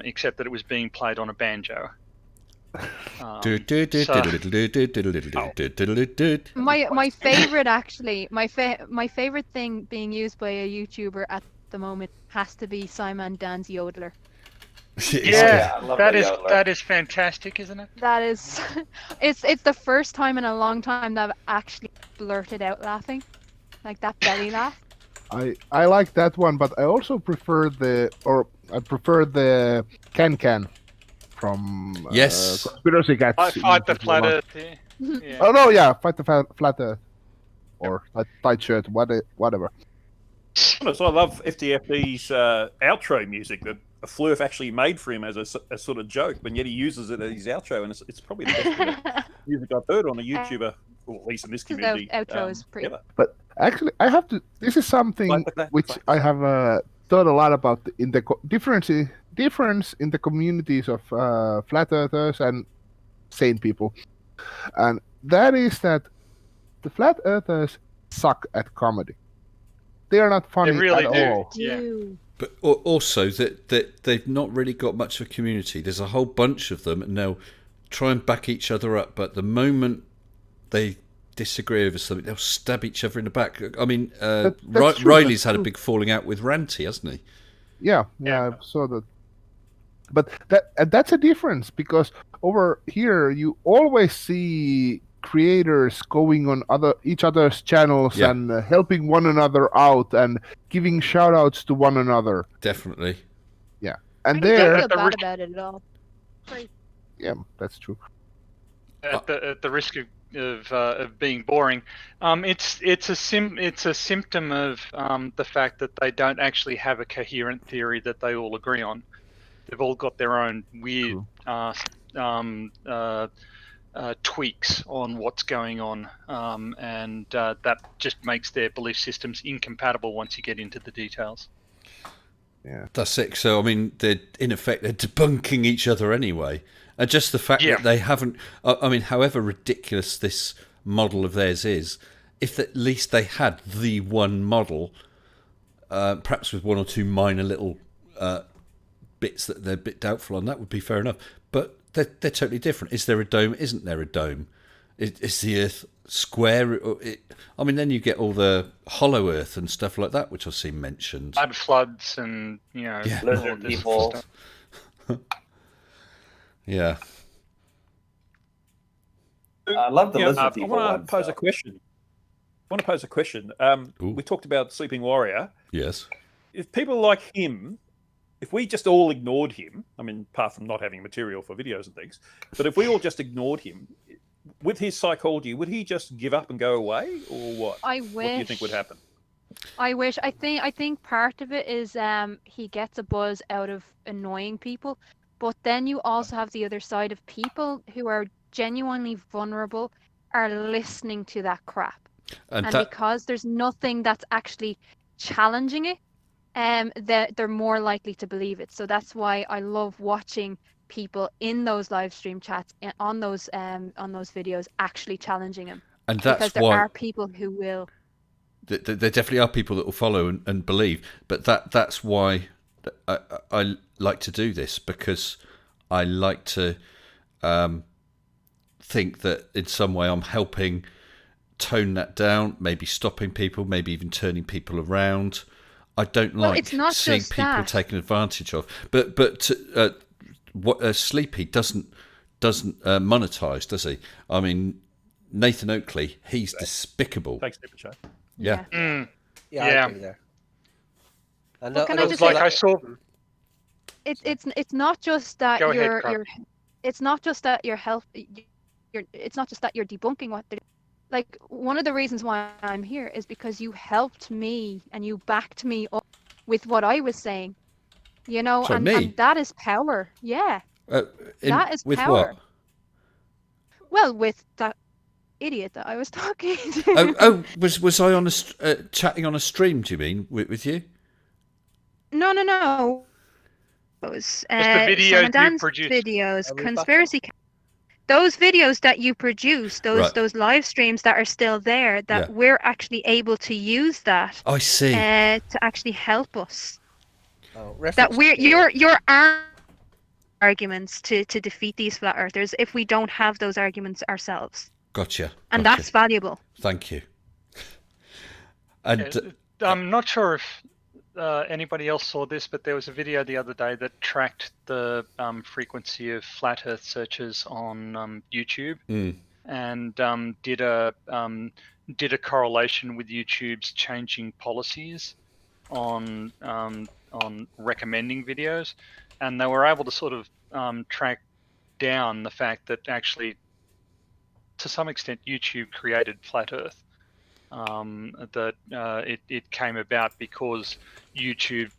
except that it was being played on a banjo. My favorite actually, my favorite thing being used by a YouTuber at the moment has to be Simon Dan's yodeler. Yeah, I love that the is yodeler. that is fantastic, isn't it? That is, it's the first time in a long time that I've actually blurted out laughing, like that belly laugh. I like that one, but I also prefer the can from Yes. Conspiracy Cats. I fight the flat Earth. Yeah. Oh no, yeah, fight the flat Earth or tight shirt, whatever. So I love FTFD's outro music that a Flurf actually made for him as a sort of joke, but yet he uses it as his outro, and it's probably the best bit of music I've heard on a YouTuber, or at least in this community. Outro is pretty. Ever. But actually, I have to. This is something which I have thought a lot about in the difference in the communities of flat earthers and sane people, and that is that the flat earthers suck at comedy. They are not funny They really at do. all. Yeah. But also that they've not really got much of a community. There's a whole bunch of them, and they'll try and back each other up. But the moment they disagree over something, they'll stab each other in the back. I mean, That's true, Riley's that's had a true. big falling out with Ranty, hasn't he? Yeah, I saw that. But that's a difference, because over here you always see creators going on each other's channels and helping one another out and giving shout outs to one another. Definitely. Yeah. And I there don't feel bad about it at all. yeah, that's true. At the risk of being boring, it's a symptom of the fact that they don't actually have a coherent theory that they all agree on. They've all got their own weird tweaks on what's going on, and that just makes their belief systems incompatible once you get into the details. Yeah, that's it. So I mean, they're debunking each other anyway, and just the fact that they haven't. I mean, however ridiculous this model of theirs is, if at least they had the one model, perhaps with one or two minor little bits that they're a bit doubtful on, that would be fair enough. But they're totally different. Is there a dome? Isn't there a dome? Is the Earth square? I mean, then you get all the hollow Earth and stuff like that, which I've seen mentioned. Mud floods and lizard people. Yeah. I love the lizard people. I want to pose a question. We talked about Sleeping Warrior. Yes. If people like him, if we just all ignored him, I mean, apart from not having material for videos and things, but if we all just ignored him, with his psychology, would he just give up and go away, or what? I wish. What do you think would happen? I wish. I think part of it is he gets a buzz out of annoying people, but then you also have the other side of people who are genuinely vulnerable are listening to that crap, and because there's nothing that's actually challenging it, they're more likely to believe it. So that's why I love watching people in those live stream chats on those videos actually challenging him. And that's because there are people who will. There definitely are people that will follow and believe, but that's why I like to do this, because I like to think that in some way I'm helping tone that down, maybe stopping people, maybe even turning people around. I don't like seeing people taken advantage of. But what Sleepy doesn't monetize, does he? I mean, Nathan Oakley, he's despicable. Thanks, David Show. Yeah. Yeah, I agree there. Can I just say, I saw. It's not just that it's not just that it's not just that you're debunking what they're like. One of the reasons why I'm here is because you helped me and you backed me up with what I was saying, Sorry, and me? that is power. Yeah, that is With power. what? Well, with that idiot that I was talking to. Was I on chatting on a stream? Do you mean with you? No. Those Just the videos Sam and you Dan's produced. videos, conspiracy. Those videos that you produce, Right. those live streams that are still there, that Yeah. we're actually able to use that I see. to actually help us. Oh, That reference we're to your arguments to defeat these flat earthers if we don't have those arguments ourselves, Gotcha. and that's valuable. Thank you. And I'm not sure if anybody else saw this, but there was a video the other day that tracked the frequency of flat Earth searches on YouTube, and did a correlation with YouTube's changing policies on recommending videos, and they were able to sort of track down the fact that actually, to some extent, YouTube created flat Earth. It came about because YouTube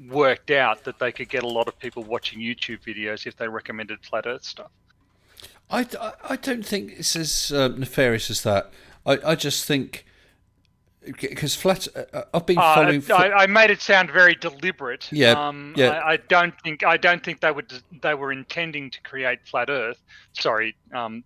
worked out that they could get a lot of people watching YouTube videos if they recommended flat Earth stuff. I don't think it's as nefarious as that. I just think because I've been following. I made it sound very deliberate. Yeah. I don't think they were intending to create flat Earth. Sorry,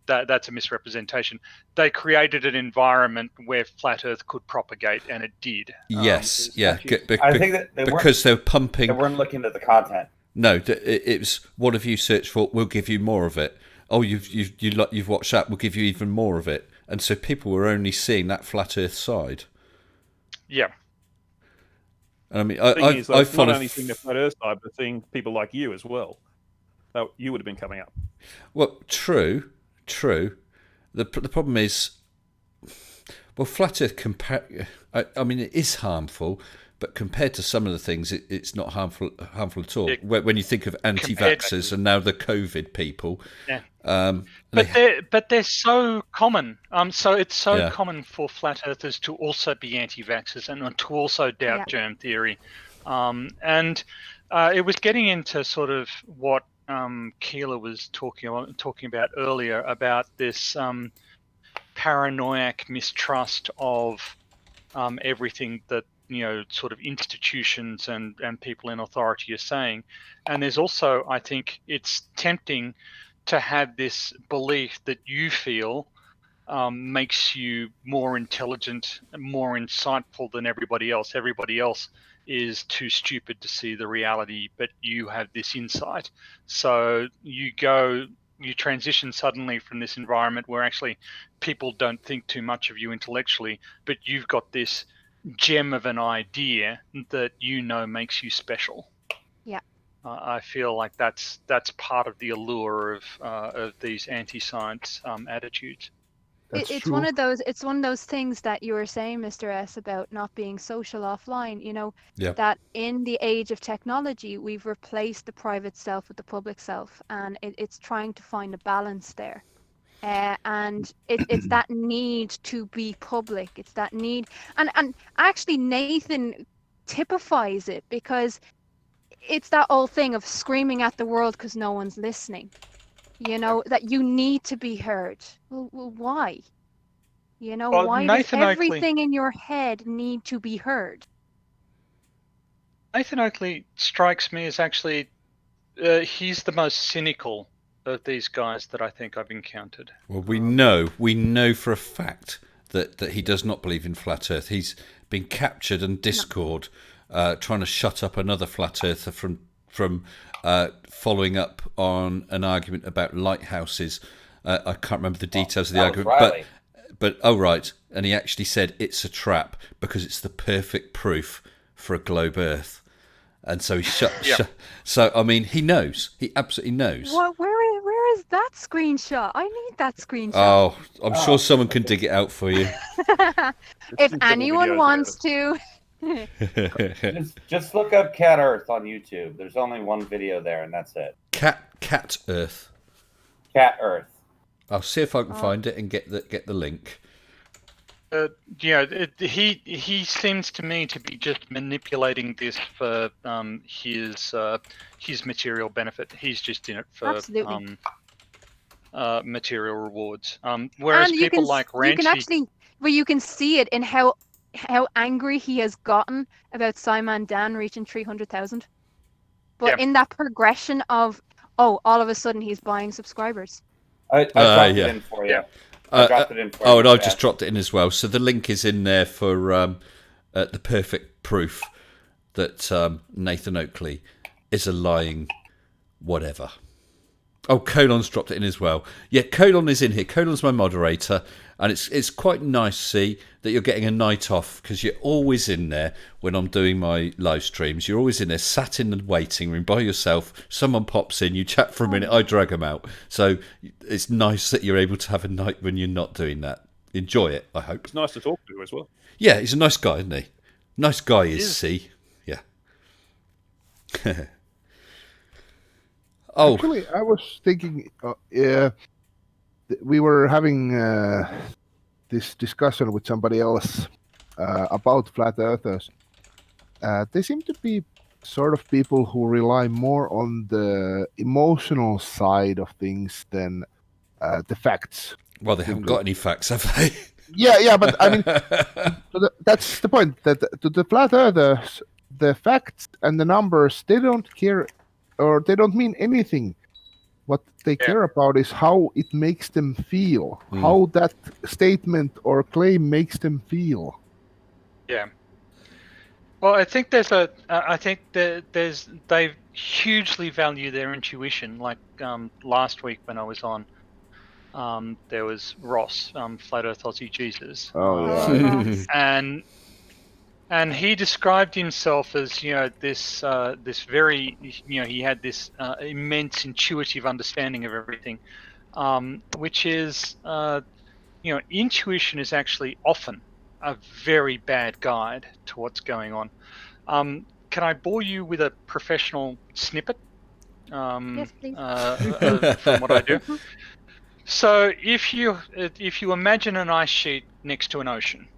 that's a misrepresentation. They created an environment where flat Earth could propagate, and it did. Yes, yeah. I think that because they're pumping. They weren't looking at the content. No, it was what have you searched for? We'll give you more of it. Oh, you've watched that. We'll give you even more of it. And so people were only seeing that flat Earth side. Yeah. I mean, I not only seeing the flat Earth side, but seeing people like you as well. You would have been coming up. Well, true. The problem is, well, flat Earth I mean, it is harmful, but compared to some of the things, it's not harmful at all. When you think of anti-vaxxers and now the COVID people, yeah. But they're so common. So it's so common for flat earthers to also be anti-vaxxers and to also doubt germ theory. And it was getting into sort of what Keela was talking about earlier about this paranoid mistrust of everything that sort of institutions and people in authority are saying. And there's also, I think it's tempting to have this belief that you feel makes you more intelligent, more insightful than everybody else. Everybody else is too stupid to see the reality, but you have this insight. So you transition suddenly from this environment where actually people don't think too much of you intellectually, but you've got this gem of an idea that makes you special. Yeah. I feel like that's part of the allure of these anti-science attitudes. It's true. It's one of those things that you were saying, Mr. S, about not being social offline. That in the age of technology, we've replaced the private self with the public self, and it's trying to find a balance there. And it's that need to be public. It's that need, and actually Nathan typifies it because it's that old thing of screaming at the world because no one's listening. That you need to be heard. Well, why? Why does everything in your head need to be heard? Nathan Oakley strikes me as actually he's the most cynical of these guys that I think I've encountered. Well, we know for a fact that he does not believe in flat Earth. He's been captured on Discord trying to shut up another flat earther from following up on an argument about lighthouses. I can't remember the details of the argument, but oh right, and he actually said it's a trap because it's the perfect proof for a globe Earth. And so he shut. So I mean, he knows. He absolutely knows. Where is that screenshot? I need that screenshot. Oh, I'm sure someone can dig it out for you. If anyone wants to. just look up Cat Earth on YouTube. There's only one video there, and that's it. Cat Earth. Cat Earth. I'll see if I can find it and get the link. He seems to me to be just manipulating this for his material benefit. He's just in it for Absolutely. Material rewards. Whereas And people like Ranty, you can see it in how angry he has gotten about Simon Dan reaching 300,000. But in that progression of, all of a sudden he's buying subscribers. I dropped it in for you. I dropped it in for you. And I've just dropped it in as well. So the link is in there for the perfect proof that Nathan Oakley is a lying whatever. Oh, Colon's dropped it in as well. Yeah, Colon is in here. Colon's my moderator, and it's quite nice to see that you're getting a night off, because you're always in there when I'm doing my live streams. You're always in there, sat in the waiting room by yourself. Someone pops in, you chat for a minute, I drag them out. So it's nice that you're able to have a night when you're not doing that. Enjoy it, I hope. It's nice to talk to as well. Yeah, he's a nice guy, isn't he? Nice guy is C. Yeah. Oh, actually, I was thinking, we were having this discussion with somebody else about flat earthers. They seem to be sort of people who rely more on the emotional side of things than the facts. Well, they haven't got any facts, have they? Yeah, but I mean, that's the point. That to the flat earthers, the facts and the numbers, they don't care, or they don't mean anything. What they care about is how it makes them feel, how that statement or claim makes them feel. Yeah. Well, I think they hugely value their intuition. Like last week when I was on, there was Ross, Flat Earth Aussie Jesus. Oh yeah. And he described himself as, this very, he had this immense intuitive understanding of everything, which is, intuition is actually often a very bad guide to what's going on. Can I bore you with a professional snippet? Yes, please. From what I do. So if you imagine an ice sheet next to an ocean,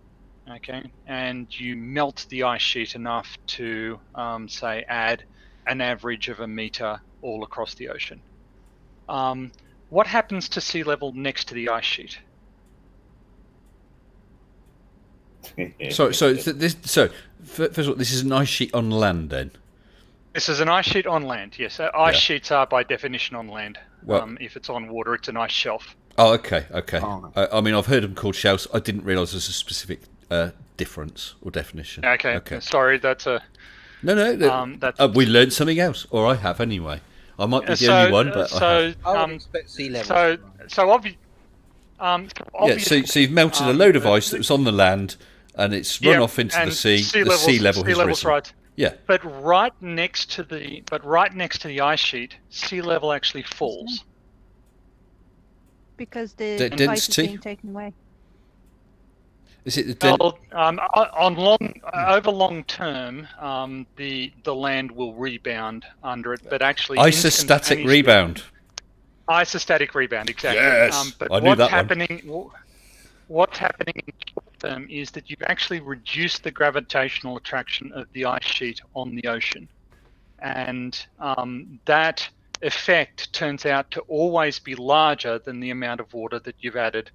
okay, and you melt the ice sheet enough to, say, add an average of 1 meter all across the ocean. What happens to sea level next to the ice sheet? So first of all, this is an ice sheet on land, then. This is an ice sheet on land. Yes, ice sheets are by definition on land. Well, if it's on water, it's an ice shelf. Oh, okay. I mean, I've heard them called shelves. I didn't realise there's a specific difference or definition. Okay. Sorry, that's a... No. We learned something else, or I have anyway. I might be the only one, but I would expect sea level. So you've melted a load of ice that was on the land, and it's run off into the sea. The sea level has risen. Right. Yeah. But right next to the ice sheet, sea level actually falls. Because the ice is being taken away. Is it the over long term, the land will rebound under it, but actually isostatic rebound. Isostatic rebound, exactly. Yes, but I knew that what's happening in short term is that you've actually reduced the gravitational attraction of the ice sheet on the ocean, and that effect turns out to always be larger than the amount of water that you've added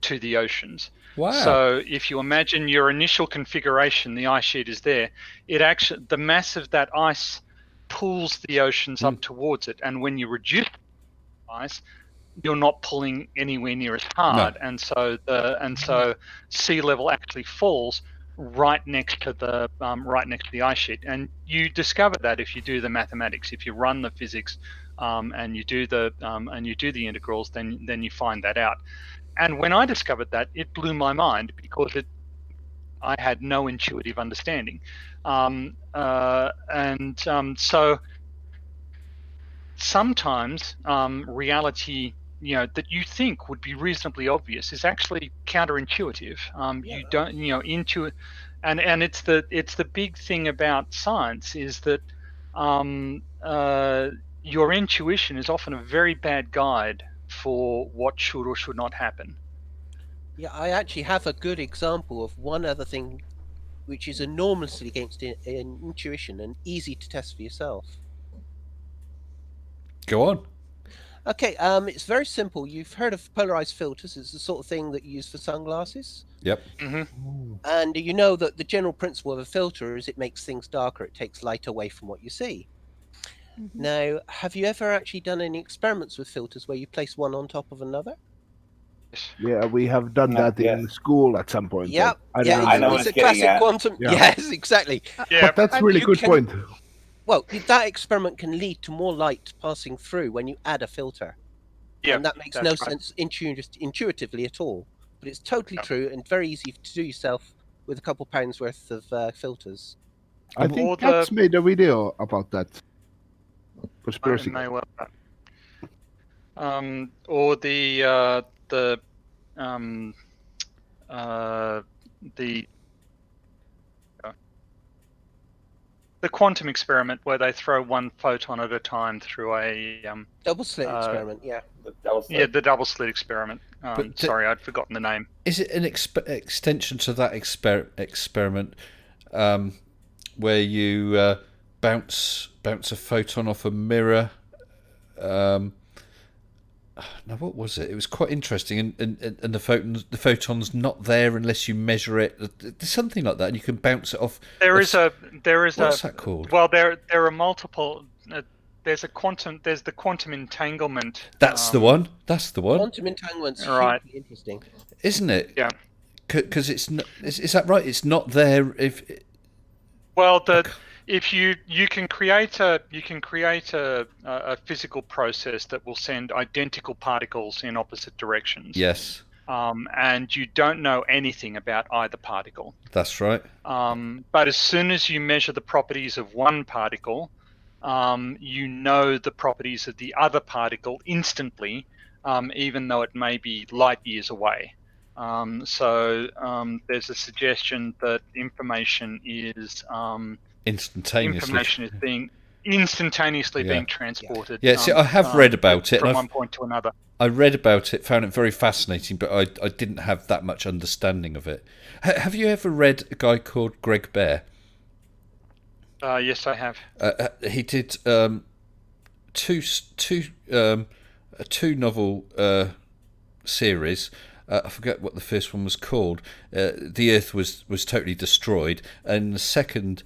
to the oceans. Wow. So if you imagine your initial configuration, the ice sheet is there. The mass of that ice pulls the oceans up towards it, and when you reduce ice, you're not pulling anywhere near as hard, and so sea level actually falls right next to the ice sheet. And you discover that if you do the mathematics, if you run the physics, and you do the integrals, then you find that out. And when I discovered that, it blew my mind because I had no intuitive understanding, so sometimes reality, that you think would be reasonably obvious, is actually counterintuitive. You don't, intuit, and it's the big thing about science is that your intuition is often a very bad guide for what should or should not happen. Yeah, I actually have a good example of one other thing which is enormously against intuition and easy to test for yourself. Go on. Okay, it's very simple. You've heard of polarized filters. It's the sort of thing that you use for sunglasses. Yep. And you know that the general principle of a filter is it makes things darker. It takes light away from what you see. Now, have you ever actually done any experiments with filters where you place one on top of another? Yeah, we have done that in school at some point. Yeah, but yeah, I know what it's a it's getting classic at. quantum. Yeah. Yes, exactly. Yeah, But that's really You good can- point. Well, that experiment can lead to more light passing through when you add a filter. yeah, And that makes that's no right. sense intuitively at all. But it's totally true and very easy to do yourself with a couple pounds worth of filters. I Or think the- Katz made a video about that. It Conspiracy. may well. Or the quantum experiment where they throw one photon at a time through a Double slit experiment, yeah. the double slit experiment. But Sorry, I'd forgotten the name. Is it an extension to that experiment where you bounce a photon off a mirror? Now, what was it? It was quite interesting, and the photon's not there unless you measure it. There's something like that, and you can bounce it off. What's that called? Well, there are multiple. There's the quantum entanglement. That's the one. That's the one. Quantum entanglement's Right. hugely interesting. Isn't it? Yeah. Because it's not. Is that right? It's not there if. Well, if you can create a physical process that will send identical particles in opposite directions. Yes. And you don't know anything about either particle. That's right. But as soon as you measure the properties of one particle, you know the properties of the other particle instantly, even though it may be light years away. So there's a suggestion that information is being instantaneously being transported. Yeah, see, I have read about it. From one point to another. I read about it, found it very fascinating, but I didn't have that much understanding of it. Have you ever read a guy called Greg Bear? Yes, I have. He did two novel series. I forget what the first one was called. The Earth was totally destroyed, and the second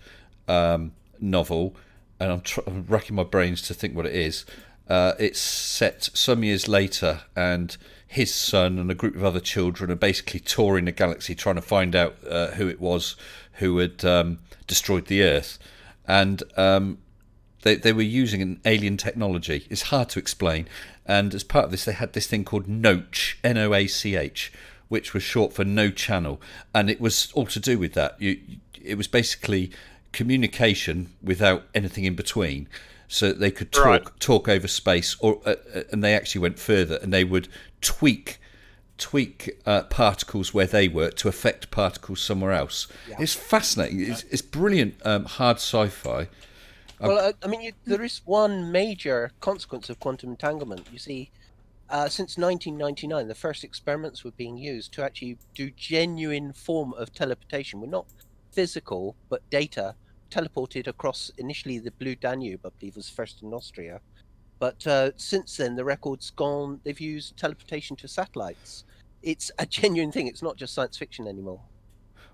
novel, and I'm racking my brains to think what it is. It's set some years later, and his son and a group of other children are basically touring the galaxy trying to find out who it was who had destroyed the Earth. And they were using an alien technology. It's hard to explain. And as part of this, they had this thing called NOACH, NOACH, which was short for no channel. And it was all to do with that. It was basically communication without anything in between. So they could talk over space, and they actually went further, and they would tweak particles where they were to affect particles somewhere else. Yeah. It's fascinating. It's brilliant hard sci-fi. Well, there is one major consequence of quantum entanglement. You see, since 1999, the first experiments were being used to actually do genuine form of teleportation. We're not physical, but data teleported across initially the Blue Danube, I believe was first in Austria. But since then, the record's gone. They've used teleportation to satellites. It's a genuine thing. It's not just science fiction anymore.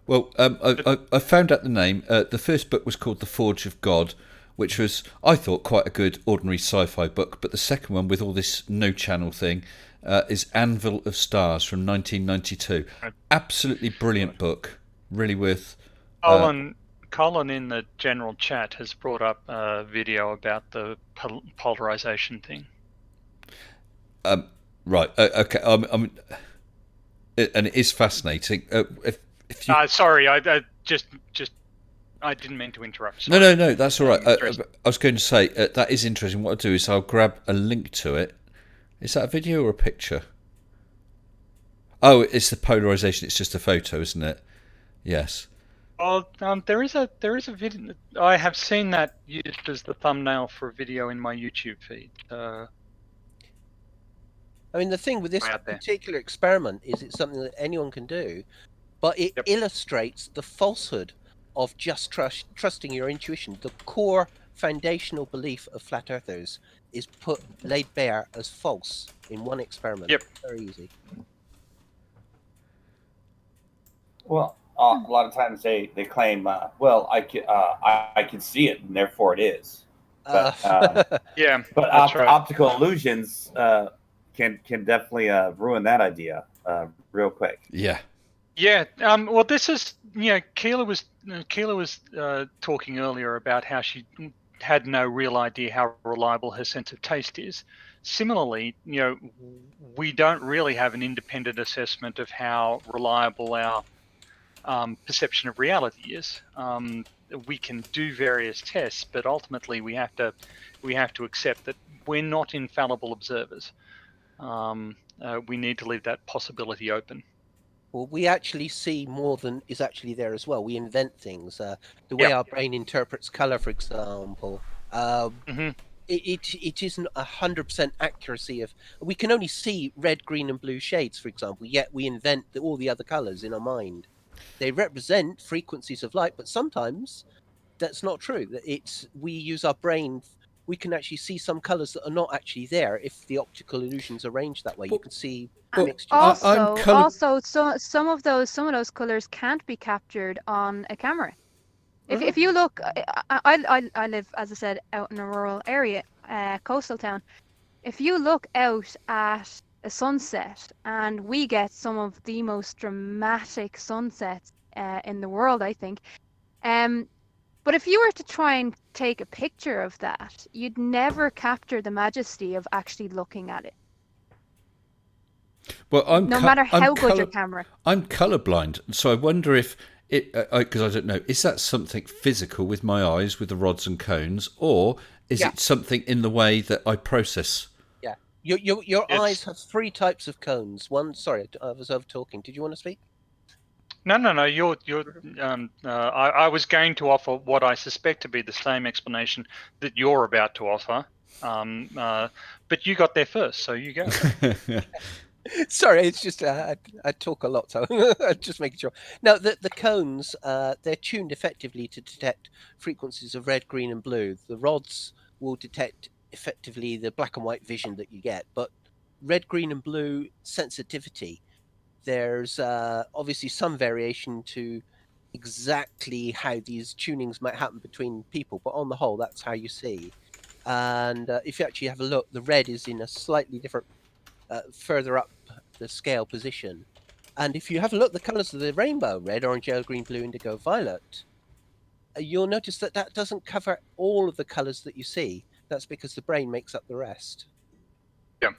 Well, I found out the name. The first book was called The Forge of God, which was, I thought, quite a good ordinary sci-fi book. But the second one, with all this no-channel thing, is Anvil of Stars from 1992. Absolutely brilliant book. Really worth... Colin in the general chat has brought up a video about the polarization thing. Right. Okay. And it is fascinating. If you... Sorry, I didn't mean to interrupt. Sorry. No. That's all right. I was going to say that is interesting. What I'll do is I'll grab a link to it. Is that a video or a picture? Oh, it's the polarization. It's just a photo, isn't it? Yes. Well, there is a video. I have seen that used as the thumbnail for a video in my YouTube feed. I mean, the thing with this Out there. particular experiment is it's something that anyone can do, but it illustrates the falsehood of just trusting your intuition. The core foundational belief of flat earthers is laid bare as false in one experiment. Yep. Very easy. Well, a lot of times they claim, well, I can see it, and therefore it is. But Yeah, but that's right. optical illusions can definitely ruin that idea real quick. Yeah. Yeah. Well, this is Keela was talking earlier about how she had no real idea how reliable her sense of taste is. Similarly, we don't really have an independent assessment of how reliable our perception of reality is. We can do various tests, but ultimately we have to accept that we're not infallible observers. We need to leave that possibility open. Well, we actually see more than is actually there as well. We invent things. The way our brain interprets color, for example, it isn't 100% accuracy of. We can only see red, green, and blue shades, for example. Yet we invent all the other colors in our mind. They represent frequencies of light, but sometimes that's not true. We use our brain. We can actually see some colors that are not actually there if the optical illusion's arranged that way. You can see mixtures. Also, some of those colors can't be captured on a camera. If you look, I live, as I said, out in a rural area, coastal town. If you look out at a sunset, and we get some of the most dramatic sunsets in the world, I think. But if you were to try and take a picture of that, you'd never capture the majesty of actually looking at it. Well, no matter how good your camera. I'm colorblind, so I wonder if it, because I don't know, is that something physical with my eyes, with the rods and cones, or is it something in the way that I process? Yeah, your eyes have three types of cones. One, sorry, I was over talking. Did you want to speak? No. You're. I was going to offer what I suspect to be the same explanation that you're about to offer, but you got there first, so you go. Sorry, it's just I talk a lot, so I'm just making sure. Now, the cones, they're tuned effectively to detect frequencies of red, green, and blue. The rods will detect effectively the black and white vision that you get, but red, green, and blue sensitivity, there's obviously some variation to exactly how these tunings might happen between people, but on the whole, that's how you see. And if you actually have a look, the red is in a slightly different, further up the scale position. And if you have a look, the colours of the rainbow, red, orange, yellow, green, blue, indigo, violet, you'll notice that that doesn't cover all of the colours that you see. That's because the brain makes up the rest. Yeah.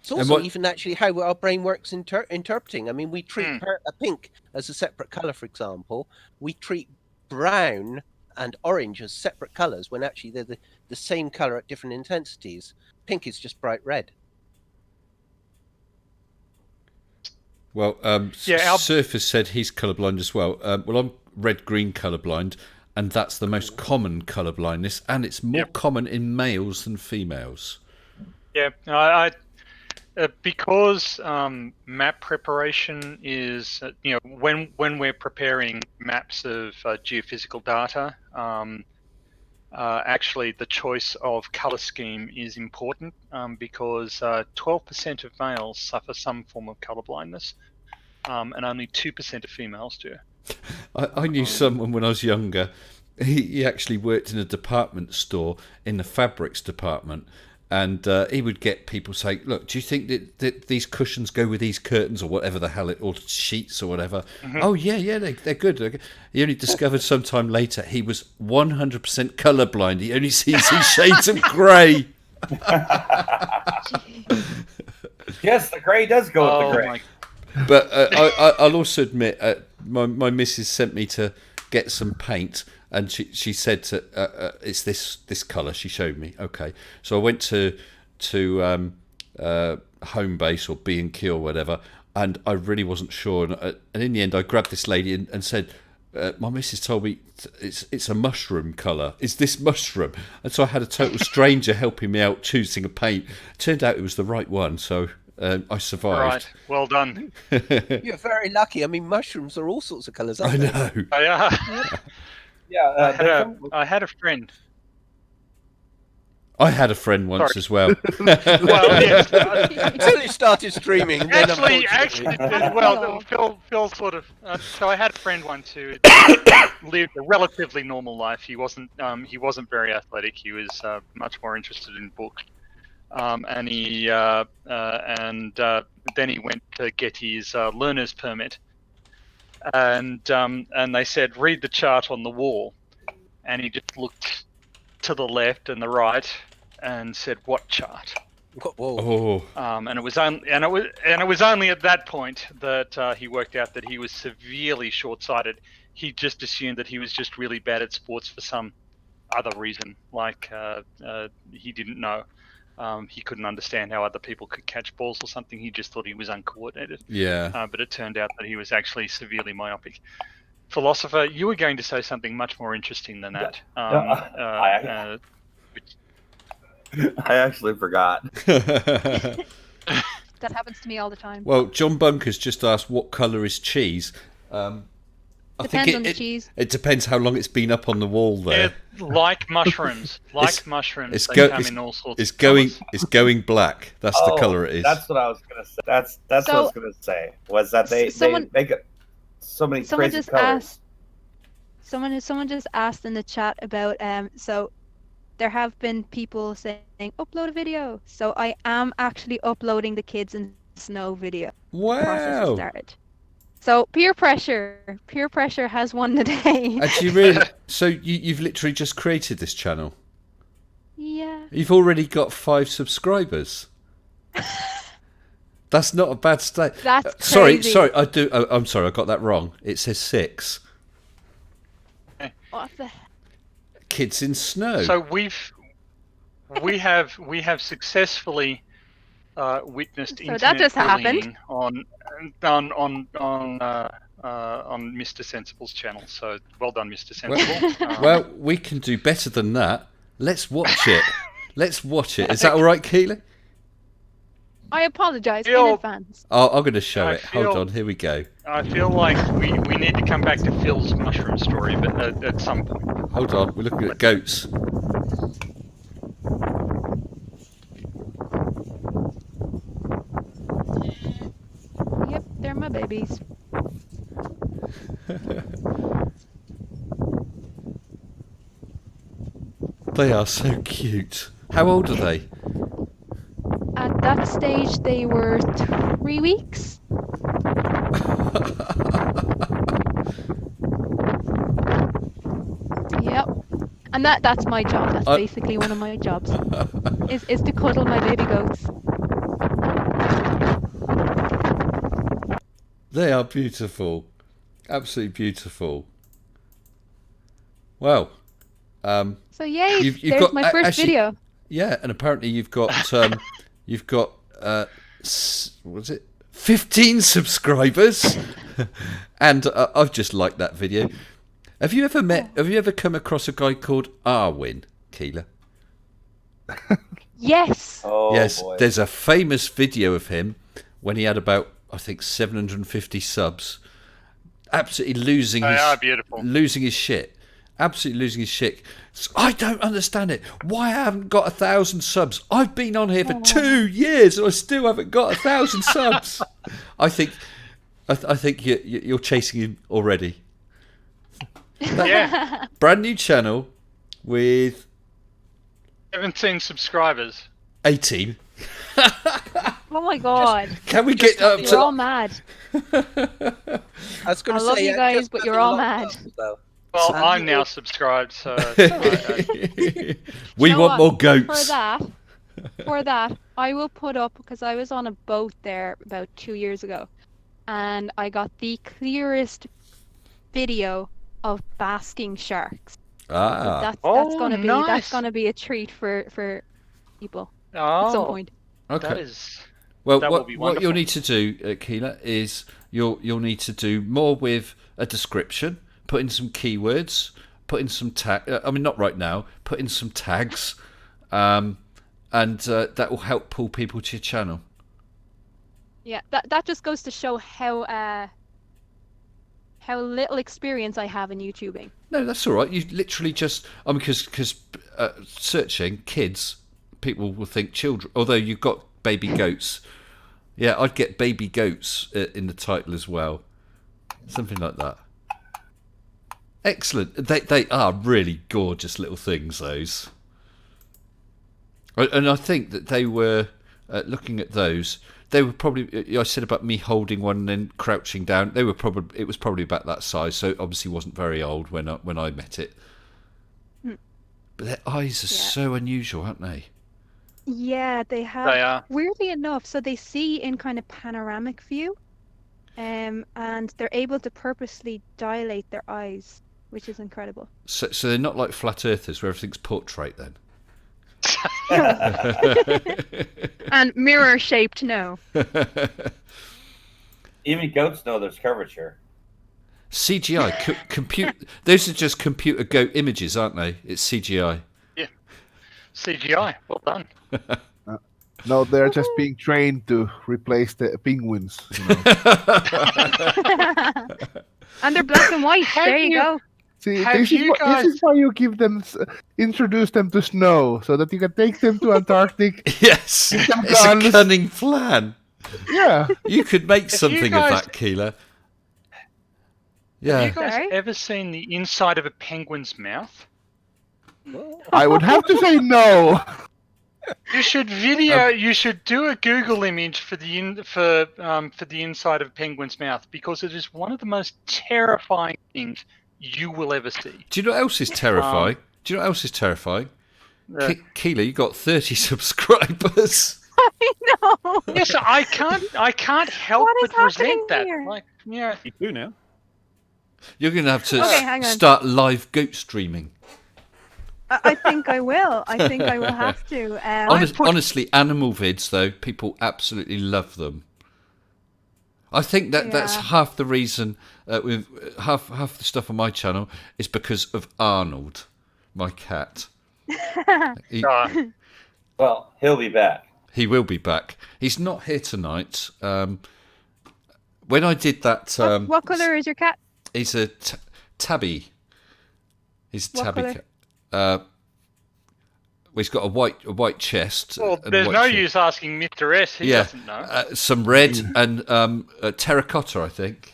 It's also even actually how our brain works interpreting. I mean, we treat a pink as a separate colour, for example. We treat brown and orange as separate colours when actually they're the same colour at different intensities. Pink is just bright red. Well, Surf has said he's colourblind as well. Well, I'm red-green colourblind, and that's the most common colour blindness, and it's more common in males than females. Yeah, because map preparation is, when we're preparing maps of geophysical data, actually the choice of colour scheme is important because 12% of males suffer some form of colour blindness, and only 2% of females do. I knew someone when I was younger. He actually worked in a department store in the fabrics department, and he would get people saying, "Look, do you think that these cushions go with these curtains or whatever the hell or sheets or whatever?" Oh yeah, they're good. He only discovered sometime later he was 100% colourblind. He only sees these shades of grey. Yes, the grey does go with the grey. But I'll also admit, my missus sent me to get some paint, and she said it's this colour. She showed me. Okay, so I went to Home Base or B&Q or whatever, and I really wasn't sure. And in the end, I grabbed this lady and said, my missus told me it's a mushroom colour. Is this mushroom? And so I had a total stranger helping me out choosing a paint. Turned out it was the right one, so I survived. Right, well done. You're very lucky. I mean, mushrooms are all sorts of colours, I aren't they? know. Yeah, I had a friend. I had a friend once as well. Well, yes. Until it started streaming. And then Actually, unfortunately- well, Phil sort of. So I had a friend once who lived a relatively normal life. He wasn't very athletic. He was much more interested in books. And then he went to get his learner's permit. And they said, read the chart on the wall. And he just looked to the left and the right and said, what chart? Whoa. Oh, And it was only at that point that he worked out that he was severely short-sighted. He just assumed that he was just really bad at sports for some other reason, like he didn't know. He couldn't understand how other people could catch balls or something. He just thought he was uncoordinated. yeah. But it turned out that he was actually severely myopic. Philosopher, you were going to say something much more interesting than that. I actually forgot. That happens to me all the time. Well, John Bunker's just asked what colour is cheese. I Depends on the cheese. It depends how long it's been up on the wall there. Like mushrooms. It's They come in all sorts It's of going. colours. It's going black. That's the colour it is. That's what I was gonna say. That's what I was gonna say. Was that they make it so many Someone crazy just colors. asked. Someone just asked in the chat about so there have been people saying upload a video. So I am actually uploading the Kids in Snow video. Process has Wow. started. So peer pressure has won the day. And you really? So you've literally just created this channel. Yeah. You've already got 5 subscribers. That's not a bad state. That's Sorry. crazy. I'm sorry. I got that wrong. It says 6. What the? Kids in Snow. So we have successfully witnessed So internet that just happened. bullying on Mr. Sensible's channel. So well done, Mr. Sensible. Well, we can do better than that. Let's watch it. Let's watch it. Is that all right, Keela? I apologize in Phil- advance. Oh, I'm going to show I it. Hold feel- on. Here we go. I feel like we need to come back to Phil's mushroom story, but at some point. Hold on. We're looking at goats. Yep, they're my babies. They are so cute. How old are they? At that stage, they were 3 weeks. Yep. And that's my job. That's basically one of my jobs. Is to cuddle my baby goats. They are beautiful. Absolutely beautiful. Well, So yay, You've there's got- my first actually- video. yeah, and apparently you've got was it 15 subscribers? And I've just liked that video. Have you ever come across a guy called Arwin, Keela? Yes. Oh Yes, boy. there's a famous video of him when he had about, I think, 750 subs. Absolutely losing They are beautiful. losing his shit. Absolutely losing his shit. I don't understand it. Why I haven't got 1,000 subs? I've been on here for 2 years and I still haven't got 1,000 subs. I think you're chasing him already. Yeah, Brand new channel with 17 subscribers. 18. Oh my god. Can we get up You're all to? mad. I was going I to love say, you guys, just but you're having a all lot mad. of subs, though. Well, So- I'm now subscribed, so We You know want what? more goats. For that, I will put up, because I was on a boat there about 2 years ago, and I got the clearest video of basking sharks. Ah, That's Oh, gonna be nice. that's gonna be a treat for people at some point. that okay. is. Well, that will what be what you'll wonderful. need to do, Keela, is you'll need to do more with a description. put in some keywords, put in some not right now. Put in some tags, and that will help pull people to your channel. Yeah, that just goes to show how little experience I have in YouTubing. No, that's all right. You literally just, because searching kids, people will think children. Although you've got baby goats, yeah, I'd get baby goats in the title as well, something like that. Excellent. They are really gorgeous little things, those. And I think that they were looking at those. They were probably. I said about me holding one and then crouching down. It was probably about that size. So it obviously wasn't very old when I met it. But their eyes are so unusual, aren't they? Yeah, they have. They are. Weirdly enough, so they see in kind of panoramic view, and they're able to purposely dilate their eyes, which is incredible. So they're not like flat earthers where everything's portrait then. And mirror shaped, no. Even goats know there's curvature. CGI, compute. Those are just computer goat images, aren't they? It's CGI. Yeah, CGI. Well done. No, they're just being trained to replace the penguins. And they're black and white. There you go. See, this is why you give them, introduce them to snow, so that you can take them to Antarctic. Yes, it's a cunning plan. Yeah, you could make something of that, Keela. Yeah. Have you guys ever seen the inside of a penguin's mouth? I would have to say no. You should you should do a Google image for the inside of a penguin's mouth, because it is one of the most terrifying things you will ever see. Do you know what else is terrifying? Keela, you got 30 subscribers. I know. Yes, I can't help but resent that. Here? Like, yeah, You do now. You're going to have to start live goat streaming. I think I will. I think I will have to. Honestly, animal vids, though, people absolutely love them. I think that's half the reason. With half the stuff on my channel is because of Arnold, my cat. Well, he'll be back. He will be back. He's not here tonight. When I did that, what colour is your cat? He's a tabby. He's a tabby cat. He's got a white chest. Well, there's no use asking Mr. S. He doesn't know. Some red and terracotta, I think.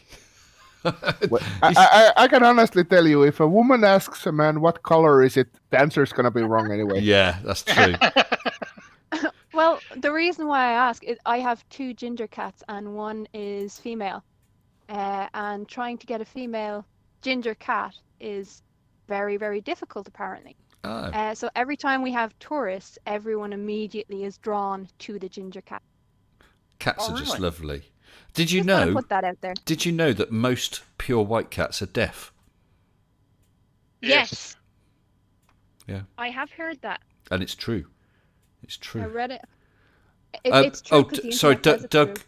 Well, I can honestly tell you, if a woman asks a man what color is it, the answer is going to be wrong anyway. Yeah, that's true. Well, the reason why I ask is I have 2 ginger cats and one is female. And trying to get a female ginger cat is very, very difficult, apparently. Oh. So every time we have tourists, everyone immediately is drawn to the ginger cat. Cats are just lovely. Did you Just know? wanna put that out there. Did you know that most pure white cats are deaf? Yes. Yeah. I have heard that. And it's true. It's true. I read it. It's true. Sorry, Doug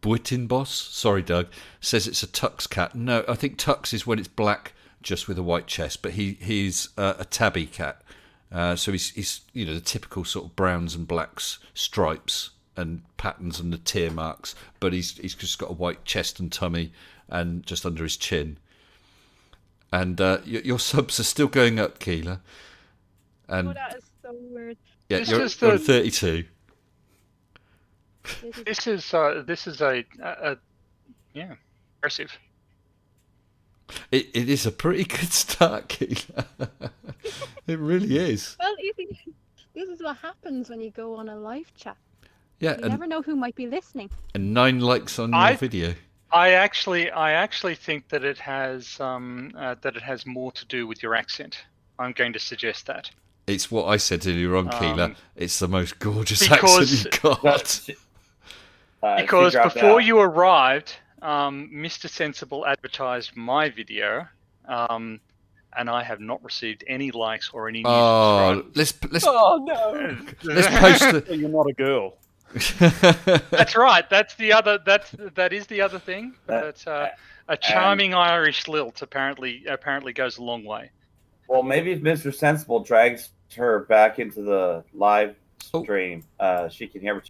Buitenbos. Sorry, Doug. Says it's a Tux cat. No, I think Tux is when it's black, just with a white chest. But he's a tabby cat. So he's the typical sort of browns and blacks, stripes and patterns and the tear marks. But he's just got a white chest and tummy and just under his chin. And your subs are still going up, Keela. And that is so weird. Yeah, you're on 32. This is a impressive. It is a pretty good start, Keela. It really is. Well, this is what happens when you go on a live chat. Yeah, you never know who might be listening. And 9 likes on your video. I actually think that it has more to do with your accent. I'm going to suggest that. It's what I said earlier on, Keela. It's the most gorgeous accent you've got. Because before you arrived, Mr. Sensible advertised my video, and I have not received any likes or any new subscribers. Let's Oh no! Let's post You're not a girl. That's right. That is the other thing. But a charming Irish lilt apparently goes a long way. Well, maybe if Mr. Sensible drags her back into the live stream, she can hear what.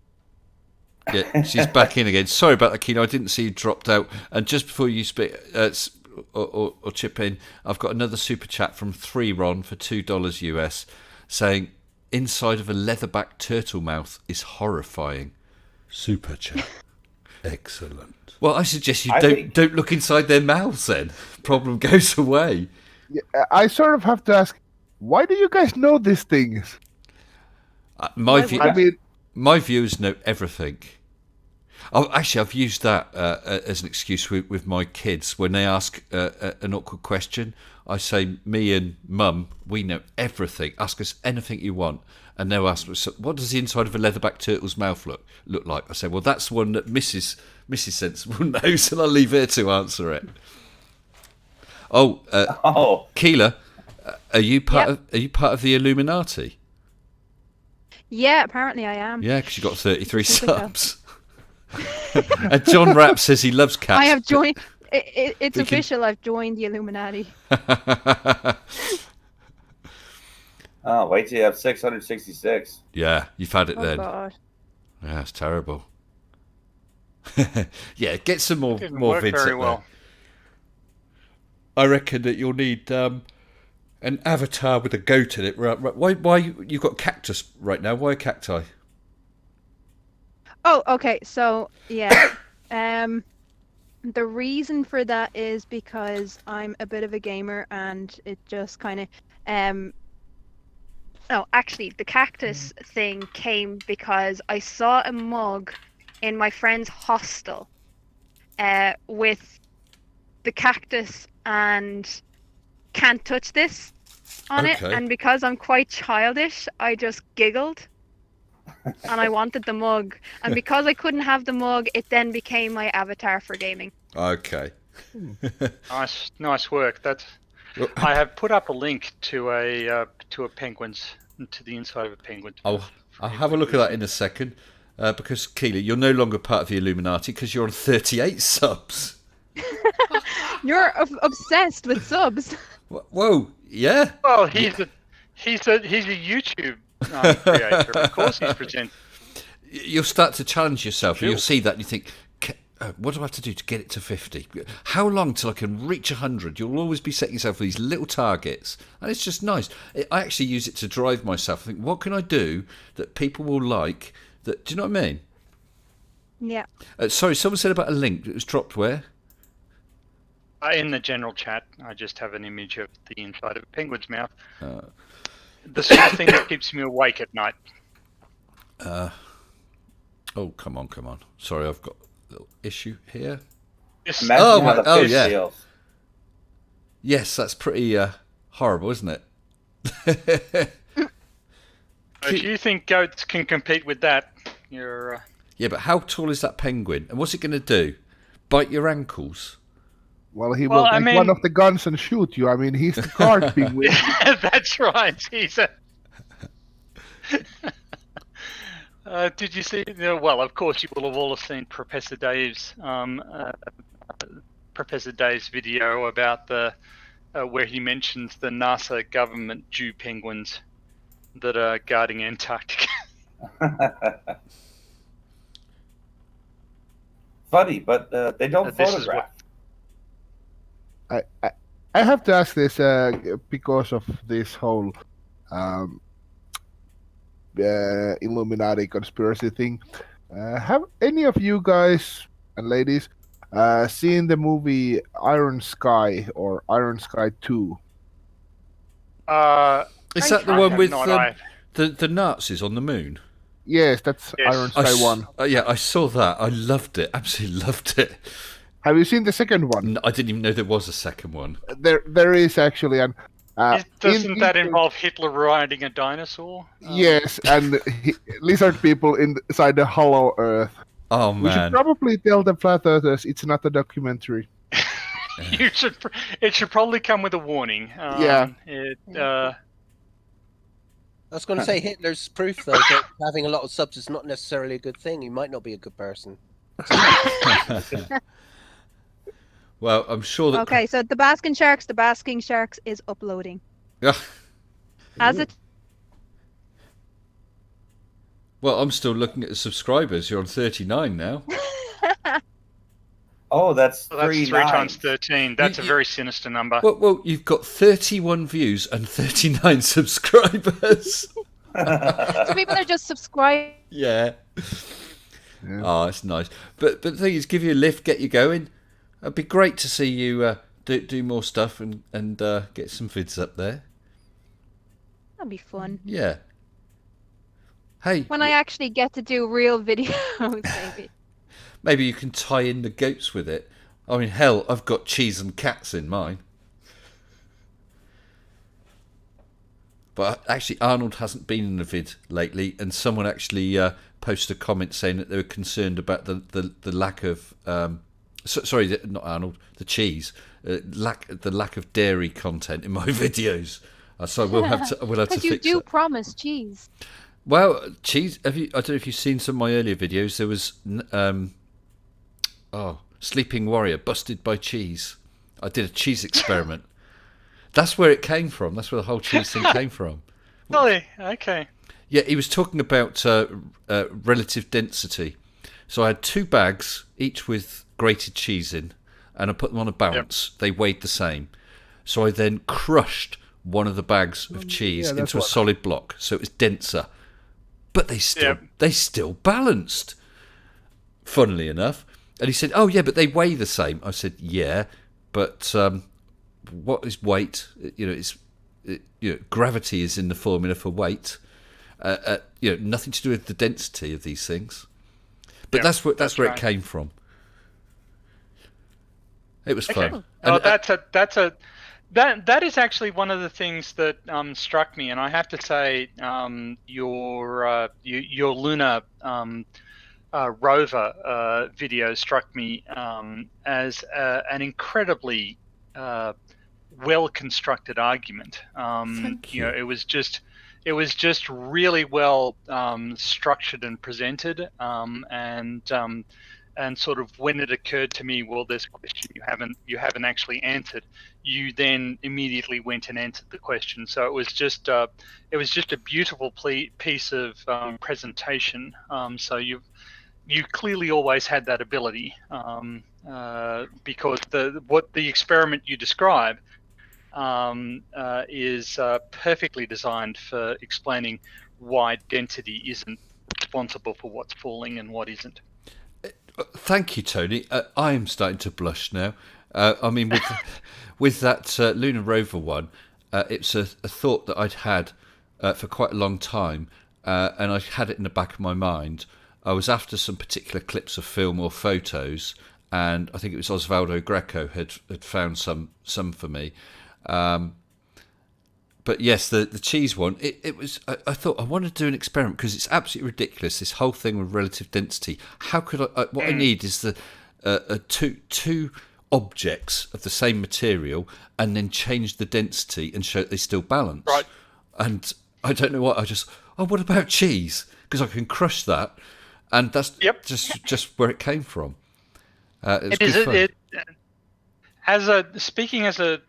Yeah, she's back in again. Sorry about that, Keno. I didn't see you dropped out. And just before you speak or chip in, I've got another super chat from 3Ron for $2 US saying, inside of a leatherback turtle mouth is horrifying. Super chat. Excellent. Well, I suggest you don't look inside their mouths then. Problem goes away. Yeah, I sort of have to ask, why do you guys know these things? My viewers know everything. Oh, actually, I've used that as an excuse with my kids. When they ask an awkward question, I say, me and Mum, we know everything. Ask us anything you want. And they'll ask me, so what does the inside of a leatherback turtle's mouth look like? I say, well, that's one that Mrs. Sensible knows, and I'll leave her to answer it. Keela, are you part of the Illuminati? Yeah, apparently I am. Yeah, because you got 33 subs. And John Rapp says he loves cats. I have joined. It's official. I've joined the Illuminati. Oh, wait till you have 666. Yeah, you've had it then. God. Yeah, it's terrible. Yeah, get some more vids very up well. there. I reckon that you'll need an avatar with a goat in it. Right? Why you've got cactus right now? Why cacti? Oh, okay. So yeah, the reason for that is because I'm a bit of a gamer, and it just kind of No, actually, the cactus thing came because I saw a mug in my friend's hostel with the cactus and "can't touch this" on it, and because I'm quite childish, I just giggled. And I wanted the mug, and because I couldn't have the mug, it then became my avatar for gaming. Okay. Nice work. I have put up a link to a penguin's to the inside of a penguin. I'll have a look at that in a second, because Keely, you're no longer part of the Illuminati because you're on 38 subs. You're obsessed with subs. Whoa, yeah. Well, he's a YouTube creator. Of course, he's presenting. You'll start to challenge yourself, and you'll see that, and you think, what do I have to do to get it to 50? How long till I can reach 100? You'll always be setting yourself these little targets, and it's just nice. I actually use it to drive myself. I think, what can I do that people will like? Do you know what I mean? Yeah. Sorry, someone said about a link. It was dropped where? In the general chat, I just have an image of the inside of a penguin's mouth. The sort of thing that keeps me awake at night. Oh, come on. Sorry, I've got a little issue here. Yes. Yeah. Seals. Yes, that's pretty horrible, isn't it? If you think goats can compete with that, you're... Yeah, but how tall is that penguin? And what's it going to do? Bite your ankles? Well, he will take one of the guns and shoot you. I mean, he's the card penguin. That's right. He's a... did you see? Well, of course, you will have all seen Professor Dave's video about the where he mentions the NASA government Jew penguins that are guarding Antarctica. Funny, but they don't photograph. I have to ask this because of this whole Illuminati conspiracy thing. Have any of you guys and ladies seen the movie Iron Sky or Iron Sky 2? Is that the one with the Nazis on the moon? Yes, that's Iron Sky 1. Yeah, I saw that. I loved it. Absolutely loved it. Have you seen the second one? I didn't even know there was a second one. There is actually an. Doesn't that involve Hitler riding a dinosaur? Yes, and lizard people inside the hollow Earth. Oh man! We should probably tell the flat earthers it's not a documentary. It should probably come with a warning. I was going to say Hitler's proof, though, that having a lot of subs is not necessarily a good thing. He might not be a good person. Well, I'm sure that. Okay, so the Basking Sharks is uploading. As it Well, I'm still looking at the subscribers. You're on 39 now. Oh, that's So that's 3 three times nines. 13. That's a You- very sinister number. Well, you've got 31 views and 39 subscribers. so people are just subscribing. Yeah. Yeah. Oh, it's nice. But the thing is, give you a lift, get you going. It'd be great to see you do more stuff and get some vids up there. That'd be fun. Yeah. Hey, When I actually get to do real videos, maybe. maybe you can tie in the goats with it. I mean, hell, I've got cheese and cats in mine. But actually, Arnold hasn't been in a vid lately, and someone actually posted a comment saying that they were concerned about the lack of sorry, not Arnold, the cheese, the lack of dairy content in my videos. So we'll have to Because you fix do that. promise cheese. Well, cheese. I don't know if you've seen some of my earlier videos. There was Sleeping Warrior busted by cheese. I did a cheese experiment. That's where it came from. That's where the whole cheese thing came from. Really? Okay. Yeah, he was talking about relative density. So I had 2 bags, each with grated cheese in, and I put them on a balance. Yep. They weighed the same. So I then crushed one of the bags of cheese into a solid block, so it was denser. But they still balanced, funnily enough. And he said, "Oh yeah, but they weigh the same." I said, "Yeah, but what is weight? Gravity is in the formula for weight. Nothing to do with the density of these things." But that's where right. It came from. It was fun. Oh, that is actually one of the things that struck me, and I have to say, your lunar rover video struck me as an incredibly well constructed argument. Thank you. It was just really well structured and presented, and sort of when it occurred to me, well, there's a question you haven't actually answered, you then immediately went and answered the question. So it was just a beautiful piece of presentation. So you clearly always had that ability, because the experiment you describe is perfectly designed for explaining why density isn't responsible for what's falling and what isn't. Thank you, Tony. I am starting to blush now. I mean, with that lunar rover one, it's a thought that I'd had for quite a long time, and I had it in the back of my mind. I was after some particular clips of film or photos, and I think it was Osvaldo Greco had found some for me. But yes, the cheese one, it was. I thought I wanted to do an experiment because it's absolutely ridiculous. This whole thing with relative density. How could I? What I need is the two objects of the same material, and then change the density and show that they still balance. Right. And I don't know what I just. Oh, what about cheese? Because I can crush that, and that's just where it came from. It was good fun. Speaking as a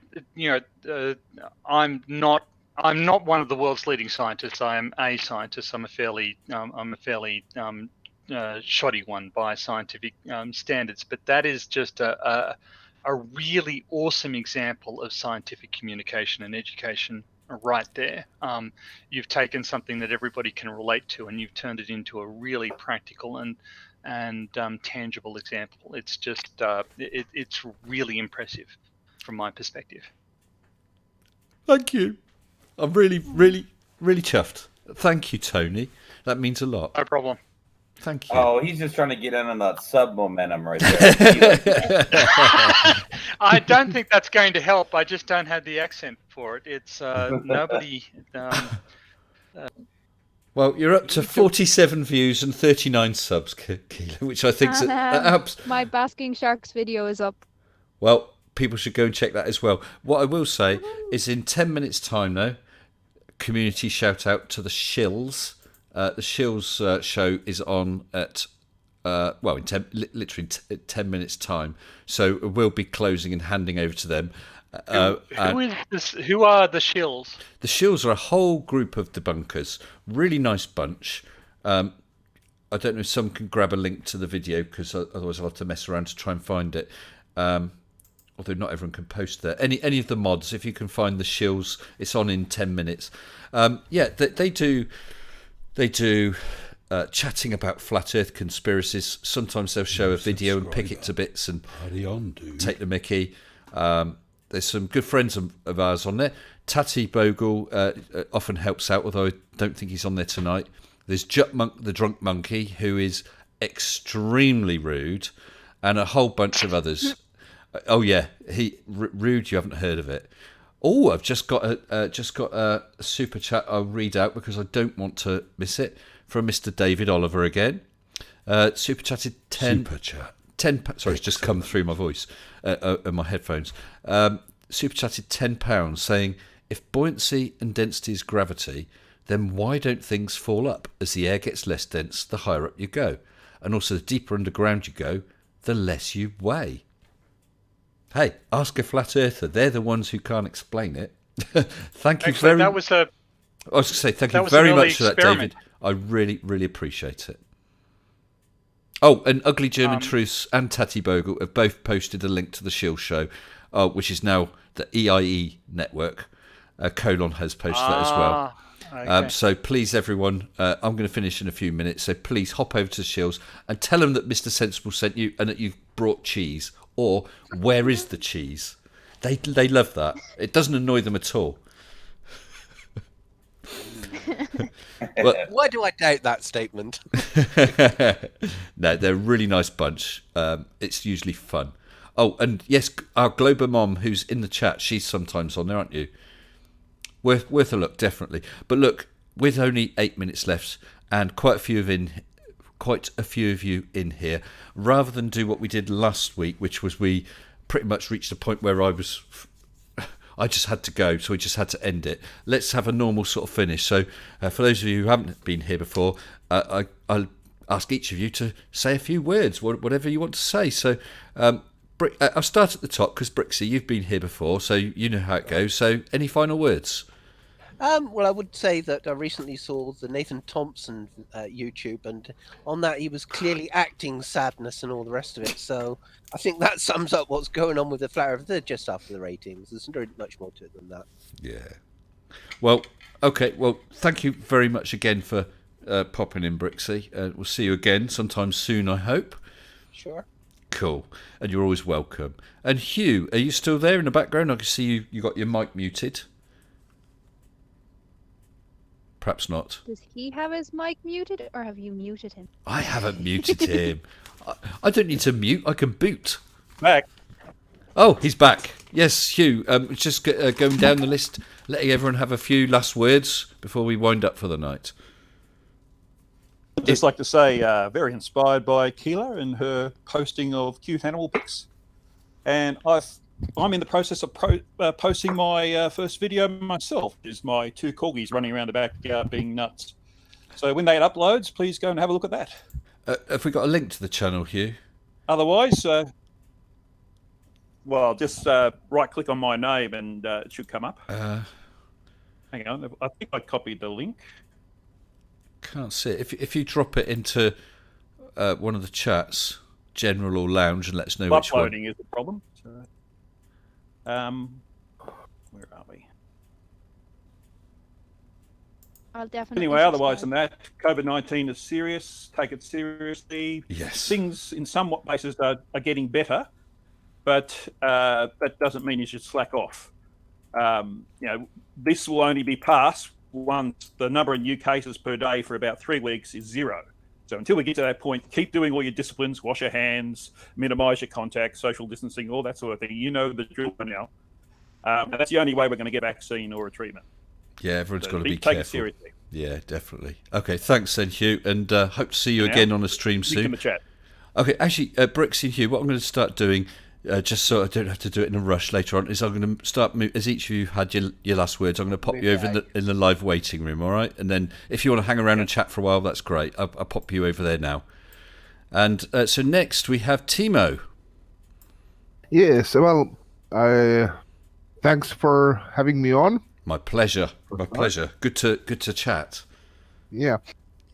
I'm not one of the world's leading scientists. I am a scientist. I'm a fairly shoddy one by scientific standards. But that is just a really awesome example of scientific communication and education right there. You've taken something that everybody can relate to, and you've turned it into a really practical and tangible example. It's just it's really impressive from my perspective. Thank you. I'm really, really, really chuffed. Thank you, Tony. That means a lot. No problem. Thank you. Oh, he's just trying to get in on that sub momentum right there. I don't think that's going to help. I just don't have the accent for it. It's nobody. Well, you're up to 47 views and 39 subs, Keela, which I think is my Basking Sharks video is up. Well, people should go and check that as well. What I will say is in 10 minutes' time, though, community shout out to the Shills. The Shills show is on at in literally 10 minutes time. So we'll be closing and handing over to them. Who is this? Who are the Shills? The Shills are a whole group of debunkers. Really nice bunch. I don't know if someone can grab a link to the video, because otherwise I'll have to mess around to try and find it. Although not everyone can post there. Any of the mods, if you can find the Shills, it's on in 10 minutes. They do chatting about flat Earth conspiracies. Sometimes they'll show a video and pick it to bits and take the mickey. There's some good friends of ours on there. Tatty Bogle often helps out, although I don't think he's on there tonight. There's Jutmonk, the drunk monkey, who is extremely rude, and a whole bunch of others. Oh yeah, rude. You haven't heard of it. Oh, I've just got a super chat. I'll read out because I don't want to miss it, from Mr. David Oliver again. Super chatted 10. Super chat. 10. Sorry, it's just come through my voice and my headphones. Super chatted £10, saying, if buoyancy and density is gravity, then why don't things fall up? As the air gets less dense, the higher up you go, and also the deeper underground you go, the less you weigh. Hey, ask a flat earther. They're the ones who can't explain it. Thank you very much. That was a. I was going to say thank you very much for that, David. I really, really appreciate it. Oh, and Ugly German Truths and Tatty Bogle have both posted a link to the Shield Show, which is now the EIE network. Colon has posted that as well. Okay. So please, everyone, I'm going to finish in a few minutes. So please hop over to the Shields and tell them that Mr. Sensible sent you and that you've brought cheese. Or, where is the cheese? They love that. It doesn't annoy them at all. Well, why do I doubt that statement? No, they're a really nice bunch. It's usually fun. Oh, and yes, our Glober Mom, who's in the chat, she's sometimes on there, aren't you? Worth a look, definitely. But look, with only 8 minutes left and quite a few of you in here, rather than do what we did last week, which was we pretty much reached a point where I just had to go, so we just had to end it. Let's have a normal sort of finish. So for those of you who haven't been here before, I'll ask each of you to say a few words, whatever you want to say. So I'll start at the top, because Brixie, you've been here before, so you know how it goes. So any final words? Well, I would say that I recently saw the Nathan Thompson YouTube, and on that he was clearly acting sadness and all the rest of it. So I think that sums up what's going on with the Flat Earth. They're just after the ratings. There's not much more to it than that. Yeah. Well, okay. Well, thank you very much again for popping in, Brixie. We'll see you again sometime soon, I hope. Sure. Cool. And you're always welcome. And Hugh, are you still there in the background? I can see you got your mic muted. Perhaps not. Does he have his mic muted, or have you muted him? I haven't muted him. I don't need to mute. I can boot. Back. Oh, he's back. Yes, Hugh. Just going down the list, letting everyone have a few last words before we wind up for the night. I'd just like to say, very inspired by Keela and her posting of cute animal pics. And I'm in the process of posting my first video myself, which is my two corgis running around the backyard being nuts. So when that uploads, please go and have a look at that. Have we got a link to the channel, Hugh? Otherwise, just right-click on my name and it should come up. Hang on, I think I copied the link. Can't see it. If you drop it into one of the chats, general or lounge, and let us know which one. Uploading is the problem. So, where are we? I'll definitely. Anyway, otherwise than that, COVID-19 is serious. Take it seriously. Yes. Things in some places are getting better, but that doesn't mean you should slack off. This will only be passed once the number of new cases per day for about 3 weeks is 0. So until we get to that point, keep doing all your disciplines, wash your hands, minimise your contact, social distancing, all that sort of thing. You know the drill by now. And that's the only way we're going to get a vaccine or a treatment. Yeah, everyone's got to be take careful. It seriously. Yeah, definitely. Okay, thanks then, Hugh, and hope to see you again on a stream soon. In the chat. Okay, actually, Brixie and Hugh, what I'm going to start doing just so I don't have to do it in a rush later on, is I'm going to start, as each of you had your last words, I'm going to pop you over in the live waiting room, all right? And then if you want to hang around and chat for a while, that's great. I'll pop you over there now. And so next we have Timo. Yes, well, thanks for having me on. My pleasure. My pleasure. Good to chat. Yeah.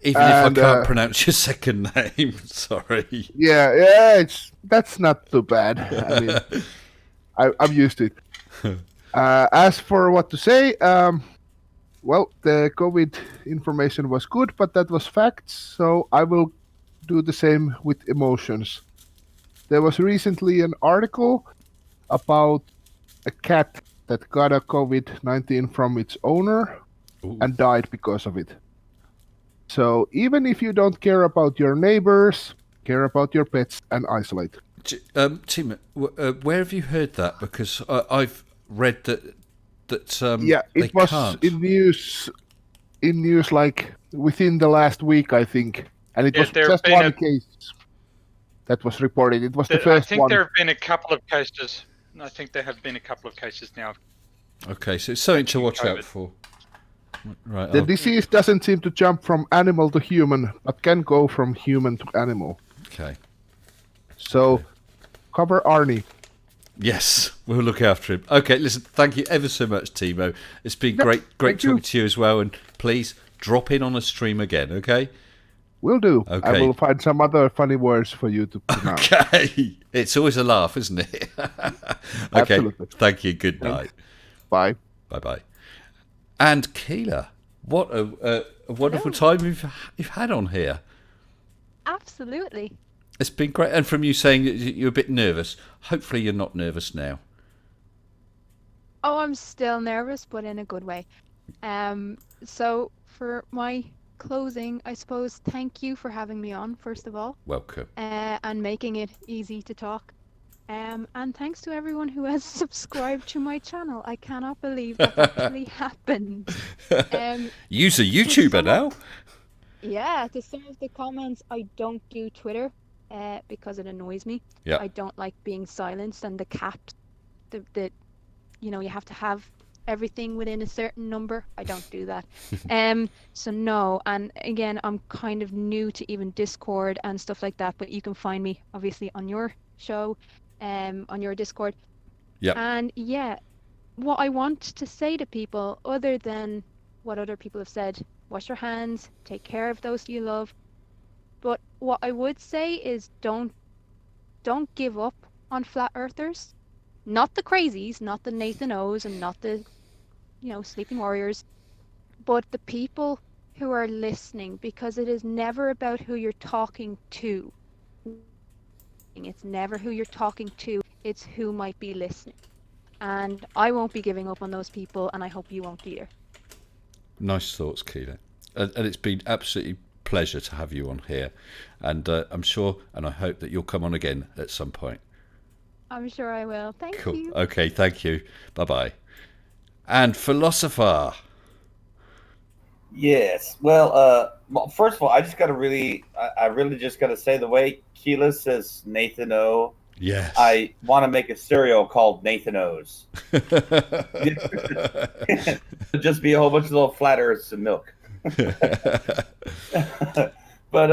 Even if I can't pronounce your second name, sorry. Yeah, that's not too bad. I mean, I'm used to it. As for what to say, well, the COVID information was good, but that was facts, so I will do the same with emotions. There was recently an article about a cat that got a COVID-19 from its owner and died because of it. So even if you don't care about your neighbors, care about your pets and isolate. Timo, where have you heard that? Because I've read that it was can't. in news like within the last week, I think, and it was just one case that was reported. It was the first I think one. there have been a couple of cases. I think there have been a couple of cases now. Okay, so it's something to watch out for. Right. The disease doesn't seem to jump from animal to human, but can go from human to animal. Okay. So, cover Arnie. Yes, we'll look after him. Okay, listen, thank you ever so much, Timo. It's been great talking to you as well, and please drop in on a stream again, okay? Will do. Okay. I will find some other funny words for you to pronounce. Okay. It's always a laugh, isn't it? Okay. Absolutely. Thank you. Good night. Bye. Bye-bye. And Keela, what a wonderful time you've had on here. Absolutely. It's been great. And from you saying that you're a bit nervous, hopefully you're not nervous now. Oh, I'm still nervous, but in a good way. So for my closing, I suppose, thank you for having me on, first of all. Welcome. And making it easy to talk. And thanks to everyone who has subscribed to my channel. I cannot believe that actually happened. Use a YouTuber now? Yeah, to some of the comments, I don't do Twitter because it annoys me. Yeah. I don't like being silenced, and the cap, you have to have everything within a certain number. I don't do that. So no, and again, I'm kind of new to even Discord and stuff like that, but you can find me obviously on your show, on your Discord. Yeah. And yeah, what I want to say to people, other than what other people have said, wash your hands, take care of those you love. But what I would say is don't give up on flat earthers. Not the crazies, not the Nathan O's, and not the sleeping warriors, but the people who are listening, because it is never about who you're talking to. It's never who you're talking to, it's who might be listening. And I won't be giving up on those people, and I hope you won't either. Nice thoughts, Keela. And it's been absolutely pleasure to have you on here. And I'm sure and I hope that you'll come on again at some point. I'm sure I will. Thank Cool. you. Okay, thank you. Bye-bye. And Philosopher. Yes. Well, first of all, I really just got to say, the way Keela says Nathan O, yes, I want to make a cereal called Nathan O's. Just be a whole bunch of little flat earths and milk. But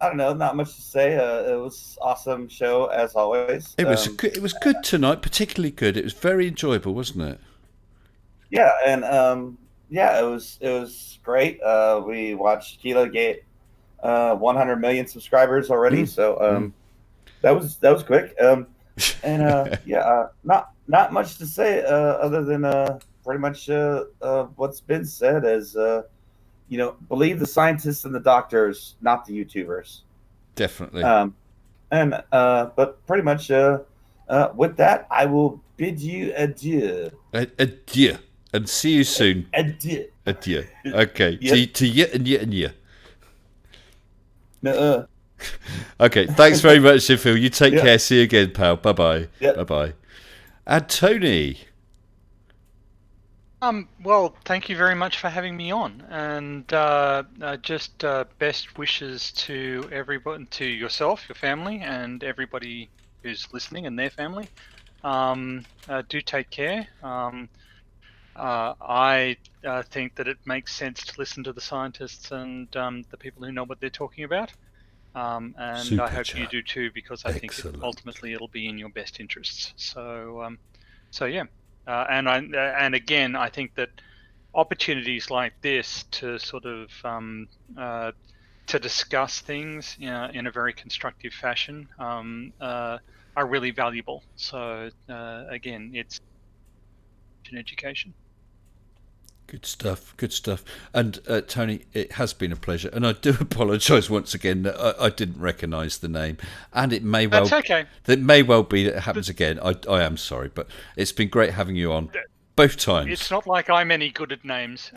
I don't know, not much to say. It was awesome show as always. It was good tonight, particularly good. It was very enjoyable, wasn't it? Yeah, and it was great. We watched Keela get 100 million subscribers already, so that was quick. Not much to say other than pretty much what's been said as believe the scientists and the doctors, not the YouTubers. Definitely. But pretty much with that, I will bid you adieu. Adieu. And see you soon. Adieu. Adieu. Okay. Yep. To you and you and you. No. Okay. Thanks very much, Phil. You take Yeah. care. See you again, pal. Bye-bye. Yep. Bye-bye. And Tony. Well, thank you very much for having me on, and just best wishes to everyone, to yourself, your family, and everybody who's listening and their family. Do take care. I think that it makes sense to listen to the scientists and the people who know what they're talking about. And Super I hope you chat. do too, because I think Excellent. ultimately it'll be in your best interests. So yeah. And again, I think that opportunities like this to sort of to discuss things in a very constructive fashion are really valuable. So again, it's an education. Good stuff. Good stuff. And Tony, it has been a pleasure. And I do apologise once again that I didn't recognise the name. And it may well That's okay. That may well be that it happens again. I am sorry, but it's been great having you on both times. It's not like I'm any good at names.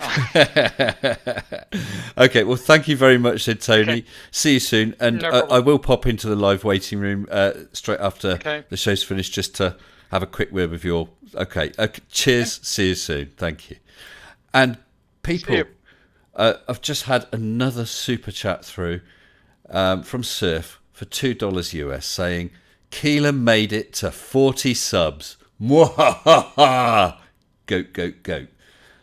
Okay, well, thank you very much, then, Tony. Okay. See you soon. And No problem. I will pop into the live waiting room straight after Okay. the show's finished, just to have a quick word with you all. Okay. Cheers. See you soon. Thank you. And people, See you. I've just had another super chat through from Surf for $2 US saying, Keeler made it to 40 subs. Mwahaha! Goat, goat, goat.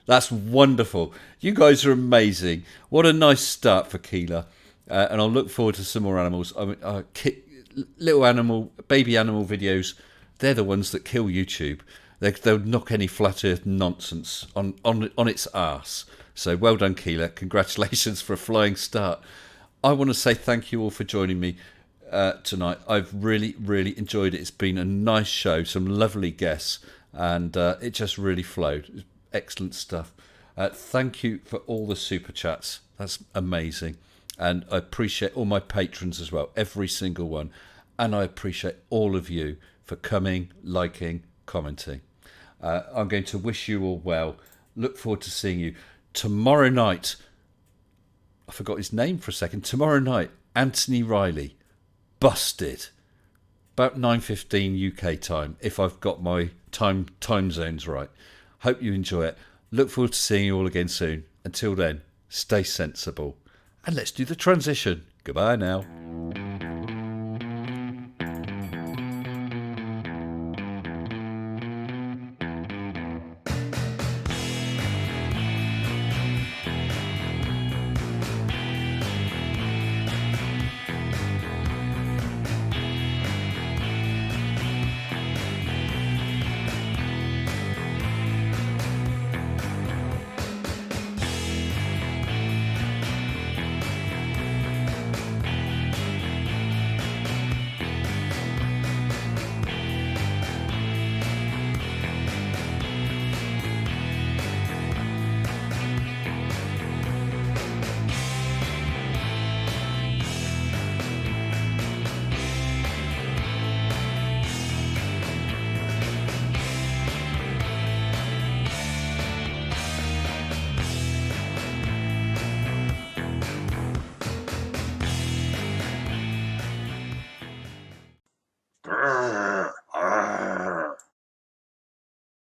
That's wonderful. You guys are amazing. What a nice start for Keeler. And I'll look forward to some more animals. I mean, little animal, baby animal videos, they're the ones that kill YouTube. They'll knock any flat earth nonsense on its arse. So well done, Keeler. Congratulations for a flying start. I want to say thank you all for joining me tonight. I've really, really enjoyed it. It's been a nice show, some lovely guests, and it just really flowed. Excellent stuff. Thank you for all the super chats. That's amazing. And I appreciate all my patrons as well, every single one. And I appreciate all of you for coming, liking, commenting. I'm going to wish you all well. Look forward to seeing you tomorrow night. I forgot his name for a second. Tomorrow night, Anthony Riley, Busted, about 9:15 UK time, if I've got my time zones right. Hope you enjoy it. Look forward to seeing you all again soon. Until then, stay sensible. And let's do the transition. Goodbye now.